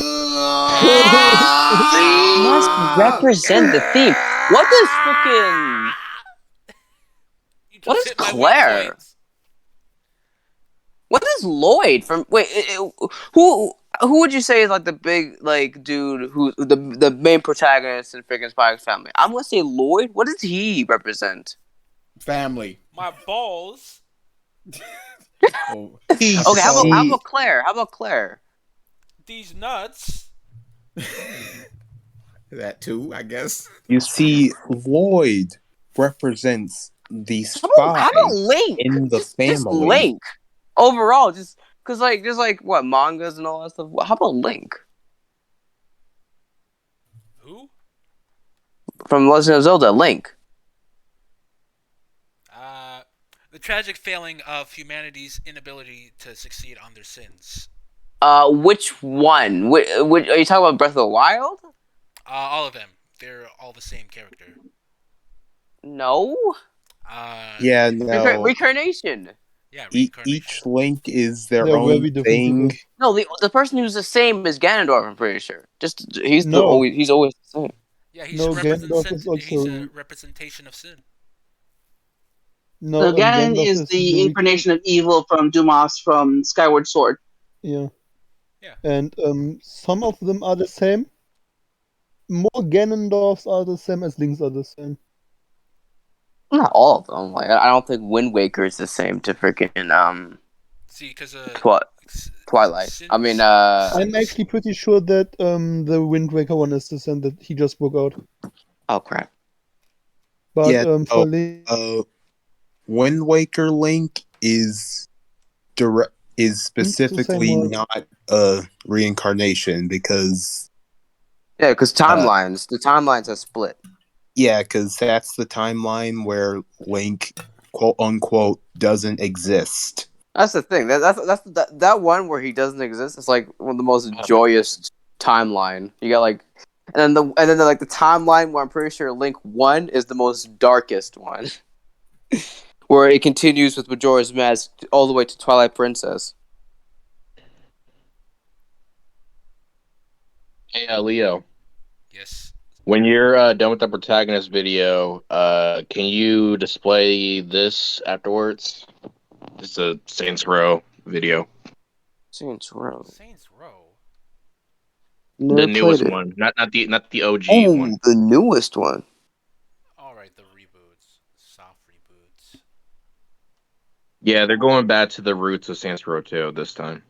Must represent the theme. What does freaking... What is Claire? What is Lloyd from? Wait, who would you say is like the big like dude who the main protagonist in freaking Spy X Family? I'm gonna say Lloyd. What does he represent? Family. My balls. Oh. Okay, how about Claire? How about Claire? These nuts. That too, I guess. You see, Lloyd represents the spy How about Link? in the family. Just Link. Overall, just because like there's like what mangas and all that stuff. How about Link? Who? From Legend of Zelda, Link. The tragic failing of humanity's inability to succeed on their sins. Which one? Which are you talking about? Breath of the Wild? All of them. They're all the same character. No. Yeah, no. Reincarnation. Yeah, each Link is their They're very own different thing. people. No, the person who's the same as Ganondorf. I'm pretty sure. Just he's No. always the same. Yeah, he's, No, a Gandalf is he's also. a representation of sin. No, So Ganon Gandalf is the incarnation of evil from Dumas from Skyward Sword. Yeah. Yeah. And some of them are the same. More Ganondorfs are the same as Links are the same. Not all of them. Like I don't think Wind Waker is the same to freaking See, because Twilight. I mean I'm actually pretty sure that the Wind Waker one is the same that he just broke out. Oh crap. But Yeah, for Link, Wind Waker Link is specifically one. not a reincarnation because because timelines. The timelines are split. yeah, because that's the timeline where Link, quote unquote, doesn't exist. That's the thing. That one where he doesn't exist is like one of the most joyous timeline. You got like, and then the timeline where I'm pretty sure Link 1 is the most darkest one, where it continues with Majora's Mask all the way to Twilight Princess. Hey, Leo. Yes. When you're done with the protagonist video, can you display this afterwards? It's a Saints Row video. Saints Row. Saints Row. Never The newest played it. one, not the OG Oh, one. the newest one. All right, the reboots, soft reboots. Yeah, they're going back to the roots of Saints Row 2 this time.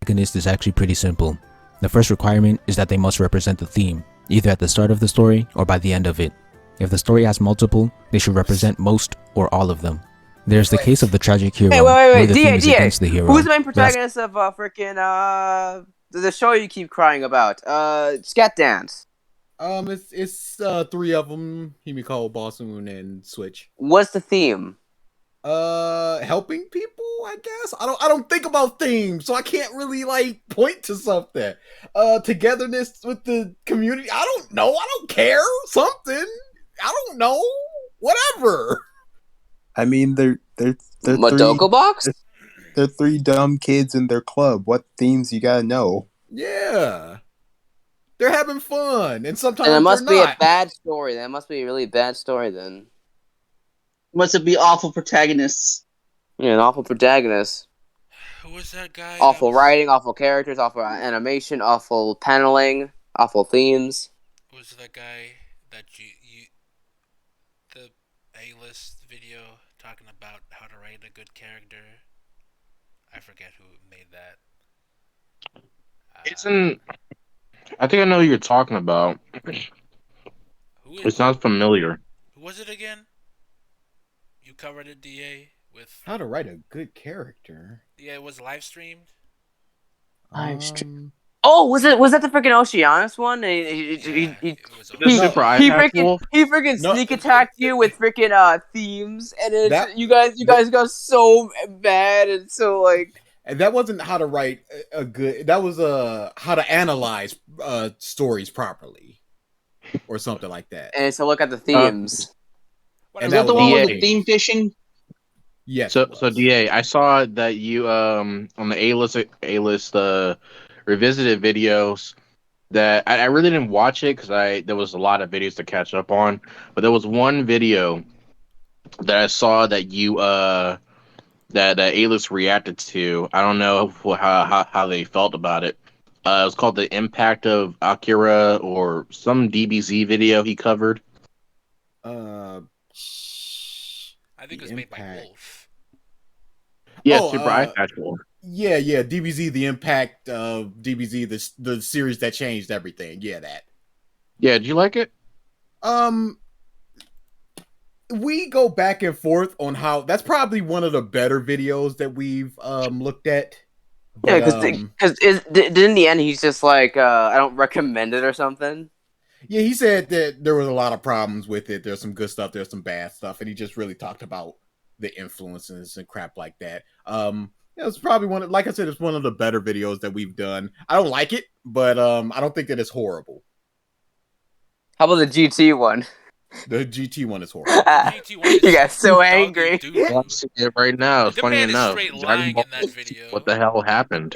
Protagonist is actually pretty simple. The first requirement is that they must represent the theme, either at the start of the story or by the end of it. If the story has multiple, they should represent most or all of them. There's the case of the tragic hero, Hey, where wait. the theme is DA. against the hero. Who's the main but that's- protagonist of the show you keep crying about? Scat Dance. It's 3 of them: Himiko, Bossoon, and Switch. What's the theme? Helping people, I guess. I don't think about themes, so I can't really like point to something. Togetherness with the community. I don't know. I don't care. Something. I don't know. Whatever. I mean, they're Madoko Box? They're 3 dumb kids in their club. What themes you gotta know? Yeah. They're having fun, and sometimes And it must they're be not. a bad story. That must be a really bad story then. Must it be awful protagonists? Yeah, an awful protagonist. Who was that guy? Awful writing, awful characters, awful animation, awful paneling, awful themes. Who was that guy that you the A-list video talking about how to write a good character? I forget who made that. Isn't I think I know who you're talking about. It sounds familiar. Who was it again? You covered it, DA, with How to write a good character. Yeah, it was live streamed. Oh, was that the freaking Oceanus one? He freaking sneak attacked you with freaking themes, and it's, you guys got so bad and so like. And that wasn't how to write a good. That was how to analyze stories properly, or something like that. And so look at the themes. And Is that the one with the theme fishing? Yes. So DA, I saw that you on the A-list revisited videos that I really didn't watch it because there was a lot of videos to catch up on, but there was one video that I saw that you that A-list reacted to. I don't know how they felt about it. It was called The Impact of Akira, or some DBZ video he covered. I think it was made by Wolf. Yeah, Super Eye Patch Wolf. Yeah, DBZ, The Impact of DBZ, the series that changed everything. Yeah, that. Yeah, did you like it? We go back and forth on how that's probably one of the better videos that we've looked at. Yeah, because in the end he's just like, I don't recommend it or something. Yeah, he said that there was a lot of problems with it. There's some good stuff, there's some bad stuff, and he just really talked about the influences and crap like that. It's probably like I said, it's one of the better videos that we've done. I don't like it, but I don't think that it's horrible. How about the GT one? The GT one is horrible. You got so angry. I'm seeing it right now. Funny enough, Dragon Ball, what the hell happened?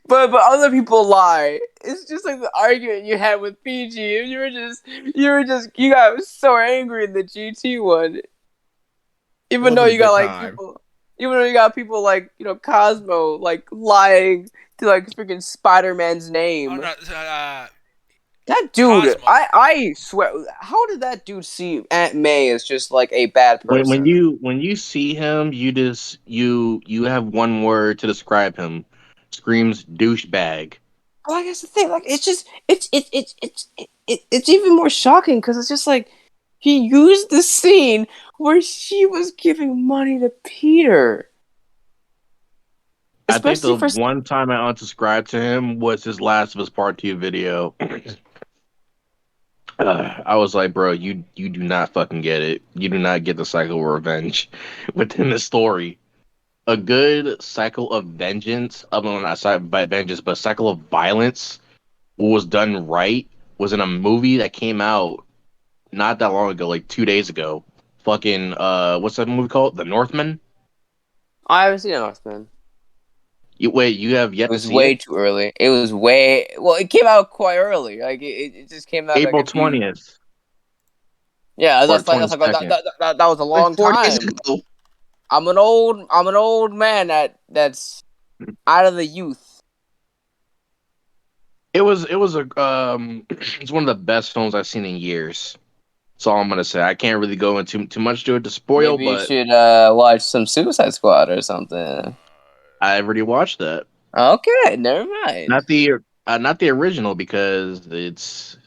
But other people lie. It's just like the argument you had with PG. You got so angry in the GT one. Even though you got like people, even though you got people like Cosmo like lying to like freaking Spider-Man's name. Oh, no, that dude, I swear, how did that dude see Aunt May as just like a bad person? When you see him, you have one word to describe him. Screams douchebag. Like that's the thing. Like it's even more shocking because it's just like he used the scene where she was giving money to Peter. Especially I think the one time I unsubscribed to him was his Last of Us Part 2 video. I was like, bro, you do not fucking get it. You do not get the cycle of revenge within the story. A good cycle of vengeance, not by vengeance, but cycle of violence, was done right, was in a movie that came out not that long ago, like 2 days ago. Fucking, what's that movie called? The Northman? I haven't seen The Northman. You have yet to see it? It was way too early. It was it came out quite early. Like, it just came out April 20th. Yeah, that was a long time. I'm an old man that's out of the youth. It was it's one of the best films I've seen in years. That's all I'm gonna say. I can't really go into too much to it to spoil. Maybe but you should watch some Suicide Squad or something. I already watched that. Okay, never mind. Not the original because it's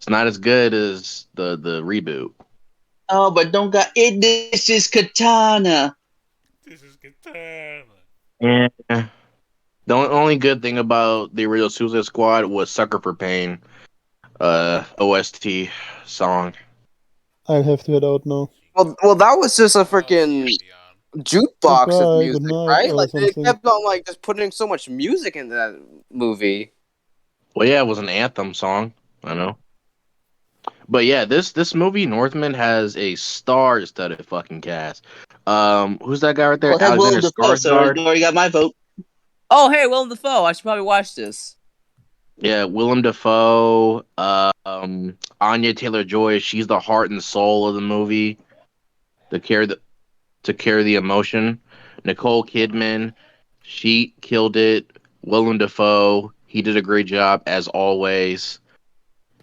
not as good as the reboot. Oh, but don't got it. This is Katana. This is Katana. Yeah. The only good thing about the original Suicide Squad was "Sucker for Pain," OST song. I'll have to head out now. Well, that was just a freaking jukebox of Goodbye, music, good night, right? or Like they something. kept on like just putting so much music into that movie. Well, yeah, it was an anthem song. I know. But yeah, this movie Northman has a star-studded fucking cast. Who's that guy right there? Well, it has Alexander Willem Dafoe, so you Skarsgård. already got my vote. Oh, hey, Willem Dafoe. I should probably watch this. Yeah, Willem Dafoe. Anya Taylor-Joy. She's the heart and soul of the movie. To carry the emotion. Nicole Kidman. She killed it. Willem Dafoe. He did a great job as always.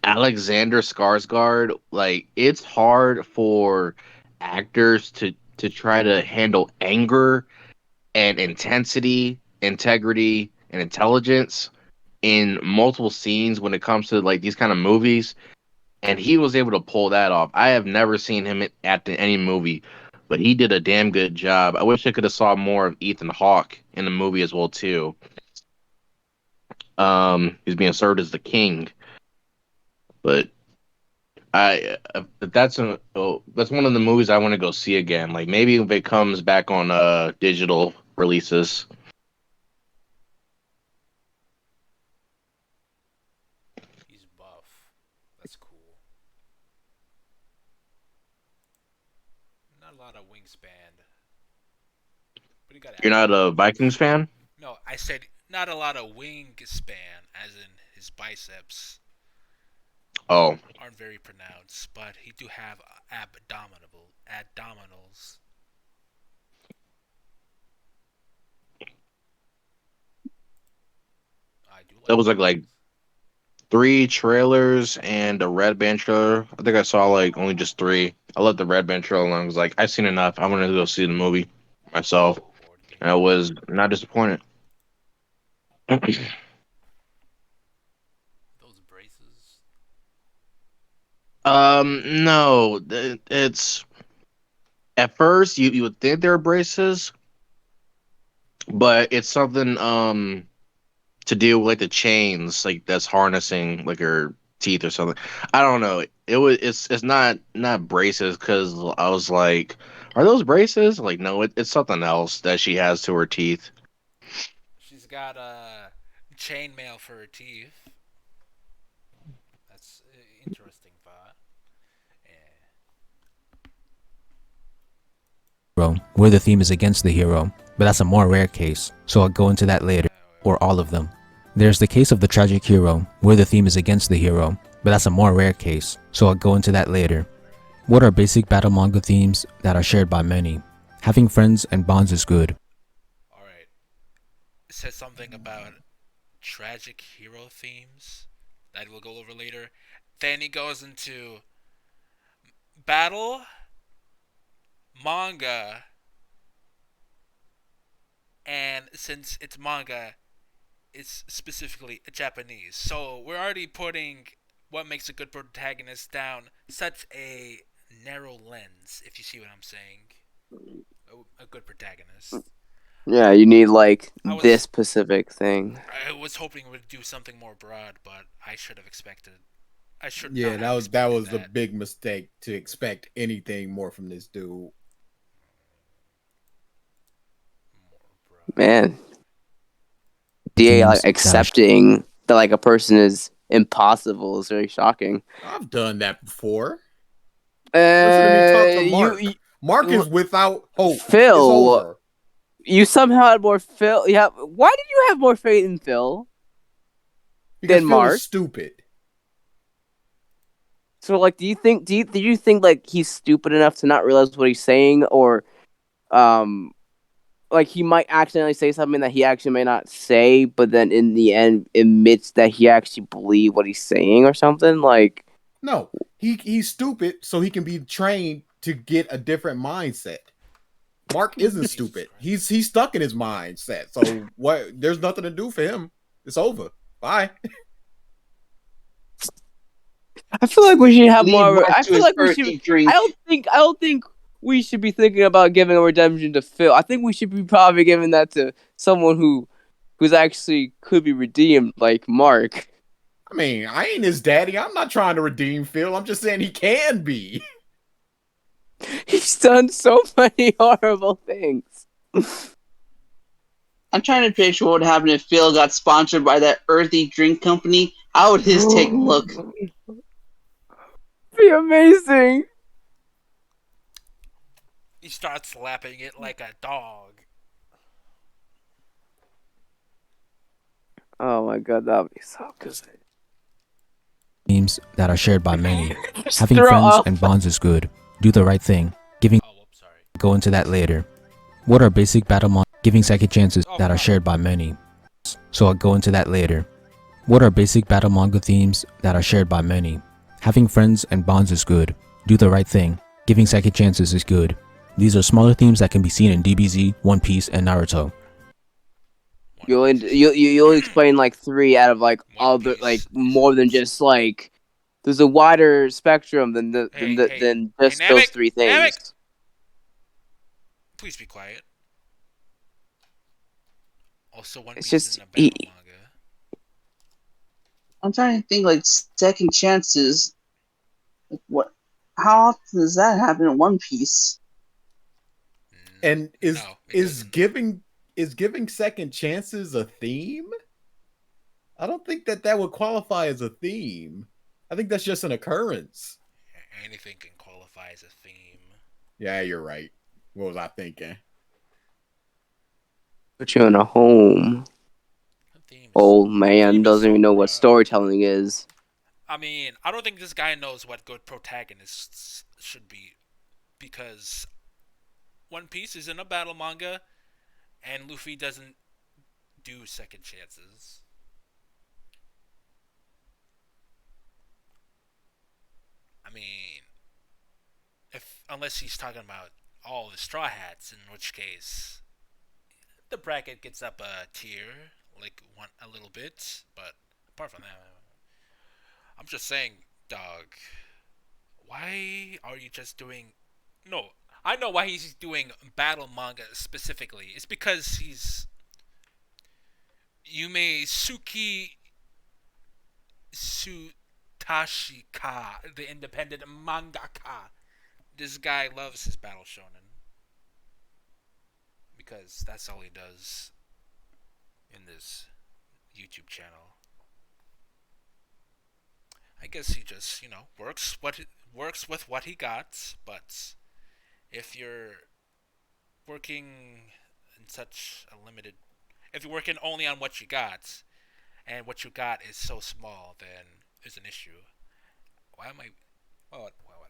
Alexander Skarsgård, like it's hard for actors to try to handle anger and intensity, integrity, and intelligence in multiple scenes when it comes to like these kind of movies. And he was able to pull that off. I have never seen him at any movie, but he did a damn good job. I wish I could have saw more of Ethan Hawke in the movie as well too. He's being served as the king, but that's that's one of the movies I want to go see again. Like maybe if it comes back on digital releases. He's buff. That's cool. Not a lot of wingspan. But he got You're not a Vikings fan? No, I said not a lot of wingspan, as in his biceps Oh, aren't very pronounced, but he do have abdominals. I do that was like 3 trailers and a Red Band trailer. I think I saw like only just 3. I let the Red Band trailer alone. I was like, I've seen enough. I wanted to go see the movie myself, and I was not disappointed. Those braces. No, it's at first you would think they're braces, but it's something to deal with like the chains like that's harnessing like her teeth or something. I don't know. It's not braces because I was like, are those braces? Like no, it's something else that she has to her teeth. She's got chainmail for her teeth. That's an interesting thought. Where the theme is against the hero, but that's a more rare case, so I'll go into that later, or all of them. There's the case of the tragic hero, where the theme is against the hero, but that's a more rare case, so I'll go into that later. What are basic battle manga themes that are shared by many? Having friends and bonds is good. Alright. It says something about tragic hero themes that we'll go over later. Then he goes into battle, manga, and since it's manga, it's specifically Japanese. So we're already putting what makes a good protagonist down such a narrow lens, if you see what I'm saying. A good protagonist. Yeah, you need like this specific thing. I was hoping it would do something more broad, but I should have expected. I should. Yeah, not that have was expected the big mistake to expect anything more from this dude. Man, DA like accepting that like a person is impossible is very shocking. I've done that before. Listen to me talk to Mark. Mark is without hope. Phil, it's over. You somehow had more Phil. Yeah, why did you have more faith in Phil Because than Phil Mark? is stupid. So, like, do you think like he's stupid enough to not realize what he's saying, or, like he might accidentally say something that he actually may not say, but then in the end admits that he actually believes what he's saying or something? Like, no, he's stupid, so he can be trained to get a different mindset. Mark isn't stupid. He's stuck in his mindset. So what? There's nothing to do for him. It's over. Bye. I feel like we should have Leave more. Mark I to feel his like we earthy should. drink. I don't think we should be thinking about giving a redemption to Phil. I think we should be probably giving that to someone who's actually could be redeemed, like Mark. I mean, I ain't his daddy. I'm not trying to redeem Phil. I'm just saying he can be. He's done so many horrible things. I'm trying to picture what would happen if Phil got sponsored by that earthy drink company. How would his take look? Be amazing. He starts lapping it like a dog. Oh my god, that'd be so good. Themes that are shared by many. Having Throw friends up. and bonds is good. Do the right thing. Giving. Go into that later. What are basic battle mon? Giving second chances that are shared by many. So I'll go into that later. What are basic battle manga themes that are shared by many? Having friends and bonds is good. Do the right thing. Giving second chances is good. These are smaller themes that can be seen in DBZ, One Piece, and Naruto. You'll explain like 3 out of like other like more than just like there's a wider spectrum than than just those 3 things. Please be quiet. Also, One It's Piece just isn't a battle manga. I'm trying to think like second chances. Like what? How often does that happen in One Piece? And is giving second chances a theme? I don't think that would qualify as a theme. I think that's just an occurrence. Anything can qualify as a theme. Yeah, you're right. What was I thinking? Put you in a home. Old man doesn't even know what storytelling is. I mean, I don't think this guy knows what good protagonists should be, because One Piece isn't a battle manga, and Luffy doesn't do second chances. I mean, unless he's talking about all the Straw Hats, in which case the bracket gets up a tier, like a little bit. But apart from that, I'm just saying, dog. Why are you just doing? No, I know why he's doing battle manga specifically. It's because he's Yume Tsutashika, the independent mangaka. This guy loves his battle shonen because that's all he does in this YouTube channel. I guess he just, works with what he got, but if you're working in such a limited, if you're working only on what you got, and what you got is so small, then there's an issue. Why am I? Well, whatever.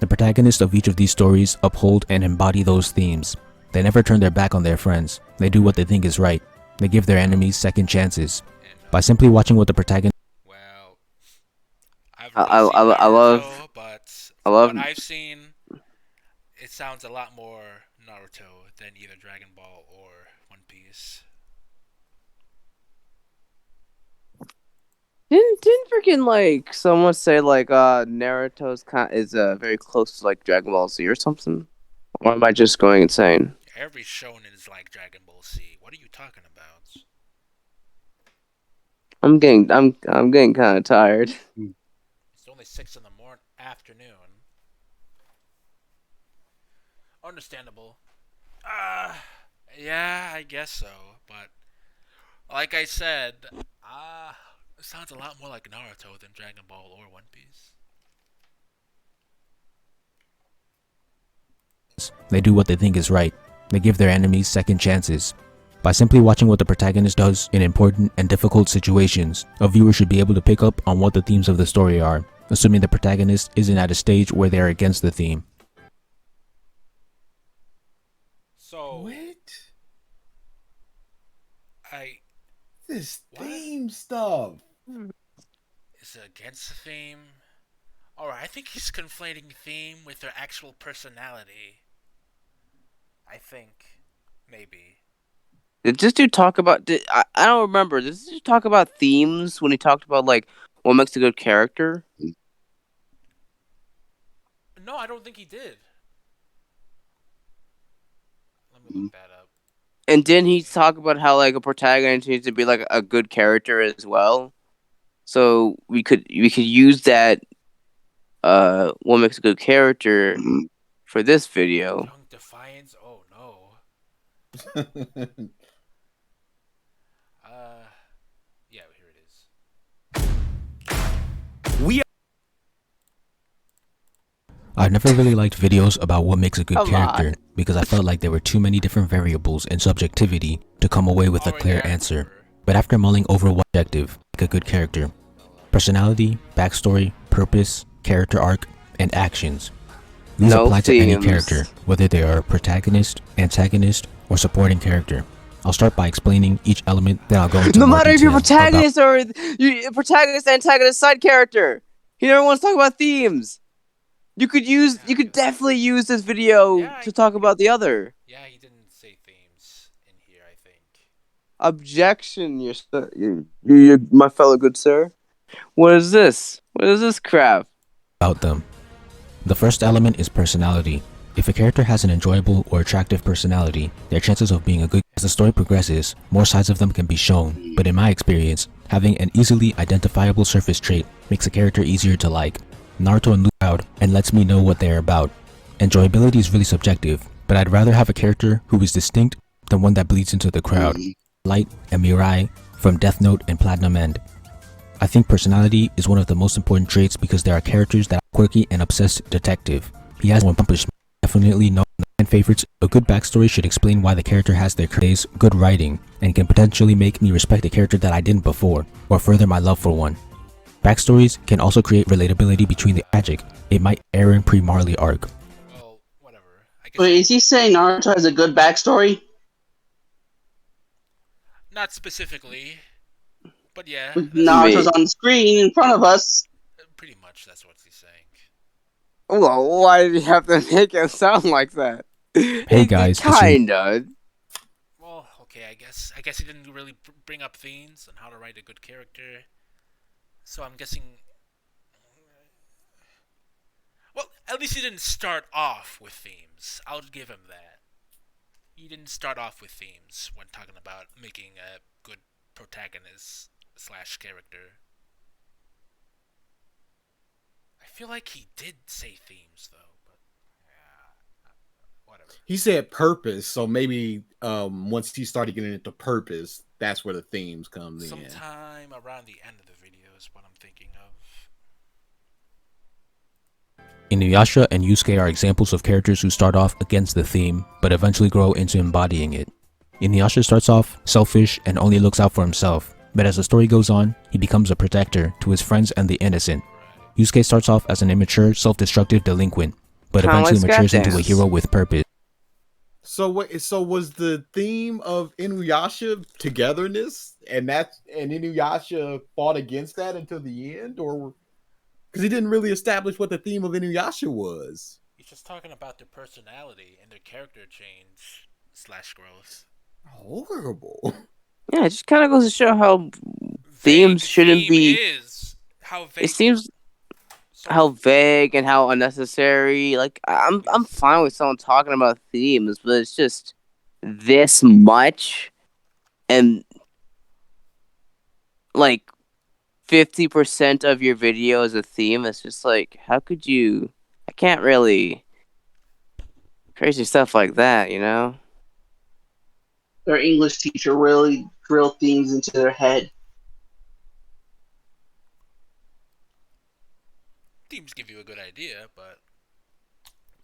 The protagonists of each of these stories uphold and embody those themes. They never turn their back on their friends. They do what they think is right. They give their enemies second chances. By simply watching what the protagonist... Well, I've only seen Naruto, but from what I've seen, it sounds a lot more Naruto than either Dragon Ball or One Piece. Didn't freaking like someone say like Naruto's is very close to like Dragon Ball Z or something? Or am I just going insane? Every shonen is like Dragon Ball Z. What are you talking about? I'm getting kind of tired. It's only 6 in the afternoon. Understandable. Yeah, I guess so. But like I said, it sounds a lot more like Naruto than Dragon Ball or One Piece. They do what they think is right. They give their enemies second chances. By simply watching what the protagonist does in important and difficult situations, a viewer should be able to pick up on what the themes of the story are, assuming the protagonist isn't at a stage where they are against the theme. So what? This theme stuff. Is it against the theme? Alright, I think he's conflating theme with their actual personality. I think. Maybe. Did this dude talk about? I don't remember. Did this dude talk about themes when he talked about like what makes a good character? No, I don't think he did. Let me look that up. And didn't he talk about how like a protagonist needs to be like a good character as well? So we could use that what makes a good character for this video. Young Defiance? Oh no. Yeah, here it is. We I've never really liked videos about what makes a good Come character on. because I felt like there were too many different variables and subjectivity to come away with a clear answer. But after mulling over what objective make a good character, personality, backstory, purpose, character arc, and actions. These No apply to any themes. character, whether they are protagonist, antagonist, or supporting character. I'll start by explaining each element, then I'll go into No more matter if you're detail about protagonist or protagonist, antagonist, side character. He never wants to talk about themes. You could definitely use this video to talk about the other. Yeah, he didn't say themes in here, I think. Objection, you, my fellow good sir. What is this? What is this crap? them. The first element is personality. If a character has an enjoyable or attractive personality, their chances of being a good as the story progresses, more sides of them can be shown, but in my experience, having an easily identifiable surface trait makes a character easier to like. Naruto and Luke out and lets me know what they're about. Enjoyability is really subjective, but I'd rather have a character who is distinct than one that bleeds into the crowd. Light and Mirai from Death Note and Platinum End. I think personality is one of the most important traits because there are characters that are quirky and obsessed detective. He has one accomplishment, definitely no fan favorites. A good backstory should explain why the character has their craze, good writing, and can potentially make me respect a character that I didn't before, or further my love for one. Backstories can also create relatability between the tragic. It might Eren pre-Marley arc. Wait, is he saying Naruto has a good backstory? Not specifically, but yeah. Naruto's on the screen in front of us. Pretty much, that's what he's saying. Well, why did you have to make it sound like that? Hey guys, kinda. Well, okay, I guess he didn't really bring up themes and how to write a good character. So I'm guessing. Well, at least he didn't start off with themes. I'll give him that. He didn't start off with themes when talking about making a good protagonist / character. I feel like he did say themes though, but yeah, whatever. He said purpose, so maybe once he started getting into purpose, that's where the themes come in. Sometime around the end of the video is what I'm thinking of. Inuyasha and Yusuke are examples of characters who start off against the theme, but eventually grow into embodying it. Inuyasha starts off selfish and only looks out for himself, but as the story goes on, he becomes a protector to his friends and the innocent. Yusuke starts off as an immature, self-destructive delinquent, but eventually matures into a hero with purpose. So what? So was the theme of Inuyasha togetherness, and Inuyasha fought against that until the end, or because he didn't really establish what the theme of Inuyasha was? He's just talking about their personality and their character change / growth. Horrible. Yeah, it just kind of goes to show how themes shouldn't be. How vague. It seems how vague and how unnecessary. Like I'm fine with someone talking about themes, but it's just this much, and like 50% of your video is a theme. It's just like, how could you? I can't really crazy stuff like that, you know. Their English teacher really drilled themes into their head. Themes give you a good idea, but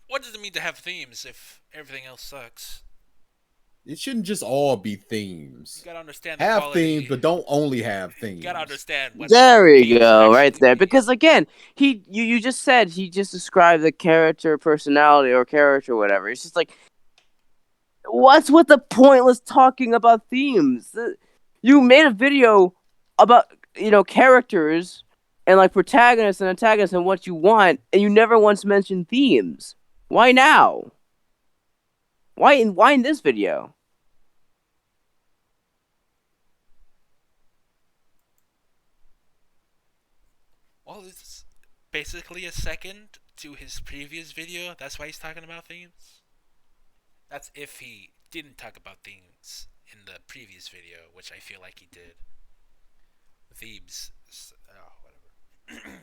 what does it mean to have themes if everything else sucks? It shouldn't just all be themes. You gotta understand the have quality. themes, but don't only have themes. You gotta understand what. There we go, right there. Because again, you just said he just described the character personality or character whatever. It's just like, what's with the pointless talking about themes? You made a video about characters and like protagonists and antagonists and what you want, and you never once mentioned themes. Why now? Why in this video? basically a second to his previous video. That's why he's talking about themes. That's if he didn't talk about themes in the previous video, which I feel like he did. Themes. Oh, whatever.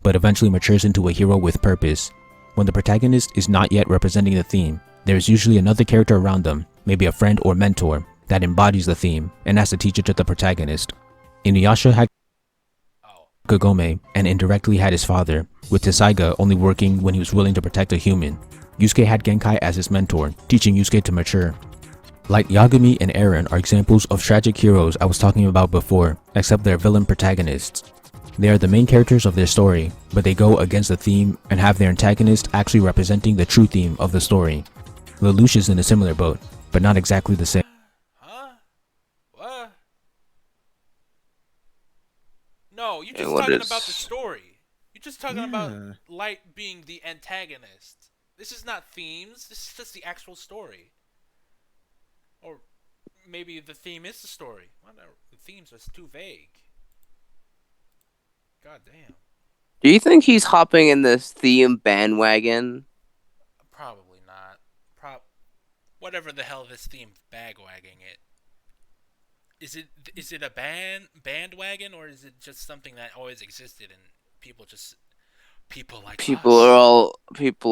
But eventually matures into a hero with purpose. When the protagonist is not yet representing the theme, there is usually another character around them, maybe a friend or mentor, that embodies the theme and has to teach it to the protagonist. Inuyasha had Kagome and indirectly had his father, with Tessaiga only working when he was willing to protect a human. Yusuke had Genkai as his mentor, teaching Yusuke to mature. Light Yagami and Eren are examples of tragic heroes I was talking about before, except they're villain protagonists. They are the main characters of their story, but they go against the theme and have their antagonist actually representing the true theme of the story. Lelouch is in a similar boat, but not exactly the same. What? No, you're just what talking is- about the story. You're just talking about Light being the antagonist. This is not themes. This is just the actual story. Or maybe the theme is the story. Whatever. The themes are too vague. God damn. Do you think he's hopping in this theme bandwagon? Probably not. Whatever the hell this theme bagwagging it. Is it a bandwagon, or is it just something that always existed and people like People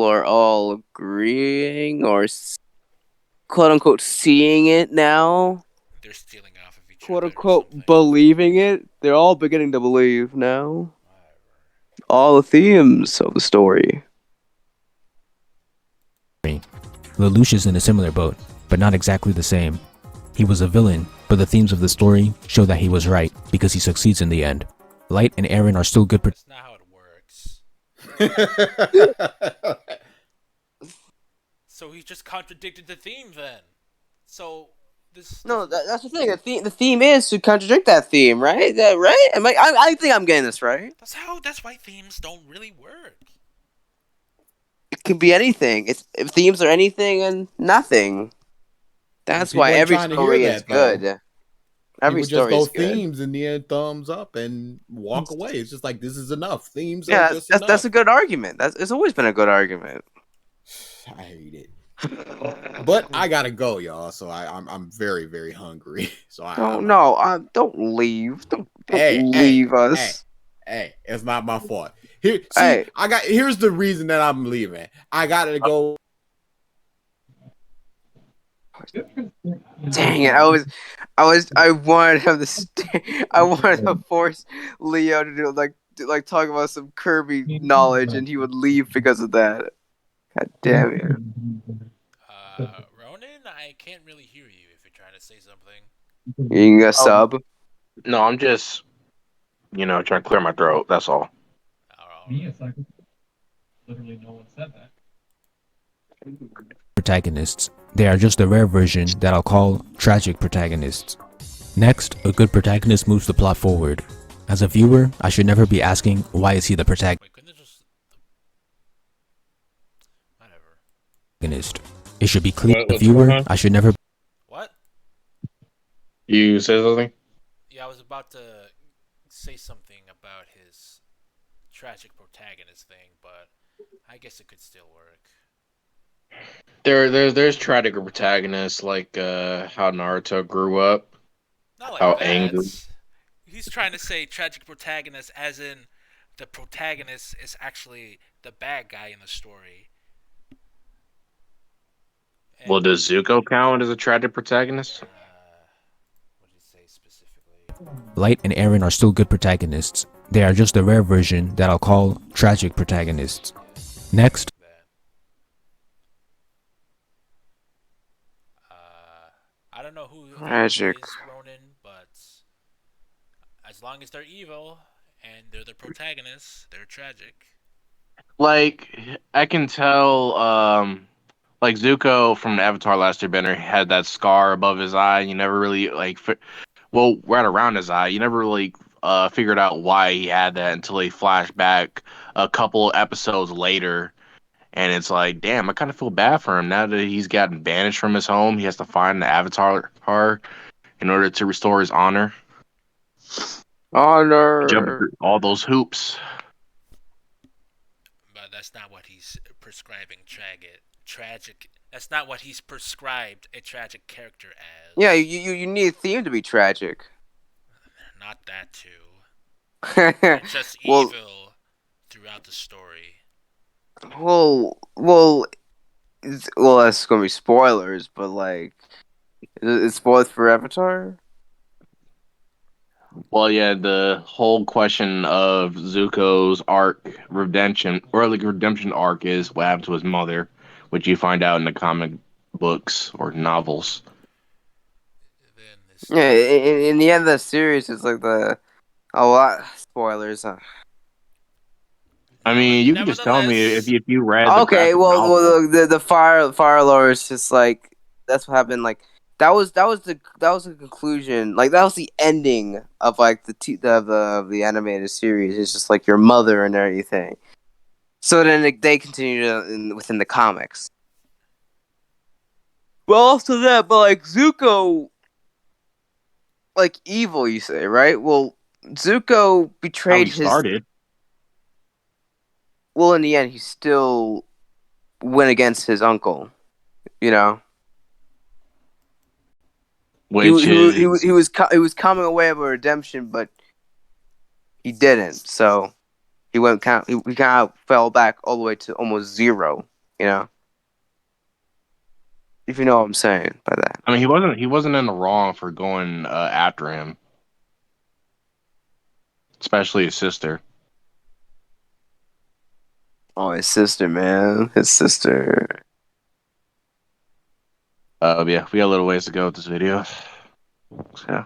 are all agreeing or quote unquote seeing it now. They're stealing off of each quote unquote believing it. They're all beginning to believe now. All the themes of the story. Lelouch is in a similar boat, but not exactly the same. He was a villain, but the themes of the story show that he was right, because he succeeds in the end. Light and Eren are still good. That's not how it works. So he just contradicted the theme then. So this. No, that's the thing. The theme is to contradict that theme, right? Is that right? I think I'm getting this right. That's why themes don't really work. It can be anything. If themes are anything and nothing. That's why every story is good. Every story is good. Themes and then thumbs up and walk away. It's just like, this is enough. Themes are Yeah, just enough. that's a good argument. It's always been a good argument. I hate it. But I gotta go, y'all. So I'm very, very hungry. So don't leave. Don't leave us. Hey, it's not my fault. Here's the reason that I'm leaving. I gotta go. Dang it! I wanted him to. I wanted to force Leo to do talk about some Kirby knowledge, and he would leave because of that. God damn it! Ronin, I can't really hear you if you're trying to say something. You can sub. No, I'm just, trying to clear my throat. That's all. Literally, no one said that. Protagonists. They are just a rare version that I'll call tragic protagonists. Next, a good protagonist moves the plot forward. As a viewer, I should never be asking, why is he the protagonist? It should be clear to the viewer, I should never. What? You say something? Yeah, I was about to say something about his tragic protagonist thing, but I guess it could still work. There's tragic protagonists like how Naruto grew up. Not like how that. angry. He's trying to say tragic protagonist as in the protagonist is actually the bad guy in the story. Well, does Zuko count as a tragic protagonist? Light and Eren are still good protagonists. They are just a rare version that I'll call tragic protagonists. Next. I don't know who Tragic. is Ronin, but as long as they're evil and they're the protagonists, they're tragic. Like, I can tell, like Zuko from the Avatar Last Airbender had that scar above his eye. You never really, right around his eye. You never really figured out why he had that until he flashed back a couple episodes later. And it's like, damn, I kind of feel bad for him. Now that he's gotten banished from his home, he has to find the Avatar in order to restore his honor. Jumping Honor. through all those hoops. But that's not what he's prescribing tragic. That's not what he's prescribed a tragic character as. Yeah, you need a theme to be tragic. Not that too. Just well, evil throughout the story. well, that's gonna be spoilers, but like, it's spoilers for Avatar. Well, yeah, the whole question of Zuko's arc redemption, or like redemption arc, is what happened to his mother, which you find out in the comic books or novels. Yeah, in the end of the series, it's like a lot spoilers. I mean, you can just tell me if you read the Okay, graphic well, novel. the Fire Lord is just like that's what happened. Like that was the conclusion. Like that was the ending of like the animated series. It's just like your mother and everything. So then they continue within the comics. But also that, but like Zuko, like evil, you say, right? Well, Zuko How betrayed he his. started. Well, in the end, he still went against his uncle. You know. Which is He was coming away of a redemption, but he didn't. So he he kind of fell back all the way to almost zero. You know, if you know what I'm saying by that. I mean, he wasn't in the wrong for going after him, especially his sister. Oh, his sister, man, his sister. Yeah, we got a little ways to go with this video. Yeah.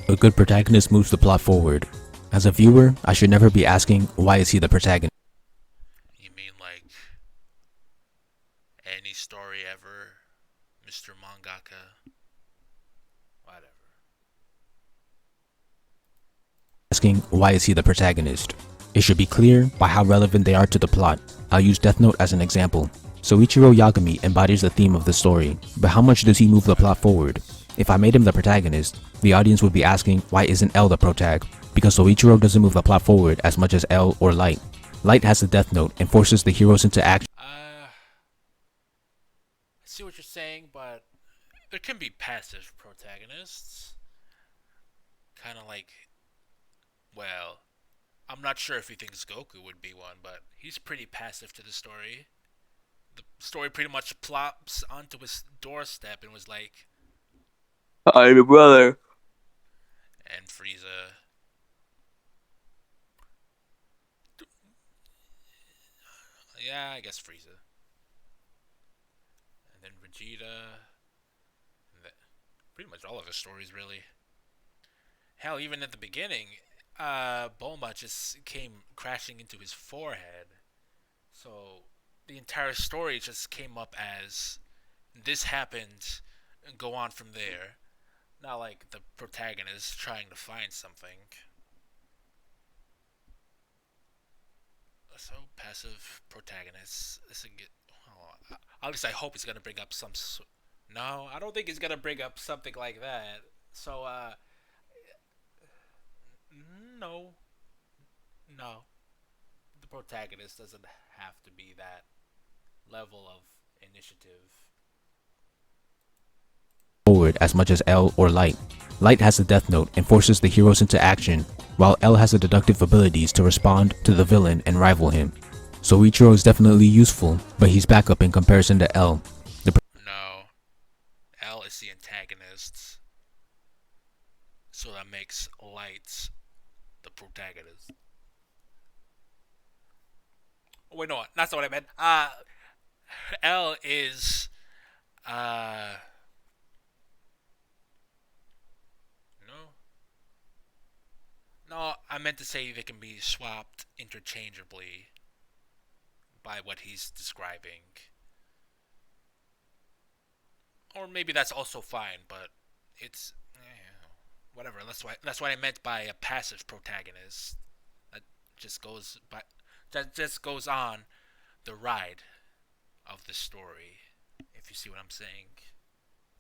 A good protagonist moves the plot forward. As a viewer, I should never be asking, why is he the protagonist? You mean like any story ever, Mr. Mangaka? Whatever. Asking, why is he the protagonist? It should be clear by how relevant they are to the plot. I'll use Death Note as an example. Soichiro Yagami embodies the theme of the story, but how much does he move the plot forward? If I made him the protagonist, the audience would be asking, why isn't L the protag? Because Soichiro doesn't move the plot forward as much as L or Light. Light has the Death Note and forces the heroes into action. I see what you're saying, but there can be passive protagonists. Kind of like, well, I'm not sure if he thinks Goku would be one, but he's pretty passive to the story. The story pretty much plops onto his doorstep and was like, I'm your brother. And Frieza. Yeah, I guess Frieza. And then Vegeta. And pretty much all of his stories, really. Hell, even at the beginning, Bulma just came crashing into his forehead. So the entire story just came up as this happened and go on from there. Not like the protagonist trying to find something. So passive protagonist. This get. Oh, at least I hope he's gonna bring up some. No, I don't think he's gonna bring up something like that. So no, no. The protagonist doesn't have to be that level of initiative. Forward as much as L or Light. Light has the Death Note and forces the heroes into action, while L has the deductive abilities to respond to the villain and rival him. Soichiro is definitely useful, but he's backup in comparison to L. No, L is the antagonist, so that makes Light the protagonist. Oh, wait, no, that's not what I meant. L is No, I meant to say they can be swapped interchangeably by what he's describing. Or maybe that's also fine, but it's whatever. That's what I meant by a passive protagonist that just goes on the ride of the story, if you see what I'm saying.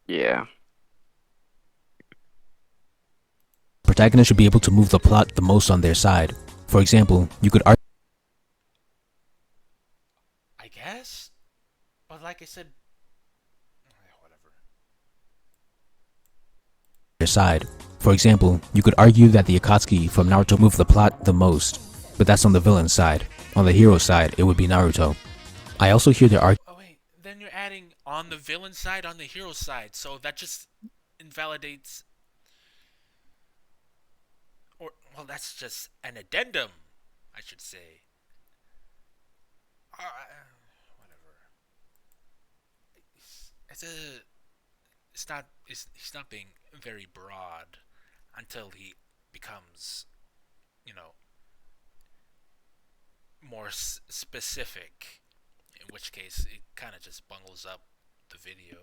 Yeah. Protagonist should be able to move the plot the most on their side. For example, you could argue I guess? But like I said, whatever. their side. For example, you could argue that the Akatsuki from Naruto move the plot the most, but that's on the villain side. On the hero side, it would be Naruto. I also hear their argument. Oh wait, then you're adding on the villain side, on the hero side, so that just invalidates... Or, well, that's just an addendum, I should say. Whatever. He's not being very broad until he becomes, you know, more specific. In which case, it kind of just bungles up the video.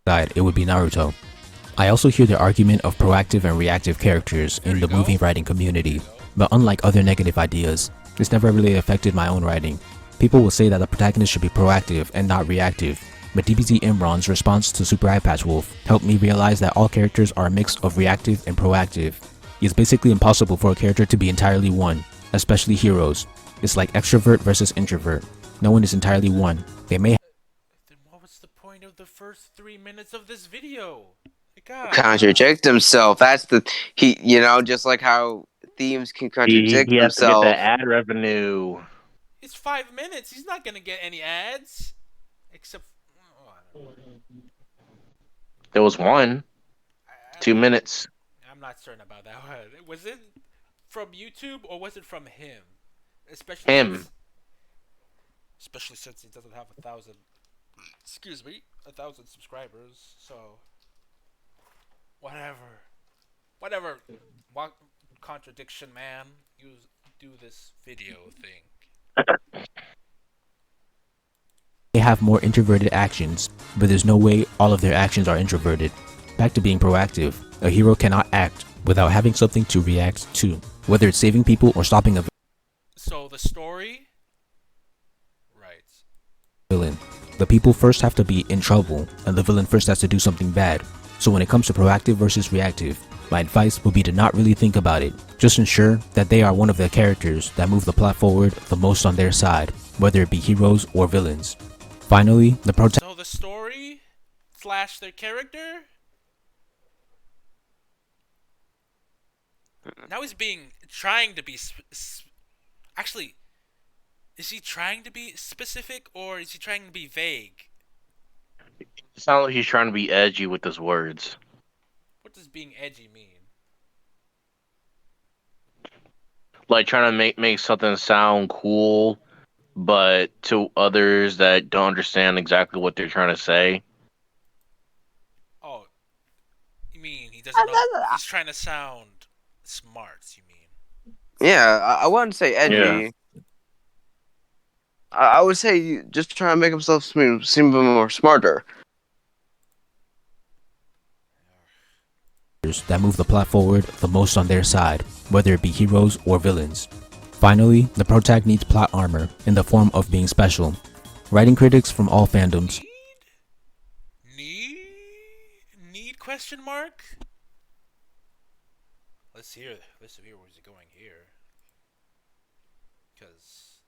Side, it would be Naruto. I also hear the argument of proactive and reactive characters in the movie writing community, but unlike other negative ideas, this never really affected my own writing. People will say that the protagonist should be proactive and not reactive, but DBZ Imran's response to Super Eye Patch Wolf helped me realize that all characters are a mix of reactive and proactive. It's basically impossible for a character to be entirely one, especially heroes. It's like extrovert versus introvert. No one is entirely one. They may Then what was the point of the first 3 minutes of this video? God. Contradict himself. That's the just like how themes can contradict He has to get themselves. that ad revenue. It's 5 minutes. He's not gonna get any ads, except. There was one. 2 minutes. I'm not certain about that. Was it from YouTube or was it from him? Especially him. Especially since he doesn't have 1,000. Excuse me, 1,000 subscribers. So. Whatever. What contradiction, man? You do this video thing. They have more introverted actions, but there's no way all of their actions are introverted. Back to being proactive, a hero cannot act without having something to react to, whether it's saving people or stopping a So the story? Right. Villain. The people first have to be in trouble, and the villain first has to do something bad. So when it comes to proactive versus reactive, my advice would be to not really think about it. Just ensure that they are one of the characters that move the plot forward the most on their side, whether it be heroes or villains. Finally, the So the story / their character? Now he's trying to be actually, is he trying to be specific or is he trying to be vague? It sounds like he's trying to be edgy with his words. What does being edgy mean? Like trying to make something sound cool, but to others that don't understand exactly what they're trying to say. Oh, you mean he doesn't know? He's trying to sound smart, you mean? Yeah, I wouldn't say edgy. Yeah. I would say just trying to make himself seem a bit more smarter. that move the plot forward the most on their side, whether it be heroes or villains. Finally, the protag needs plot armor in the form of being special. Writing critics from all fandoms Need question mark? Let's hear where's it going here. Cause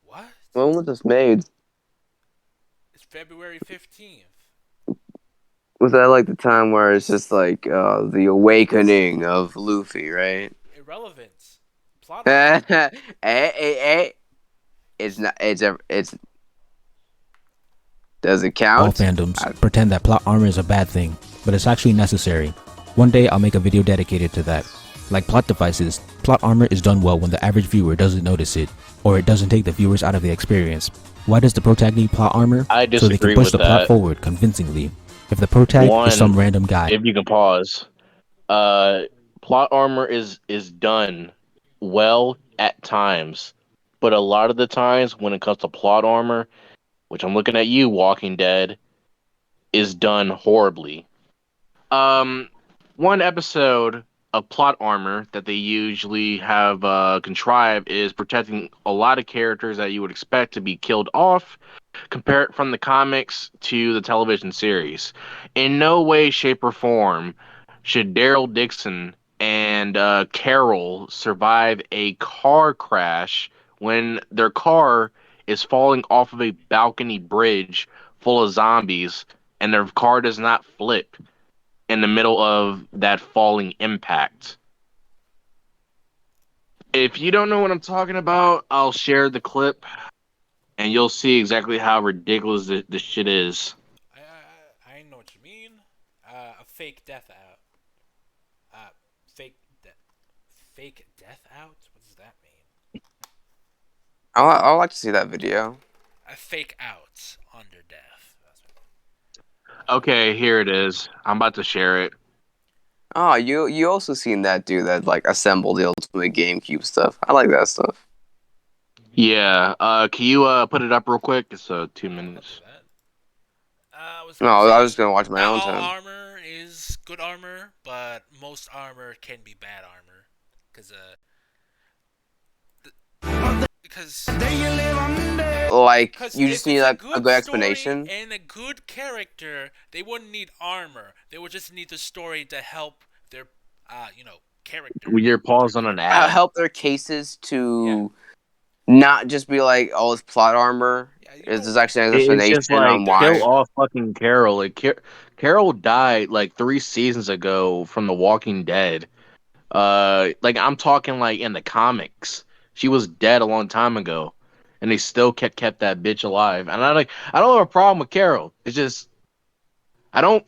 what? When was this made? It's February 15th. Was that like the time where it's just like the awakening of Luffy, right? Irrelevant. Plot. It's not. It's. Does it count? all fandoms pretend that plot armor is a bad thing, but it's actually necessary. One day I'll make a video dedicated to that. Like plot devices, plot armor is done well when the average viewer doesn't notice it, or it doesn't take the viewers out of the experience. Why does the protag need plot armor? I So they can disagree push with the plot that. forward convincingly. If the protag is some random guy, If you can pause. Plot armor is done well at times, but a lot of the times when it comes to plot armor, which I'm looking at you, Walking Dead, is done horribly. One episode plot armor that they usually have contrived is protecting a lot of characters that you would expect to be killed off, compared from the comics to the television series. In no way, shape, or form should Daryl Dixon and Carol survive a car crash when their car is falling off of a balcony bridge full of zombies and their car does not flip in the middle of that falling impact. If you don't know what I'm talking about, I'll share the clip and you'll see exactly how ridiculous this shit is. I know what you mean. A fake death out. Fake death out? What does that mean? I'd like to see that video. A fake out under death. Okay, here it is. I'm about to share it. Oh, you also seen that dude that like assembled the Ultimate GameCube stuff. I like that stuff. Yeah. Can you put it up real quick? It's 2 minutes. No, I was gonna watch my own Not all time. armor is good armor, but most armor can be bad armor. Because Like you just need like a good explanation. and a good character, they wouldn't need armor. They would just need the story to help their, character. You're paused on an ad. Help their cases to not just be like, oh, it's plot armor. There's actually an It's explanation just like on why. kill off fucking Carol. Like Carol died like 3 seasons ago from The Walking Dead. Like I'm talking like in the comics, she was dead a long time ago, and they still kept that bitch alive. And I don't have a problem with Carol. It's just I don't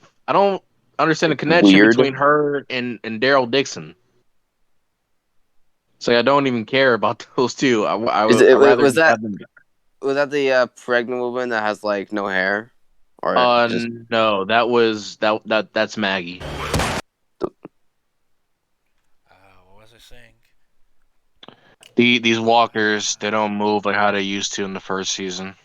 understand the connection Weird. between her and Daryl Dixon. So I don't even care about those two. Was that the pregnant woman that has like no hair? Or just... No, that's Maggie. What was I saying? These walkers, they don't move like how they used to in the first season.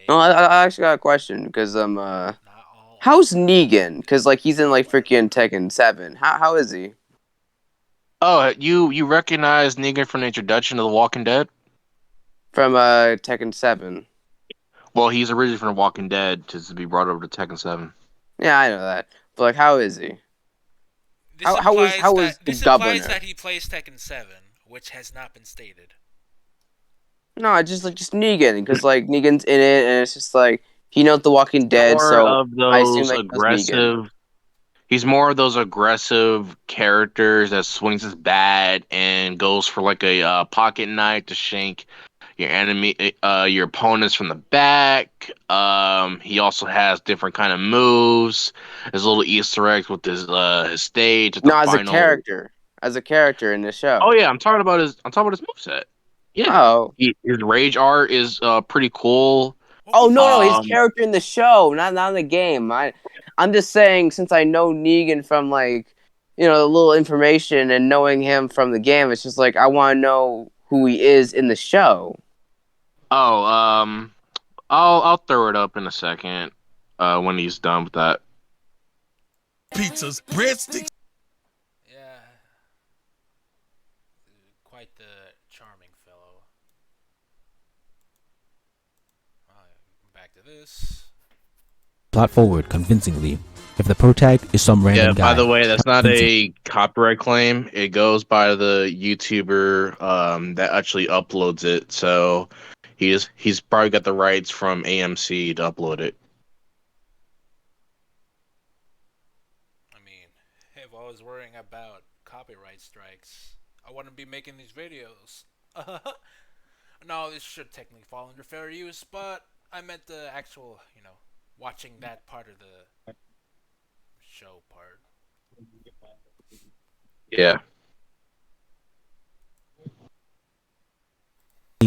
No, I actually got a question because how's Negan? Because like he's in like freaking Tekken 7. How is he? Oh, you recognize Negan from the introduction to The Walking Dead? From Tekken 7. Well, he's originally from The Walking Dead to be brought over to Tekken 7. Yeah, I know that. But like, how is he? This how is this the implies governor? that he plays Tekken 7, which has not been stated. No, just Negan, because like Negan's in it, and it's just like he knows The Walking Dead, More so of I assume those like he knows Negan. aggressive. He's more of those aggressive characters that swings his bat and goes for like a pocket knife to shank your enemy, your opponents from the back. He also has different kind of moves. There's little Easter eggs with his stage. At the No, as final... as a character in the show. Oh yeah, I'm talking about his moveset. Yeah. Oh. His rage art is pretty cool. Oh no, his character in the show, not in the game. I'm just saying, since I know Negan from like, a little information and knowing him from the game, it's just like I want to know who he is in the show. Oh, I'll throw it up in a second when he's done with that. Pizzas, breadsticks. Yeah. Quite the charming fellow. Back to this. Plot forward convincingly. If the protag is some random guy. By the way, that's not a copyright claim. It goes by the YouTuber that actually uploads it. So he's probably got the rights from AMC to upload it. I mean, if I was worrying about copyright strikes, I wouldn't be making these videos. No, this should technically fall under fair use, but I meant the actual, watching that part of the show part. Yeah.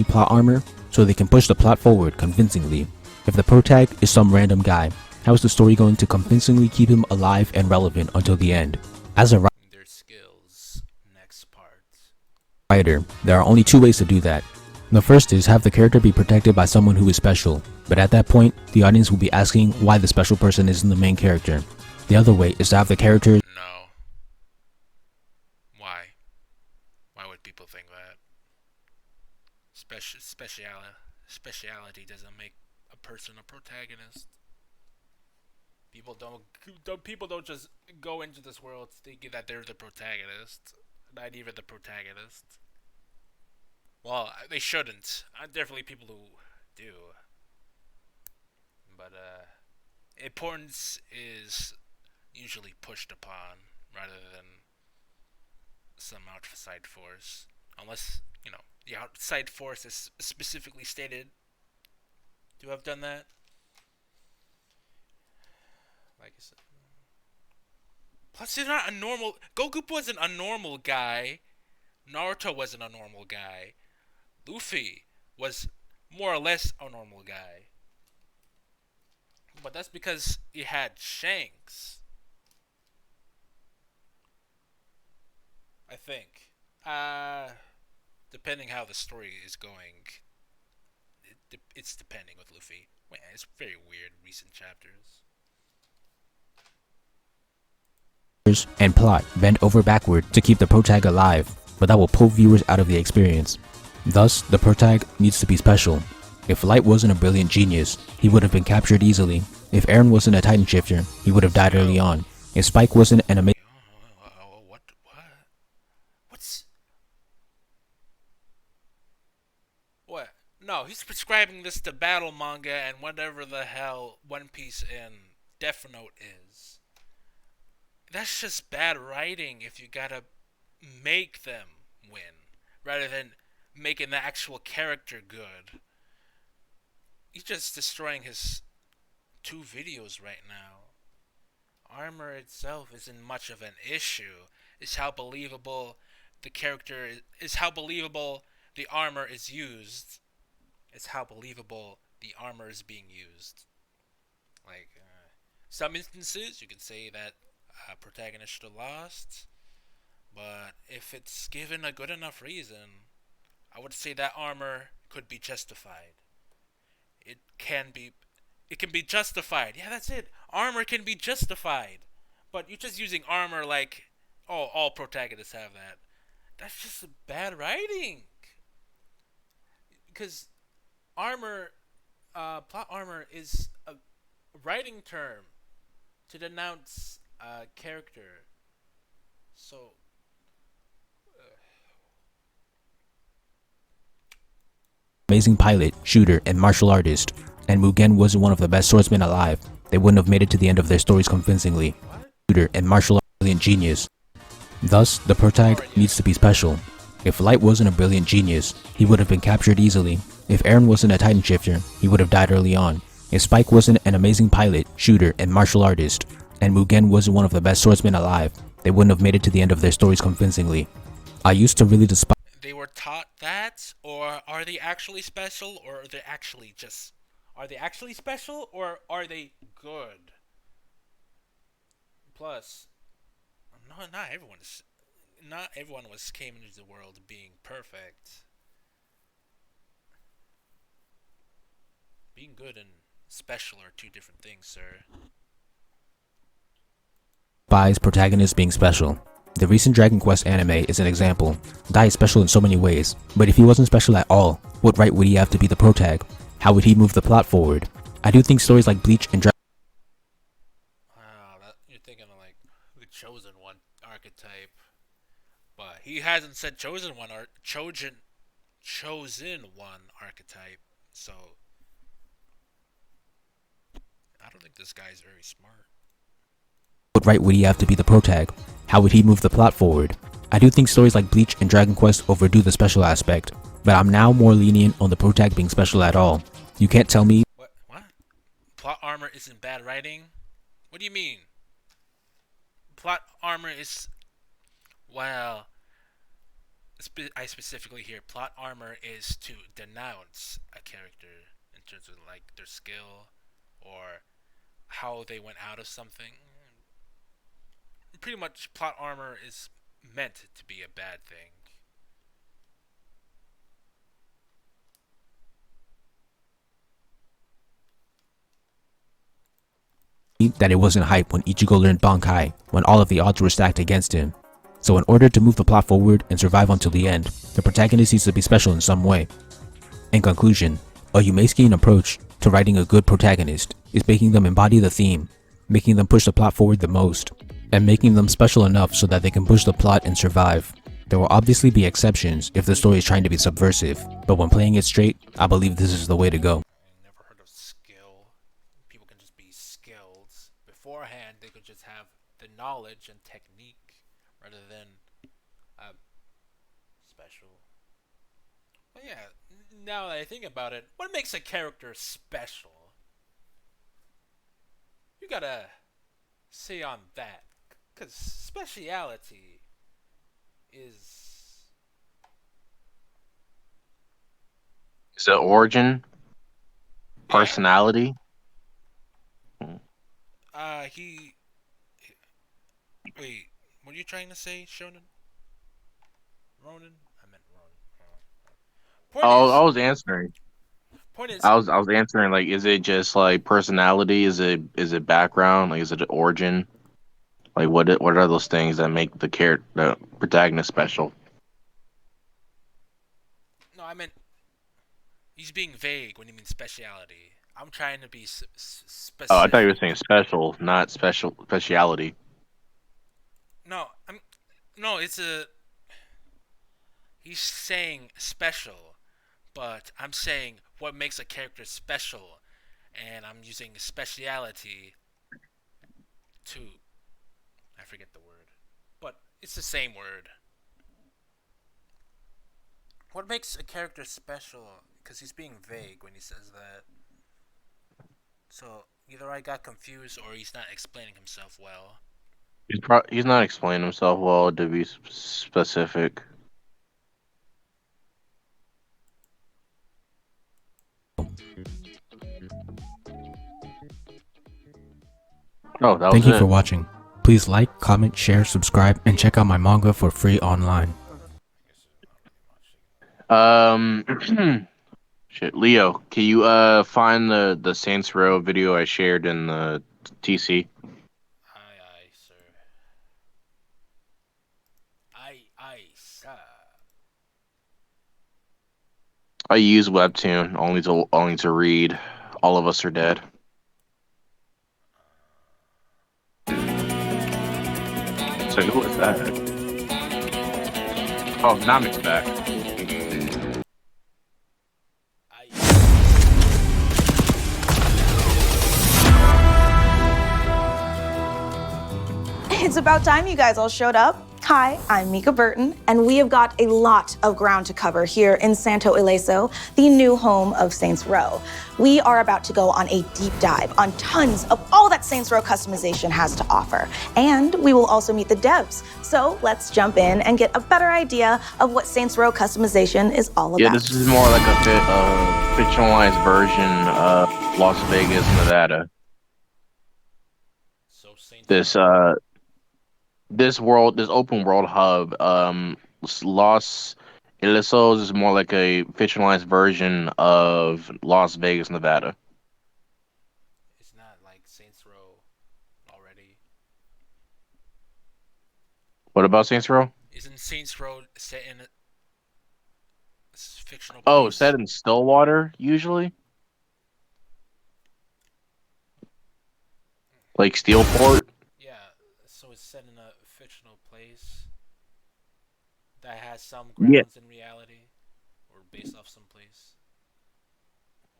Plot armor, so they can push the plot forward convincingly. If the protag is some random guy, how is the story going to convincingly keep him alive and relevant until the end? As a writer, there are only 2 ways to do that. The first is have the character be protected by someone who is special, but at that point, the audience will be asking why the special person isn't the main character. The other way is to have the character speciality doesn't make a person a protagonist. People don't just go into this world thinking that they're the protagonist, not even the protagonist. Well, they shouldn't. Definitely people who do. But importance is usually pushed upon rather than some outside force, unless the outside force is specifically stated to have done that. Like I said. Plus, he's not a normal. Goku wasn't a normal guy. Naruto wasn't a normal guy. Luffy was more or less a normal guy. But that's because he had Shanks. I think. Depending how the story is going, it's depending with Luffy. Man, it's very weird recent chapters. And plot bend over backward to keep the protag alive, but that will pull viewers out of the experience. Thus, the protag needs to be special. If Light wasn't a brilliant genius, he would have been captured easily. If Eren wasn't a Titan shifter, he would have died early on. If Spike wasn't an amazing... What? No, he's prescribing this to battle manga and whatever the hell One Piece and Death Note is. That's just bad writing if you gotta make them win, rather than making the actual character good. He's just destroying his 2 videos right now. Armor itself isn't much of an issue. It's how believable the character is, how believable the armor is used. It's how believable the armor is being used. Like, some instances, you could say that protagonist should have lost, but if it's given a good enough reason, I would say that armor could be justified. It can be justified. Yeah, that's it. Armor can be justified. But you're just using armor like, oh, all protagonists have that. That's just bad writing. Because armor, plot armor is a writing term to denounce a character. So, amazing pilot, shooter, and martial artist, and Mugen wasn't one of the best swordsmen alive, they wouldn't have made it to the end of their stories convincingly. Shooter and martial art brilliant genius. Thus, the protag needs to be special. If Light wasn't a brilliant genius, he would have been captured easily. If Eren wasn't a Titan shifter, he would have died early on. If Spike wasn't an amazing pilot, shooter, and martial artist, and Mugen wasn't one of the best swordsmen alive, they wouldn't have made it to the end of their stories convincingly. I used to really despise... They were taught that, or are they actually special, or are they actually just... Are they actually special, or are they good? Plus, not everyone came into the world being perfect. Being good and special are 2 different things, sir. Despise protagonists being special. The recent Dragon Quest anime is an example. Dai is special in so many ways, but if he wasn't special at all, what right would he have to be the protag? How would he move the plot forward? I do think stories like Bleach and Wow, you're thinking of like the Chosen One archetype. But he hasn't said Chosen One archetype, so I don't think this guy's very smart. What right would he have to be the protag? How would he move the plot forward? I do think stories like Bleach and Dragon Quest overdo the special aspect, but I'm now more lenient on the protag being special at all. You can't tell me... What? Plot armor isn't bad writing? What do you mean? Plot armor is... Well... I specifically hear plot armor is to denounce a character in terms of like their skill or how they went out of something. Pretty much plot armor is meant to be a bad thing. that it wasn't hype when Ichigo learned Bankai, when all of the odds were stacked against him. So in order to move the plot forward and survive until the end, the protagonist needs to be special in some way. In conclusion, a Yumeiskian approach to writing a good protagonist is making them embody the theme, making them push the plot forward the most, and making them special enough so that they can push the plot and survive. There will obviously be exceptions if the story is trying to be subversive, but when playing it straight, I believe this is the way to go. Never heard of skill. People can just be skilled. Beforehand, they could just have the knowledge and technique rather than special. Well, yeah, now that I think about it, what makes a character special? You gotta say on that. Because speciality is... Is it origin? Personality? He... Wait, what are you trying to say, Shonen? Ronin? I meant Ronin. I was answering. Point is... I was answering, like, is it just like personality? Is it background? Like, is it origin? Like, what are those things that make the protagonist special? No, I meant he's being vague when he means speciality. I'm trying to be specific. Oh, I thought you were saying special, not speciality. No, no, it's a... He's saying special, but I'm saying what makes a character special, and I'm using speciality to... I forget the word, but it's the same word. What makes a character special? Because he's being vague when he says that. So either I got confused or he's not explaining himself well. He's not explaining himself well, to be specific. Oh, that was Thank you it. for watching. Please like, comment, share, subscribe, and check out my manga for free online. Shit, Leo, can you find the Saints Row video I shared in the TC? Aye, sir. Aye, sir. I use Webtoon only to read. All of Us Are Dead. So who was that? Oh, Namik's back. It's about time you guys all showed up. Hi, I'm Mika Burton, and we have got a lot of ground to cover here in Santo Ileso, the new home of Saints Row. We are about to go on a deep dive on tons of all that Saints Row customization has to offer, and we will also meet the devs. So let's jump in and get a better idea of what Saints Row customization is all about. Yeah, this is more like a fictionalized version of Las Vegas, Nevada. This open world hub, Los Ilisos is more like a fictionalized version of Las Vegas, Nevada. It's not like Saints Row already. What about Saints Row? Isn't Saints Row set in a fictional place? Oh, set in Stillwater, usually? Like Steelport? Yeah, so it's set in a fictional place that has some grounds in reality, or based off some place.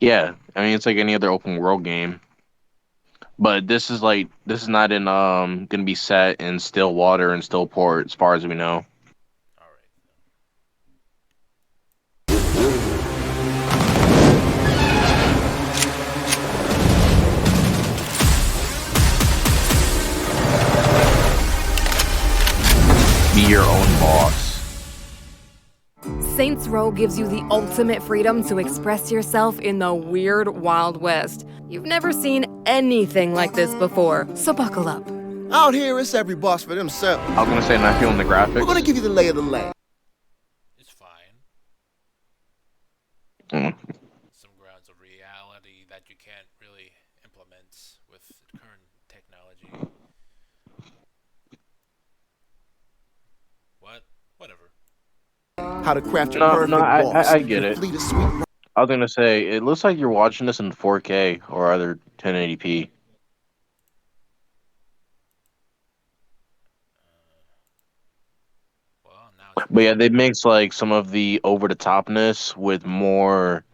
Yeah, I mean it's like any other open world game. But this is not in gonna be set in Stillwater and Stillport as far as we know. Be your own boss. Saints Row gives you the ultimate freedom to express yourself in the weird Wild West. You've never seen anything like this before, so buckle up. Out here, it's every boss for themselves. I was gonna say, not feeling the graphics. We're gonna give you the lay of the land. It's fine. Some grounds of reality that you can't really implement with current technology. What? Whatever. How to craft your perfect boss. I get it. I was gonna say, it looks like you're watching this in 4K or either 1080p. But yeah, they mix like some of the over the topness with more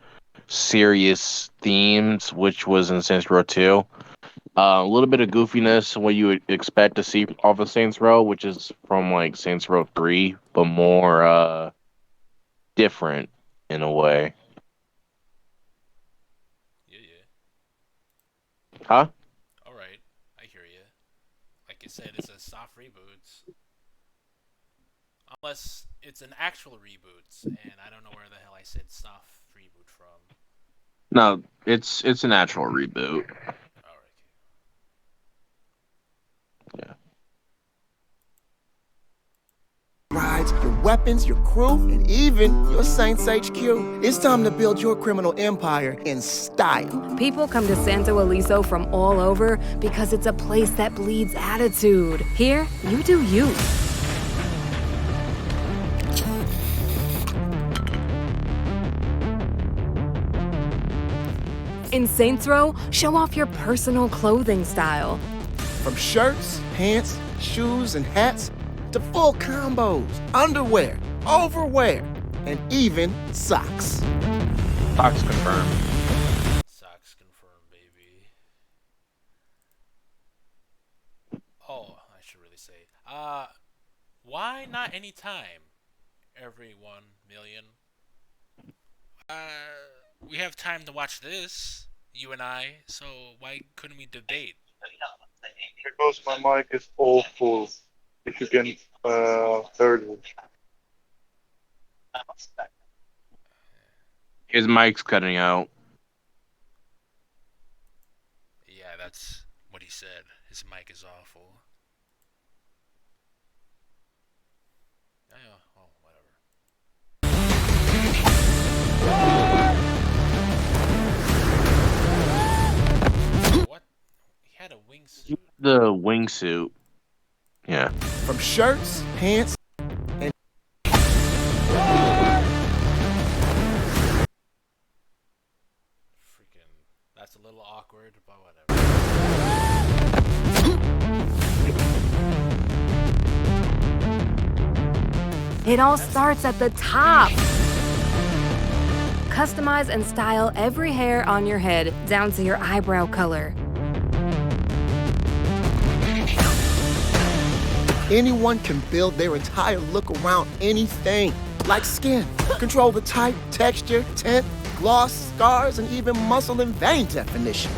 serious themes, which was in Saints Row 2. A little bit of goofiness, what you would expect to see off of Saints Row, which is from like Saints Row 3, but more different in a way. Huh? All right, I hear you. Like you said, it's a soft reboot. Unless it's an actual reboot, and I don't know where the hell I said soft reboot from. No, it's a natural reboot. Rides, your weapons, your crew, and even your Saints HQ. It's time to build your criminal empire in style. People come to Santo Eliso from all over because it's a place that bleeds attitude. Here, you do you. In Saints Row, show off your personal clothing style. From shirts, pants, shoes, and hats, to full combos, underwear, overwear, and even socks. Socks confirmed. Socks confirmed, baby. Oh, I should really say. Why not any time? Every 1 million. We have time to watch this, you and I, so why couldn't we debate? Because my mic is awful. If you can hear it. His mic's cutting out. Yeah, that's what he said. His mic is awful. Oh, whatever. What? He had a wingsuit. The wingsuit. Yeah. From shirts, pants, and That's a little awkward, but whatever. It all starts at the top. Customize and style every hair on your head down to your eyebrow color. anyone can build their entire look around anything, like skin. Control the type, texture, tint, gloss, scars, and even muscle and vein definition.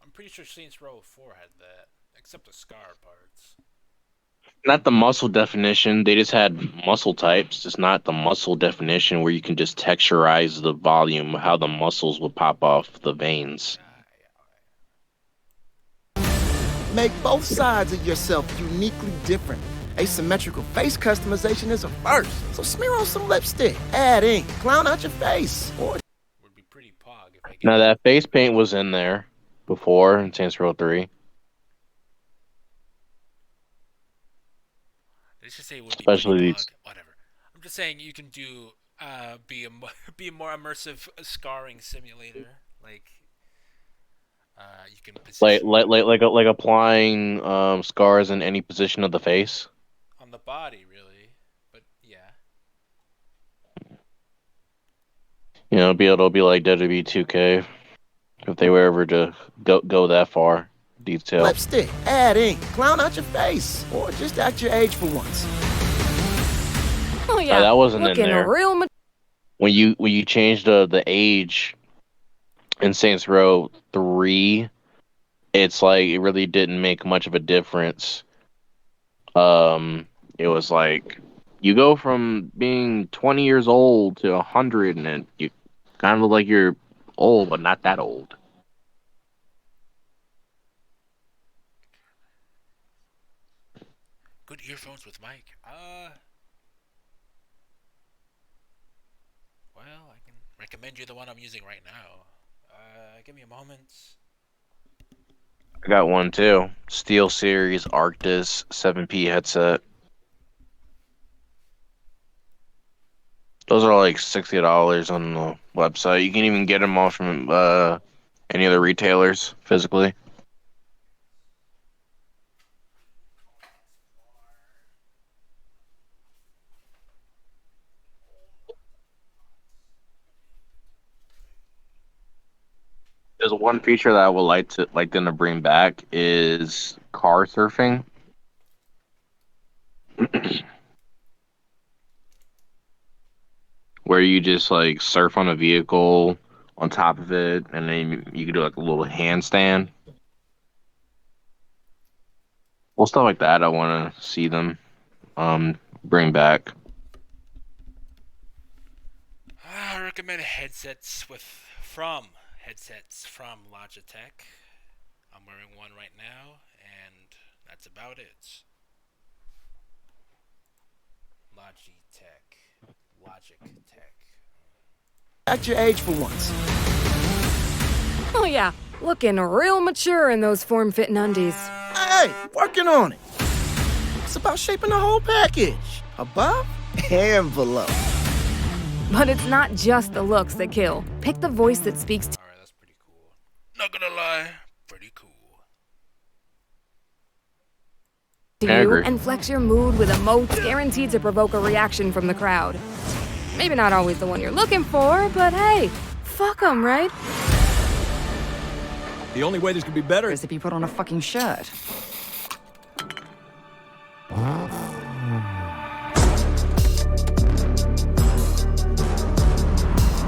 I'm pretty sure Saints Row 4 had that, except the scar parts. Not the muscle definition. They just had muscle types. Just not the muscle definition where you can just texturize the volume, how the muscles would pop off the veins. Make both sides of yourself uniquely different. Asymmetrical face customization is a first, so smear on some lipstick, add ink, clown out your face, or... Now that face paint was in there before in Saints Row 3. Let's just say it would be Especially pretty these. pog. Whatever. I'm just saying you can do be a more immersive scarring simulator. Like you can Like applying scars in any position of the face. on the body, really. But yeah. You know, it'll be like WWE 2K if they were ever to go that far detail. lipstick, add ink, clown out your face, or just act your age for once. Oh yeah, that wasn't in looking there. real. When you changed the age in Saints Row 3, it's like it really didn't make much of a difference. It was like you go from being 20 years old to 100, and then you kind of look like you're old, but not that old. Good earphones with mic. Well, I can recommend you the one I'm using right now. Give me a moment. I got one too. Steel Series Arctis 7P headset. Those are like $60 on the website. You can even get them all from any other retailers physically. There's one feature that I would like them to bring back is car surfing. Where you just like surf on a vehicle on top of it, and then you can do like a little handstand. Well, stuff like that I want to see them bring back. I recommend headsets from Logitech. I'm wearing one right now, and that's about it. Logitech. Act your age for once. Oh yeah, looking real mature in those form-fitting undies. Hey, working on it. It's about shaping the whole package. Above and below. But it's not just the looks that kill. Pick the voice that speaks to Not gonna lie, pretty cool. you and flex your mood with emotes guaranteed to provoke a reaction from the crowd. Maybe not always the one you're looking for, but hey, fuck 'em, right? The only way this could be better is if you put on a fucking shirt.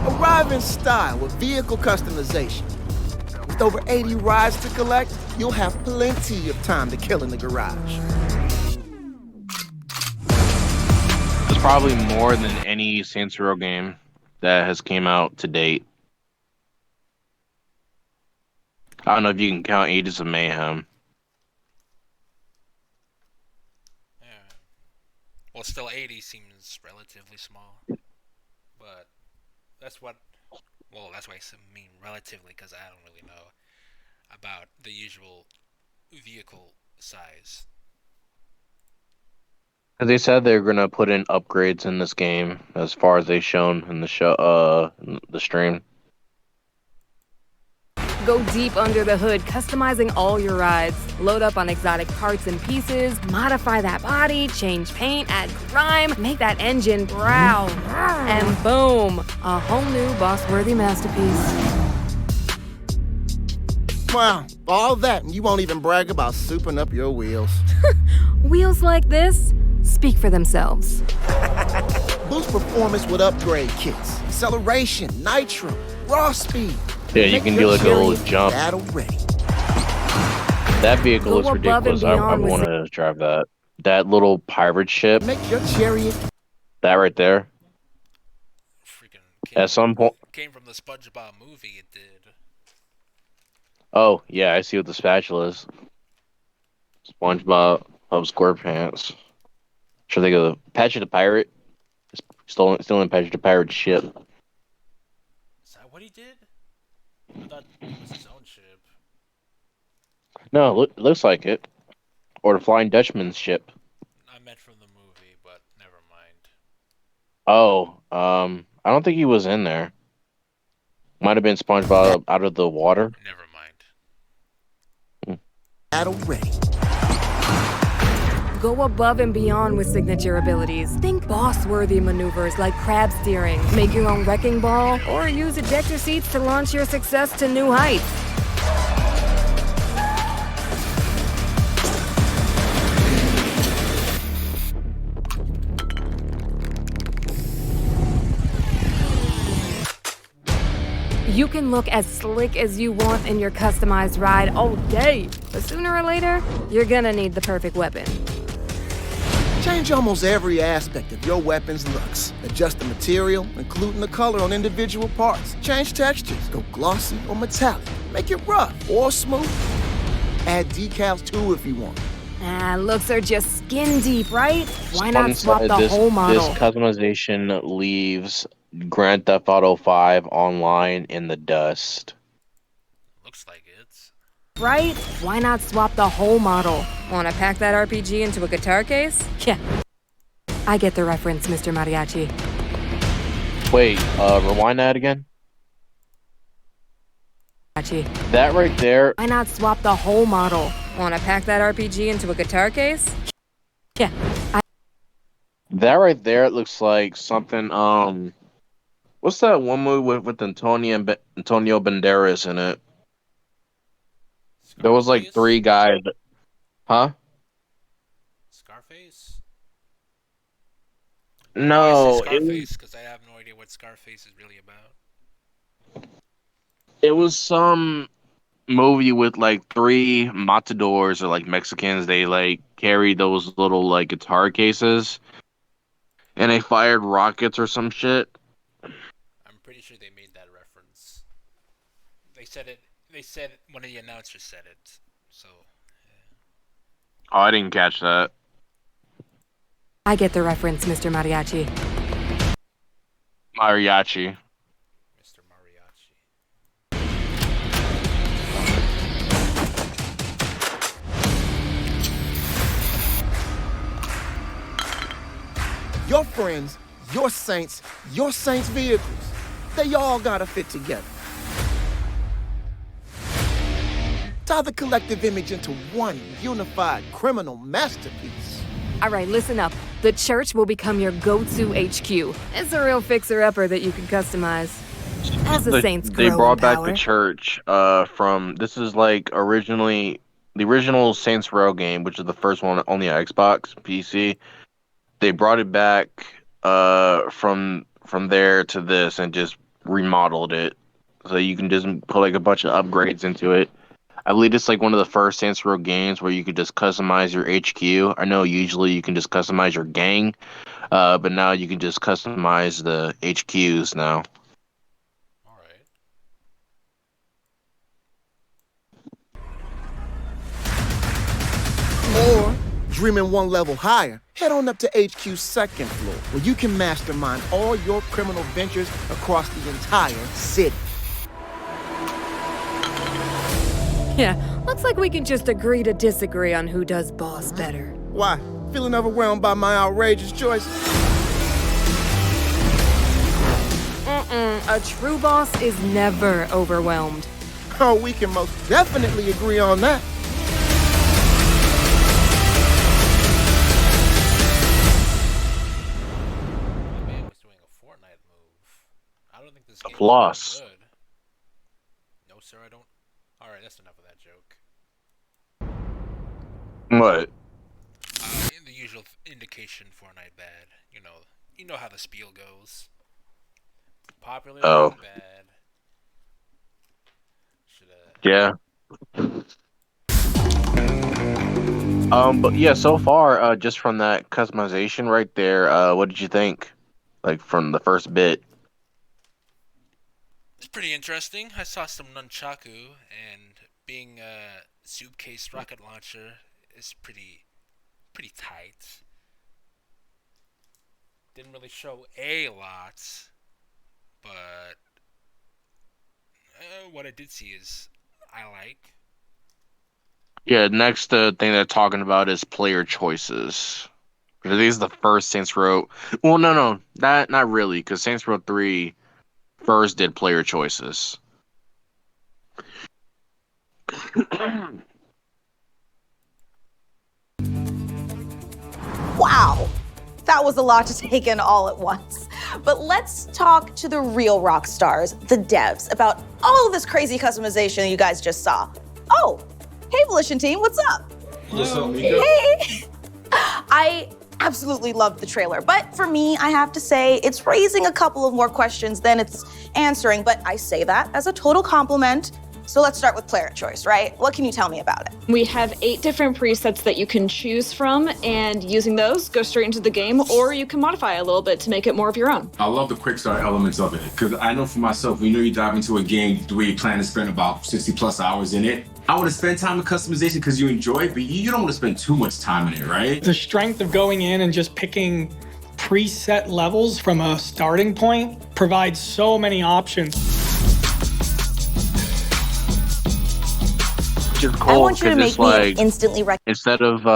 Arrive in style with vehicle customization. With over 80 rides to collect, you'll have plenty of time to kill in the garage. It's probably more than any Saints Row game that has came out to date. I don't know if you can count Ages of Mayhem. Well, still 80 seems relatively small, but that's why I mean relatively, because I don't really know about the usual vehicle size. They said they're gonna put in upgrades in this game, as far as they've shown in the stream. Go deep under the hood, customizing all your rides. Load up on exotic parts and pieces, modify that body, change paint, add grime, make that engine brown. And boom, a whole new boss-worthy masterpiece. Wow, all that, and you won't even brag about souping up your wheels. Wheels like this speak for themselves. Boost performance with upgrade kits, acceleration, nitro, raw speed. Yeah, you can do like a little jump. Battle ready. That vehicle Go is above ridiculous. and I beyond with want to drive that. That little pirate ship. Make your chariot. That right there. At some point. Came from the SpongeBob movie. It did. Oh yeah, I see what the spatula is. SpongeBob of SquarePants. Should they go Patchy the Pirate? Stealing Patchy the Pirate's ship. Is that what he did? I thought it was his own ship. No, looks like it. Or the Flying Dutchman's ship. I meant from the movie, but never mind. Oh, I don't think he was in there. Might have been SpongeBob out of the water. Never mind. Battle ready. Go above and beyond with signature abilities. Think boss-worthy maneuvers like crab steering, make your own wrecking ball, or use ejector seats to launch your success to new heights. You can look as slick as you want in your customized ride all day, but sooner or later, you're gonna need the perfect weapon. Change almost every aspect of your weapon's looks. Adjust the material, including the color on individual parts. Change textures, go glossy or metallic. Make it rough or smooth. Add decals too if you want. Looks are just skin deep, right? Why not swap the whole model? This customization leaves Grand Theft Auto 5 online in the dust. Looks like it. Right? Why not swap the whole model? Wanna pack that RPG into a guitar case? Yeah. I get the reference, Mr. Mariachi. Wait, rewind that again. Gotcha. That right there. Why not swap the whole model? Want to pack that RPG into a guitar case? Yeah. That right there, it looks like something. What's that one movie with Antonio Banderas in it? There was like 3 guys. Huh? Scarface? No, it Scarface, was because I have no idea what Scarface is really about. it was some movie with like 3 matadors or like Mexicans. They like carried those little like guitar cases, and they fired rockets or some shit. I'm pretty sure they made that reference. They said it. They said one of the announcers said it. So. Oh, I didn't catch that. I get the reference, Mr. Mariachi. Mariachi. Mr. Mariachi. Your friends, your saints vehicles, they all gotta fit together. Tie the collective image into one unified criminal masterpiece. All right, listen up. The church will become your go-to HQ. It's a real fixer-upper that you can customize. As the saints grow They brought in back power. the church from this is like originally the original Saints Row game, which is the first one on the Xbox PC. They brought it back from there to this and just remodeled it so you can just put like a bunch of upgrades into it. I believe it's like one of the first Saints Row games where you could just customize your HQ. I know usually you can just customize your gang, but now you can just customize the HQs now. Or, dreaming one level higher, head on up to HQ's 2nd floor, where you can mastermind all your criminal ventures across the entire city. Yeah, looks like we can just agree to disagree on who does boss better. Why? Feeling overwhelmed by my outrageous choices? A true boss is never overwhelmed. Oh, we can most definitely agree on that. Floss. No, sir, I don't. All right, that's enough of that joke. What? In the usual indication Fortnite bad. You know how the spiel goes. Popular, bad. Yeah. But yeah, so far, just from that customization right there, what did you think? Like from the first bit? It's pretty interesting. I saw some nunchaku, and being a soup case rocket launcher is pretty tight. Didn't really show a lot, but what I did see is I like. Yeah, next thing they're talking about is player choices. Because this is the first Saints Row. Well, no, not really, because Saints Row 3 first did player choices. Wow, that was a lot to take in all at once. But let's talk to the real rock stars, the devs, about all of this crazy customization you guys just saw. Oh, hey, Volition team, what's up? What's up, Mika? Hey! I absolutely loved the trailer, but for me, I have to say, it's raising a couple of more questions than it's answering, but I say that as a total compliment. So let's start with player choice, right? What can you tell me about it? We have 8 different presets that you can choose from, and using those, go straight into the game, or you can modify a little bit to make it more of your own. I love the quick start elements of it, because I know for myself, when you dive into a game where you plan to spend about 60 plus hours in it, I want to spend time with customization because you enjoy it, but you don't want to spend too much time in it, right? The strength of going in and just picking preset levels from a starting point provides so many options. Which is I cool want you to because make it's me like instantly instead of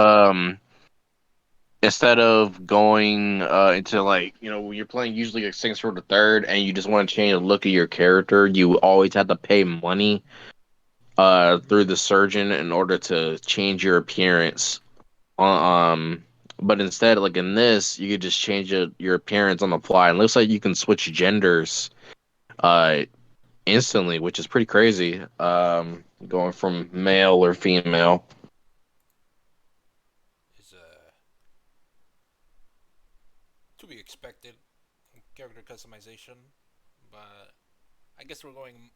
instead of going into like when you're playing usually like second or the third, and you just want to change the look of your character, you always have to pay money through the surgeon in order to change your appearance. But instead, like in this, you could just change your appearance on the fly. And it looks like you can switch genders uh instantly, which is pretty crazy. Going from male or female. Is to be expected character customization, but I guess we're going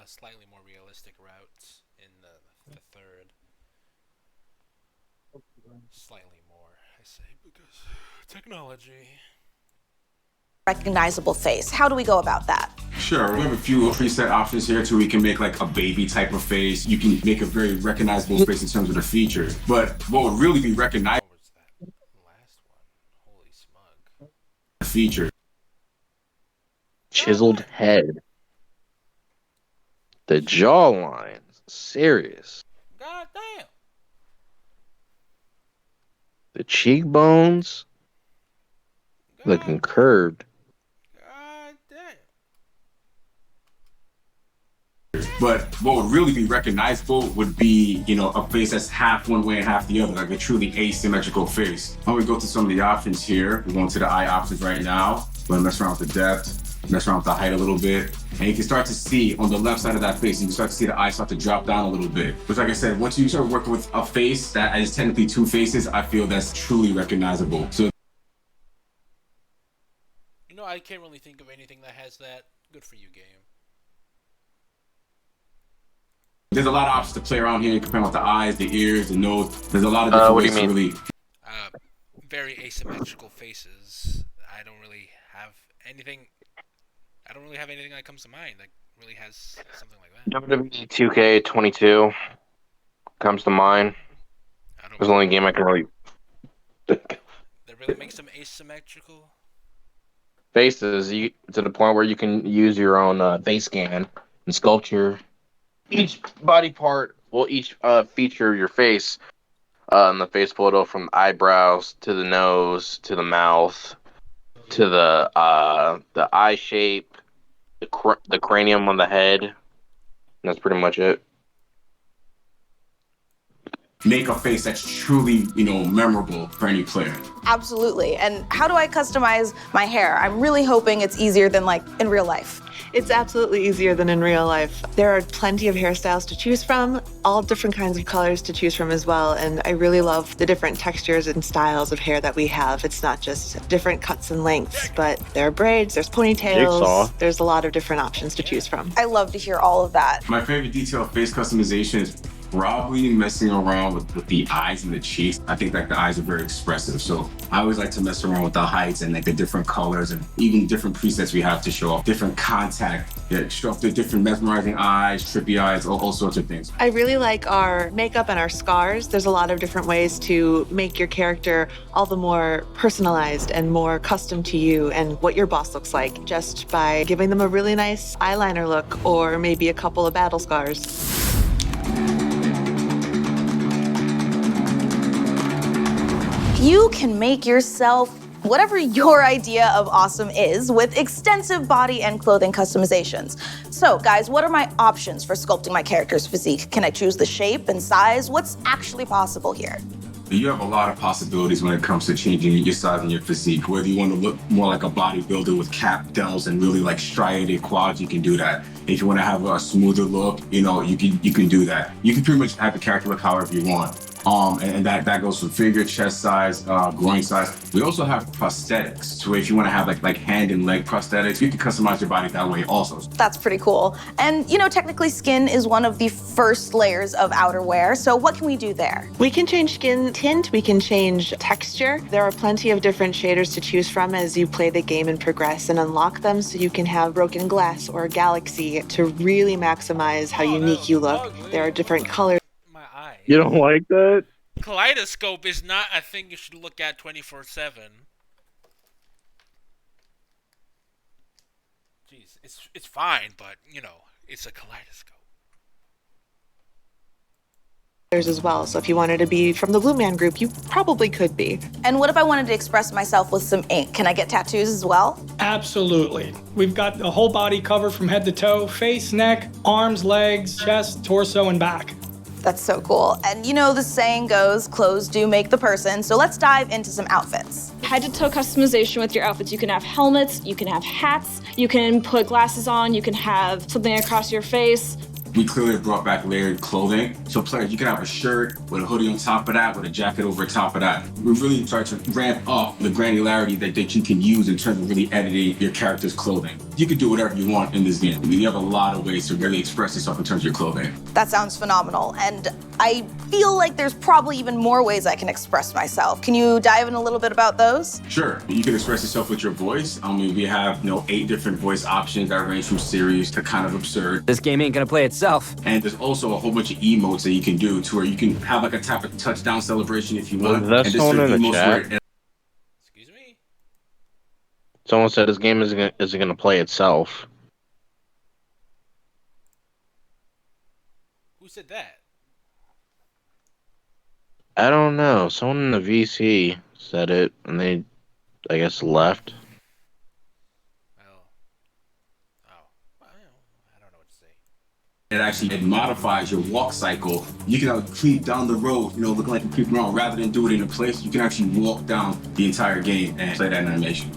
slightly more realistic routes in the third. Slightly more, I say, because technology. Recognizable face. How do we go about that? Sure, we have a few preset options here too. We can make like a baby type of face. You can make a very recognizable face in terms of the features. But what would really be recognizable feature. Chiseled head. The jawline. Serious. God damn. The cheekbones. Looking curved. God damn. But what would really be recognizable would be, a face that's half one way and half the other, like a truly asymmetrical face. I'm gonna go to some of the options here. We're going to the eye options right now. We're gonna mess around with the depth, mess around with the height a little bit. And you can start to see on the left side of that face, you can start to see the eyes start to drop down a little bit. Which, like I said, once you start working with a face that is technically two faces, I feel that's truly recognizable. So, I can't really think of anything that has that. Good for you, game. there's a lot of options to play around here, comparing with the eyes, the ears, the nose. There's a lot of different ways to really. Very asymmetrical faces. I don't really have anything. I don't really have anything that comes to mind that really has something like that. WWE 2K22 comes to mind. It's the only game I can really. That really makes them asymmetrical. Faces to the point where you can use your own face scan and sculpture each body part. Well, each feature of your face in the face photo, from the eyebrows to the nose to the mouth to the eye shape, the cranium on the head. And that's pretty much it. Make a face that's truly, memorable for any player. Absolutely. And how do I customize my hair? I'm really hoping it's easier than like in real life. It's absolutely easier than in real life. There are plenty of hairstyles to choose from, all different kinds of colors to choose from as well, and I really love the different textures and styles of hair that we have. It's not just different cuts and lengths, but there are braids, there's ponytails, Jigsaw. There's a lot of different options to choose from. I love to hear all of that. My favorite detail of face customization is probably messing around with the eyes and the cheeks. I think like the eyes are very expressive, so I always like to mess around with the heights and like the different colors and even different presets we have to show off different contact, show off the different mesmerizing eyes, trippy eyes, all sorts of things. I really like our makeup and our scars. There's a lot of different ways to make your character all the more personalized and more custom to you and what your boss looks like, just by giving them a really nice eyeliner look or maybe a couple of battle scars. You can make yourself whatever your idea of awesome is with extensive body and clothing customizations. So guys, what are my options for sculpting my character's physique? Can I choose the shape and size? What's actually possible here? You have a lot of possibilities when it comes to changing your size and your physique. Whether you want to look more like a bodybuilder with cap delts and really like striated quads, you can do that. If you want to have a smoother look, you can do that. You can pretty much have the character look however you want. And that goes from figure, chest size, groin size. We also have prosthetics. So if you want to have like hand and leg prosthetics, you can customize your body that way also. That's pretty cool. And technically skin is one of the first layers of outerwear. So what can we do there? We can change skin tint, we can change texture. There are plenty of different shaders to choose from as you play the game and progress and unlock them, so you can have broken glass or galaxy to really maximize how unique you look. There are different colors. You don't like that? Kaleidoscope is not a thing you should look at 24/7. Jeez, it's fine, but it's a kaleidoscope. as well. So if you wanted to be from the Blue Man group, you probably could be. And what if I wanted to express myself with some ink? Can I get tattoos as well? Absolutely. We've got the whole body covered from head to toe, face, neck, arms, legs, chest, torso, and back. That's so cool. And you know the saying goes, clothes do make the person, so let's dive into some outfits. Head to toe customization with your outfits. You can have helmets, you can have hats, you can put glasses on, you can have something across your face. We clearly brought back layered clothing. So players, you can have a shirt with a hoodie on top of that, with a jacket over top of that. We really try to ramp up the granularity that you can use in terms of really editing your character's clothing. You can do whatever you want in this game. You have a lot of ways to really express yourself in terms of your clothing. That sounds phenomenal. And I feel like there's probably even more ways I can express myself. Can you dive in a little bit about those? Sure, you can express yourself with your voice. We have 8 different voice options that range from serious to kind of absurd. This game ain't gonna play itself. And there's also a whole bunch of emotes that you can do to where you can have like a type of touchdown celebration if you want. That's and someone in the emotes chat. where Someone said this game isn't gonna play itself. Who said that? I don't know. Someone in the VC said it, and they, I guess, left. it modifies your walk cycle. You can creep down the road, looking like you're creeping around. Rather than do it in a place, you can actually walk down the entire game and play that animation.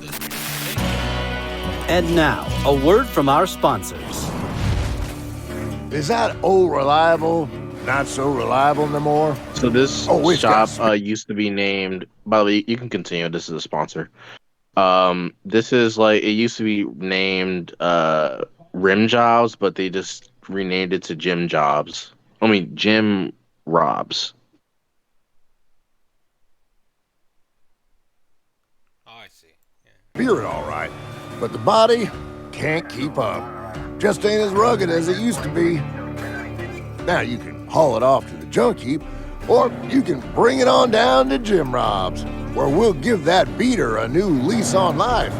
And now, a word from our sponsors. Is that old reliable not so reliable no more? So this it's shop got used to be named, by the way, you can continue, this is a sponsor. This is like, it used to be named Rim Jobs, but they just renamed it to Jim Jobs. Jim Robs. Spirit all right, but the body can't keep up. Just ain't as rugged as it used to be. Now you can haul it off to the junk heap, or you can bring it on down to Jim Rob's, where we'll give that beater a new lease on life.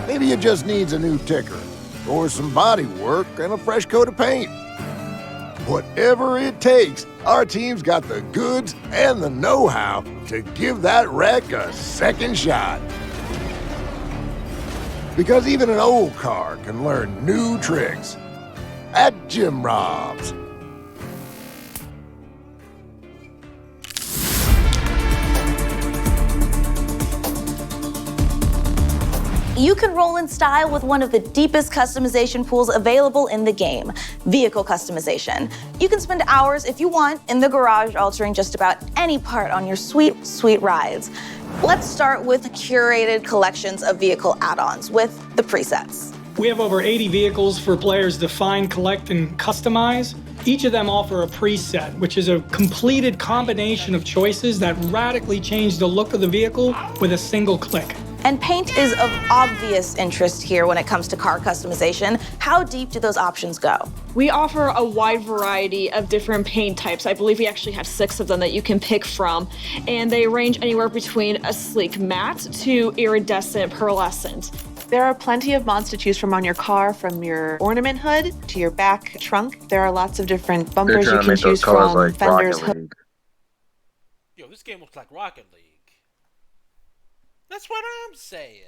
Maybe it just needs a new ticker, or some body work and a fresh coat of paint. Whatever it takes, our team's got the goods and the know-how to give that wreck a second shot. Because even an old car can learn new tricks at Jim Rob's. You can roll in style with one of the deepest customization pools available in the game, vehicle customization. You can spend hours, if you want, in the garage altering just about any part on your sweet, sweet rides. Let's start with curated collections of vehicle add-ons with the presets. We have over 80 vehicles for players to find, collect, and customize. Each of them offer a preset, which is a completed combination of choices that radically change the look of the vehicle with a single click. And paint is of obvious interest here when it comes to car customization. How deep do those options go? We offer a wide variety of different paint types. I believe we actually have 6 of them that you can pick from. And they range anywhere between a sleek matte to iridescent pearlescent. There are plenty of mods to choose from on your car, from your ornament hood to your back trunk. There are lots of different bumpers you can choose from, like fenders, Rocket League. Yo, this game looks like Rocket League. That's what I'm saying.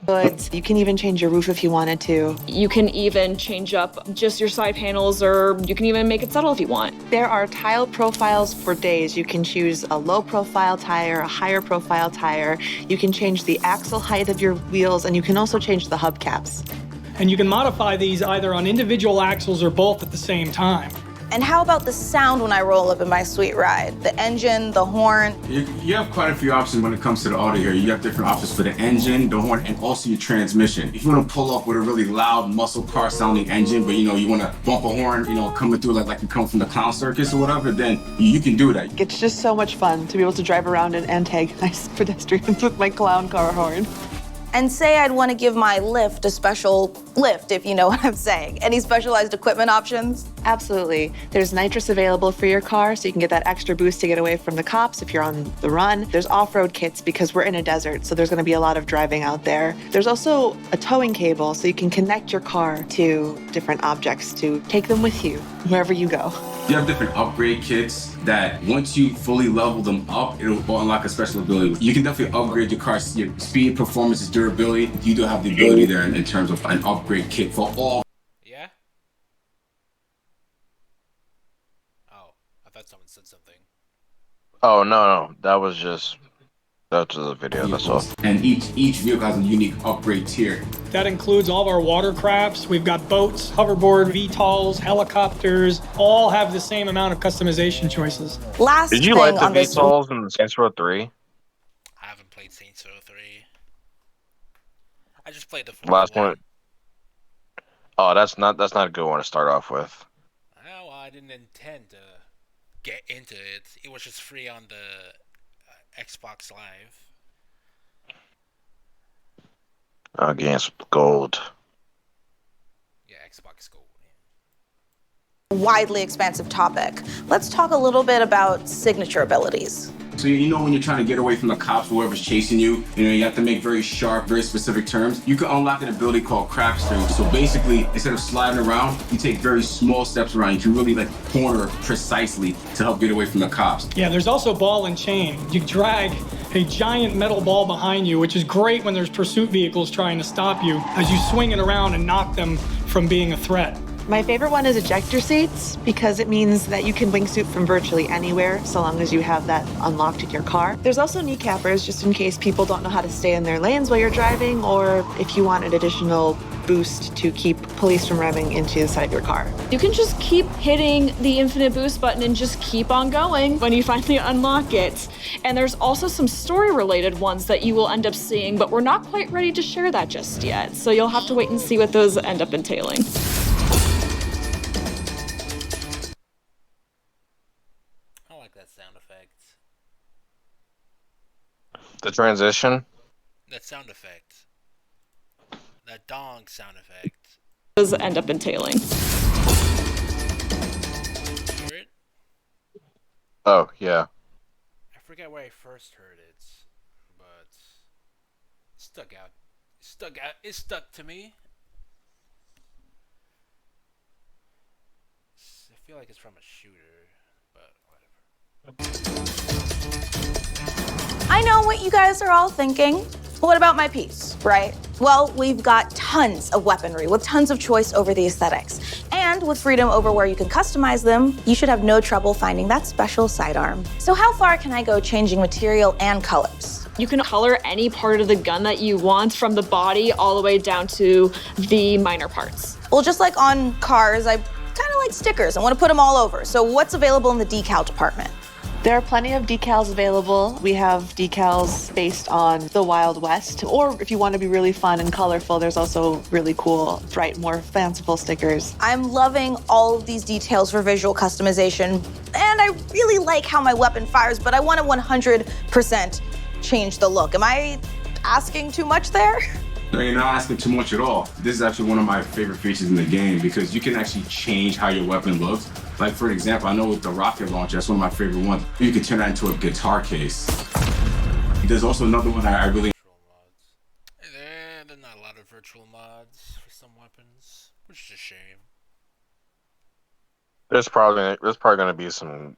hoods. You can even change your roof if you wanted to. You can even change up just your side panels, or you can even make it subtle if you want. There are tile profiles for days. You can choose a low profile tire, a higher profile tire. You can change the axle height of your wheels, and you can also change the hubcaps. And you can modify these either on individual axles or both at the same time. And how about the sound when I roll up in my sweet ride? The engine, the horn? You have quite a few options when it comes to the audio here. You have different options for the engine, the horn, and also your transmission. If you want to pull up with a really loud muscle car sounding engine, but you want to bump a horn, coming through like you come from the clown circus or whatever, then you can do that. It's just so much fun to be able to drive around and antagonize pedestrians with my clown car horn. And say I'd want to give my lift a special lift, if you know what I'm saying. Any specialized equipment options? Absolutely. There's nitrous available for your car, so you can get that extra boost to get away from the cops if you're on the run. There's off-road kits because we're in a desert, so there's going to be a lot of driving out there. There's also a towing cable, so you can connect your car to different objects to take them with you wherever you go. You have different upgrade kits that once you fully level them up, it'll unlock a special ability. You can definitely upgrade your car's your speed, performance, durability. You do have the ability there in terms of an upgrade kit for all. Yeah? Oh, I thought someone said something. Oh no, that was just a video. That's all. And each vehicle has a unique upgrade tier. That includes all of our watercrafts. We've got boats, hoverboard, VTOLs, helicopters, all have the same amount of customization choices. Last Did you thing like the on this VTOLs in Saints Row 3? I haven't played Saints Row 3. I just played the Last one. Oh, that's not a good one to start off with. Oh, well, I didn't intend to get into it. It was just free on the Xbox Live. Against Gold. Yeah, Xbox Gold. widely expansive topic, let's talk a little bit about signature abilities. So you know when you're trying to get away from the cops, whoever's chasing you, you have to make very sharp, very specific turns. You can unlock an ability called crap string. So basically, instead of sliding around, you take very small steps around. You can really like corner precisely to help get away from the cops. Yeah, there's also ball and chain. You drag a giant metal ball behind you, which is great when there's pursuit vehicles trying to stop you as you swing it around and knock them from being a threat. My favorite one is ejector seats because it means that you can wingsuit from virtually anywhere so long as you have that unlocked in your car. There's also kneecappers just in case people don't know how to stay in their lanes while you're driving, or if you want an additional boost to keep police from revving into the side of your car. You can just keep hitting the infinite boost button and just keep on going when you finally unlock it. And there's also some story-related ones that you will end up seeing, but we're not quite ready to share that just yet. So you'll have to wait and see what those end up entailing. I like that sound effect. The transition? That sound effect. That dong sound effect. Those end up entailing. Hear it? Oh, yeah. I forget where I first heard it, but it stuck out. It stuck to me. I feel like it's from a shooter, but whatever. I know what you guys are all thinking. What about my piece, right? Well, we've got tons of weaponry with tons of choice over the aesthetics. And with freedom over where you can customize them, you should have no trouble finding that special sidearm. So how far can I go changing material and colors? You can color any part of the gun that you want, from the body all the way down to the minor parts. Well, just like on cars, I kind of like stickers. I want to put them all over. So what's available in the decal department? There are plenty of decals available. We have decals based on the Wild West, or if you want to be really fun and colorful, there's also really cool, bright, more fanciful stickers. I'm loving all of these details for visual customization, and I really like how my weapon fires, but I want to 100% change the look. Am I asking too much there? No, you're not asking too much at all. This is actually one of my favorite features in the game because you can actually change how your weapon looks. Like, for example, I know with the rocket launcher, that's one of my favorite ones. You can turn that into a guitar case. There's also another one I really... There's not a lot of virtual mods for some weapons, which is a shame. There's probably going to be some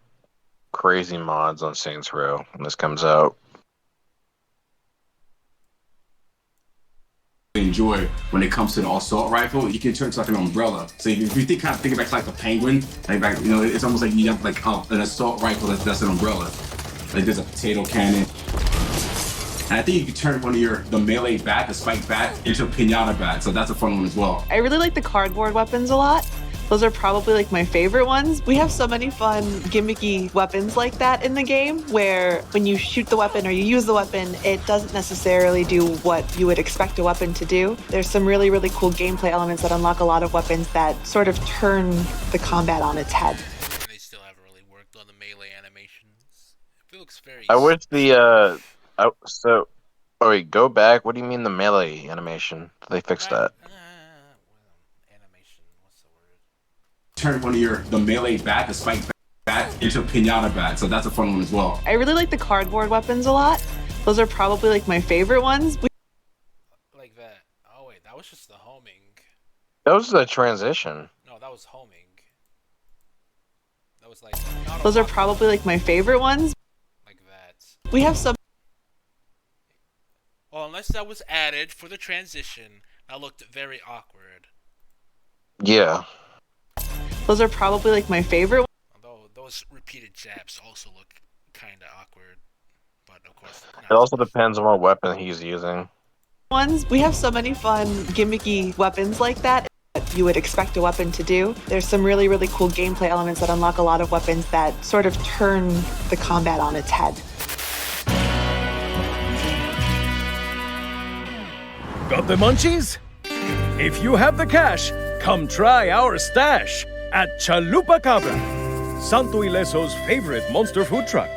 crazy mods on Saints Row when this comes out. enjoy when it comes to the assault rifle. You can turn it to like an umbrella. So if you think back to like the penguin, like back, it's almost like you have like an assault rifle that's an umbrella. Like there's a potato cannon. And I think you can turn one of the melee bat, the spike bat, into a pinata bat. So that's a fun one as well. I really like the cardboard weapons a lot. Those are probably like my favorite ones. We have so many fun gimmicky weapons like that in the game where when you shoot the weapon or you use the weapon, it doesn't necessarily do what you would expect a weapon to do. There's some really, really cool gameplay elements that unlock a lot of weapons that sort of turn the combat on its head. They still haven't really worked on the melee animations. It looks very... I wish wait, go back. What do you mean the melee animation? They fixed that. Animation, what's the word? turn the melee bat, the spike bat, into a pinata bat. So that's a fun one as well. I really like the cardboard weapons a lot. Those are probably like my favorite ones. Like that. Oh wait, that was just the homing. That was the transition. No, that was homing. That was like. Those are probably like my favorite ones. Like that. We have some. Well, unless that was added for the transition, that looked very awkward. Yeah. Those are probably like my favorite. Although those repeated jabs also look kind of awkward, but of course. It also depends on what weapon he's using. Ones. We have so many fun gimmicky weapons like that you would expect a weapon to do. There's some really, really cool gameplay elements that unlock a lot of weapons that sort of turn the combat on its head. Got the munchies? If you have the cash, come try our stash at Chalupa Cabra, Santo Ileso's favorite monster food truck.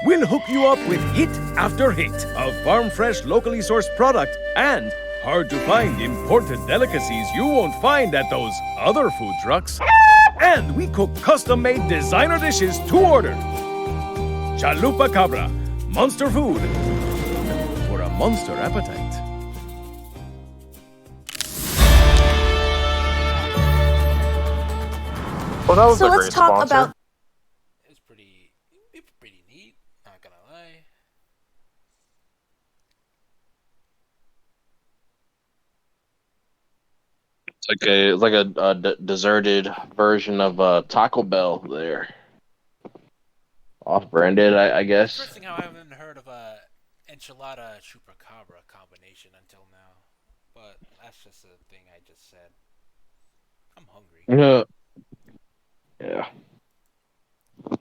We'll hook you up with hit after hit of farm-fresh, locally sourced product and hard-to-find imported delicacies you won't find at those other food trucks. And we cook custom-made designer dishes to order. Chalupa Cabra, monster food for a monster appetite. Well, that was So a let's great talk sponsor. about. It's pretty neat. Not gonna lie. It's like a deserted version of Taco Bell there. Off-branded, I guess. Interesting how I haven't heard of a enchilada chupacabra combination until now, but that's just a thing I just said. I'm hungry. Yeah.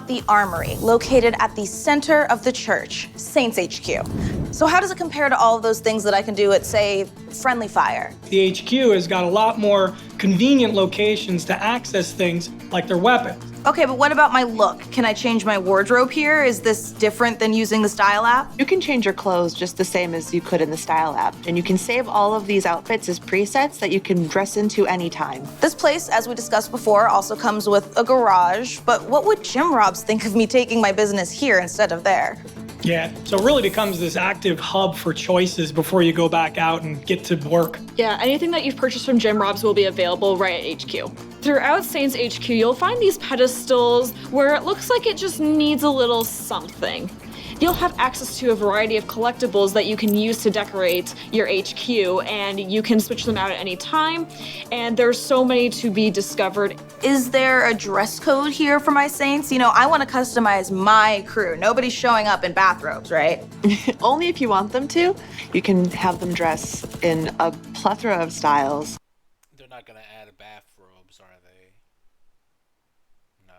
The Armory, located at the center of the church, Saints HQ. So how does it compare to all of those things that I can do at, say, Friendly Fire? The HQ has got a lot more convenient locations to access things like their weapons. Okay, but what about my look? Can I change my wardrobe here? Is this different than using the Style app? You can change your clothes just the same as you could in the Style app, and you can save all of these outfits as presets that you can dress into anytime. This place, as we discussed before, also comes with a garage, but what would Jim Robs think of me taking my business here instead of there? Yeah, so it really becomes this active hub for choices before you go back out and get to work. Yeah, anything that you've purchased from Jim Robs will be available right at HQ. Throughout Saints HQ, you'll find these pedestals where it looks like it just needs a little something. You'll have access to a variety of collectibles that you can use to decorate your HQ, and you can switch them out at any time, and there's so many to be discovered. Is there a dress code here for my Saints? You know, I want to customize my crew. Nobody's showing up in bathrobes, right? Only if you want them to. You can have them dress in a plethora of styles. They're not gonna add bathrobes, are they? No.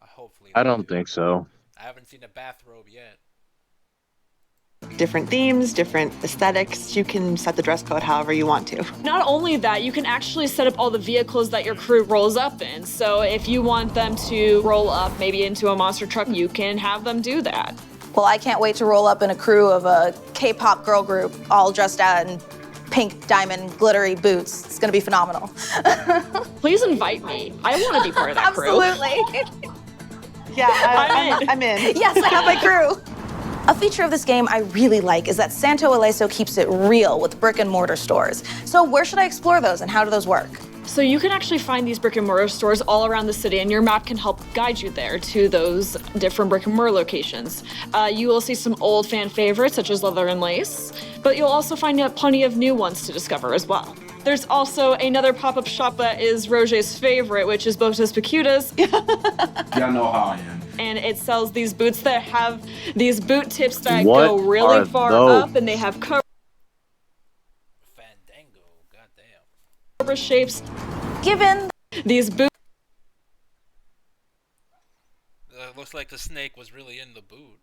Hopefully. I don't think so. I haven't seen a bathrobe yet. Different themes, different aesthetics. You can set the dress code however you want to. Not only that, you can actually set up all the vehicles that your crew rolls up in. So if you want them to roll up maybe into a monster truck, you can have them do that. Well, I can't wait to roll up in a crew of a K-pop girl group all dressed out in pink diamond glittery boots. It's gonna be phenomenal. Please invite me. I want to be part of that crew. Absolutely. Yeah, I'm in. Yes, I have my crew. A feature of this game I really like is that Santo Ileso keeps it real with brick and mortar stores. So where should I explore those and how do those work? So you can actually find these brick and mortar stores all around the city, and your map can help guide you there to those different brick and mortar locations. You will see some old fan favorites such as Leather and Lace, but you'll also find plenty of new ones to discover as well. There's also another pop-up shop that is Roger's favorite, which is Botas Picudas. Y'all know how I am. And it sells these boots that have these boot tips that What go really are far those? up, and they have cobra shapes. Given These boots. Looks like the snake was really in the boot.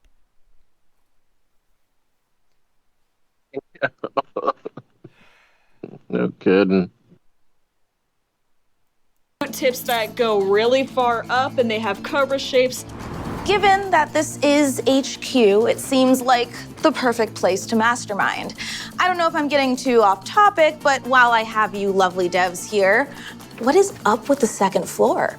No kidding. Boot tips that go really far up, and they have cobra shapes. Given that this is HQ, it seems like the perfect place to mastermind. I don't know if I'm getting too off topic, but while I have you lovely devs here, what is up with the second floor?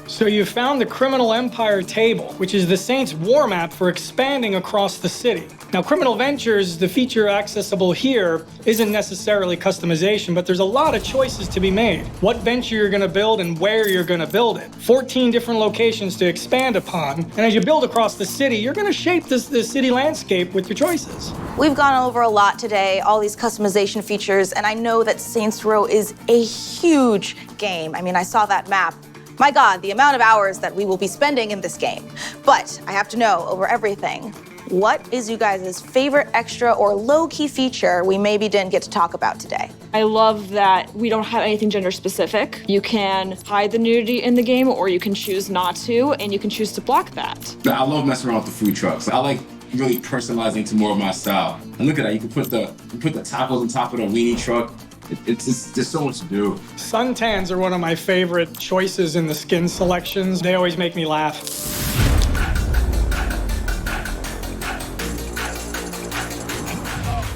So you found the Criminal Empire table, which is the Saints' war map for expanding across the city. Now, Criminal Ventures, the feature accessible here, isn't necessarily customization, but there's a lot of choices to be made. What venture you're gonna build and where you're gonna build it. 14 different locations to expand upon. And as you build across the city, you're gonna shape the city landscape with your choices. We've gone over a lot today, all these customization features, and I know that Saints Row is a huge game. I mean, I saw that map. My God, the amount of hours that we will be spending in this game. But I have to know, over everything, what is you guys' favorite extra or low-key feature we maybe didn't get to talk about today? I love that we don't have anything gender specific. You can hide the nudity in the game, or you can choose not to, and you can choose to block that. I love messing around with the food trucks. I like really personalizing to more of my style. And look at that, you can put the tacos on top of the weenie truck. There's so much to do. Suntans are one of my favorite choices in the skin selections. They always make me laugh.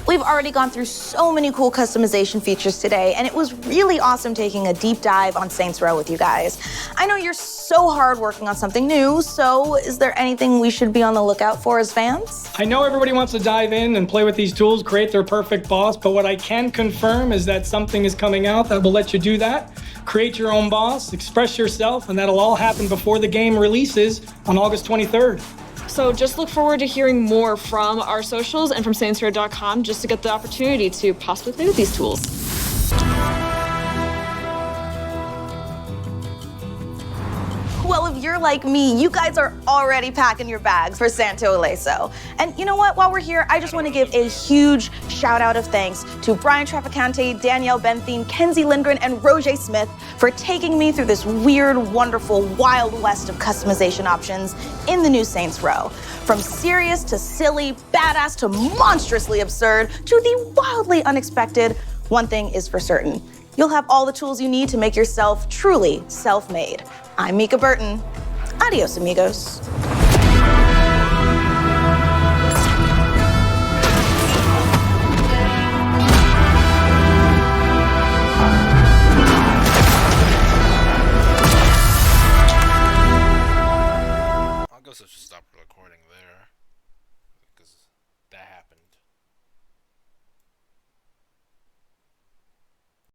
We've already gone through so many cool customization features today, and it was really awesome taking a deep dive on Saints Row with you guys. I know you're so hard working on something new, so is there anything we should be on the lookout for as fans? I know everybody wants to dive in and play with these tools, create their perfect boss, but what I can confirm is that something is coming out that will let you do that. Create your own boss, express yourself, and that'll all happen before the game releases on August 23rd. So just look forward to hearing more from our socials and from saintsrow.com just to get the opportunity to possibly play with these tools. Well, if you're like me, you guys are already packing your bags for Santo Ileso. And you know what? While we're here, I just want to give a huge shout out of thanks to Brian Traficante, Danielle Benthine, Kenzie Lindgren, and Roger Smith for taking me through this weird, wonderful, wild west of customization options in the new Saints Row. From serious to silly, badass to monstrously absurd to the wildly unexpected, one thing is for certain. You'll have all the tools you need to make yourself truly self-made. I'm Mika Burton. Adios, amigos.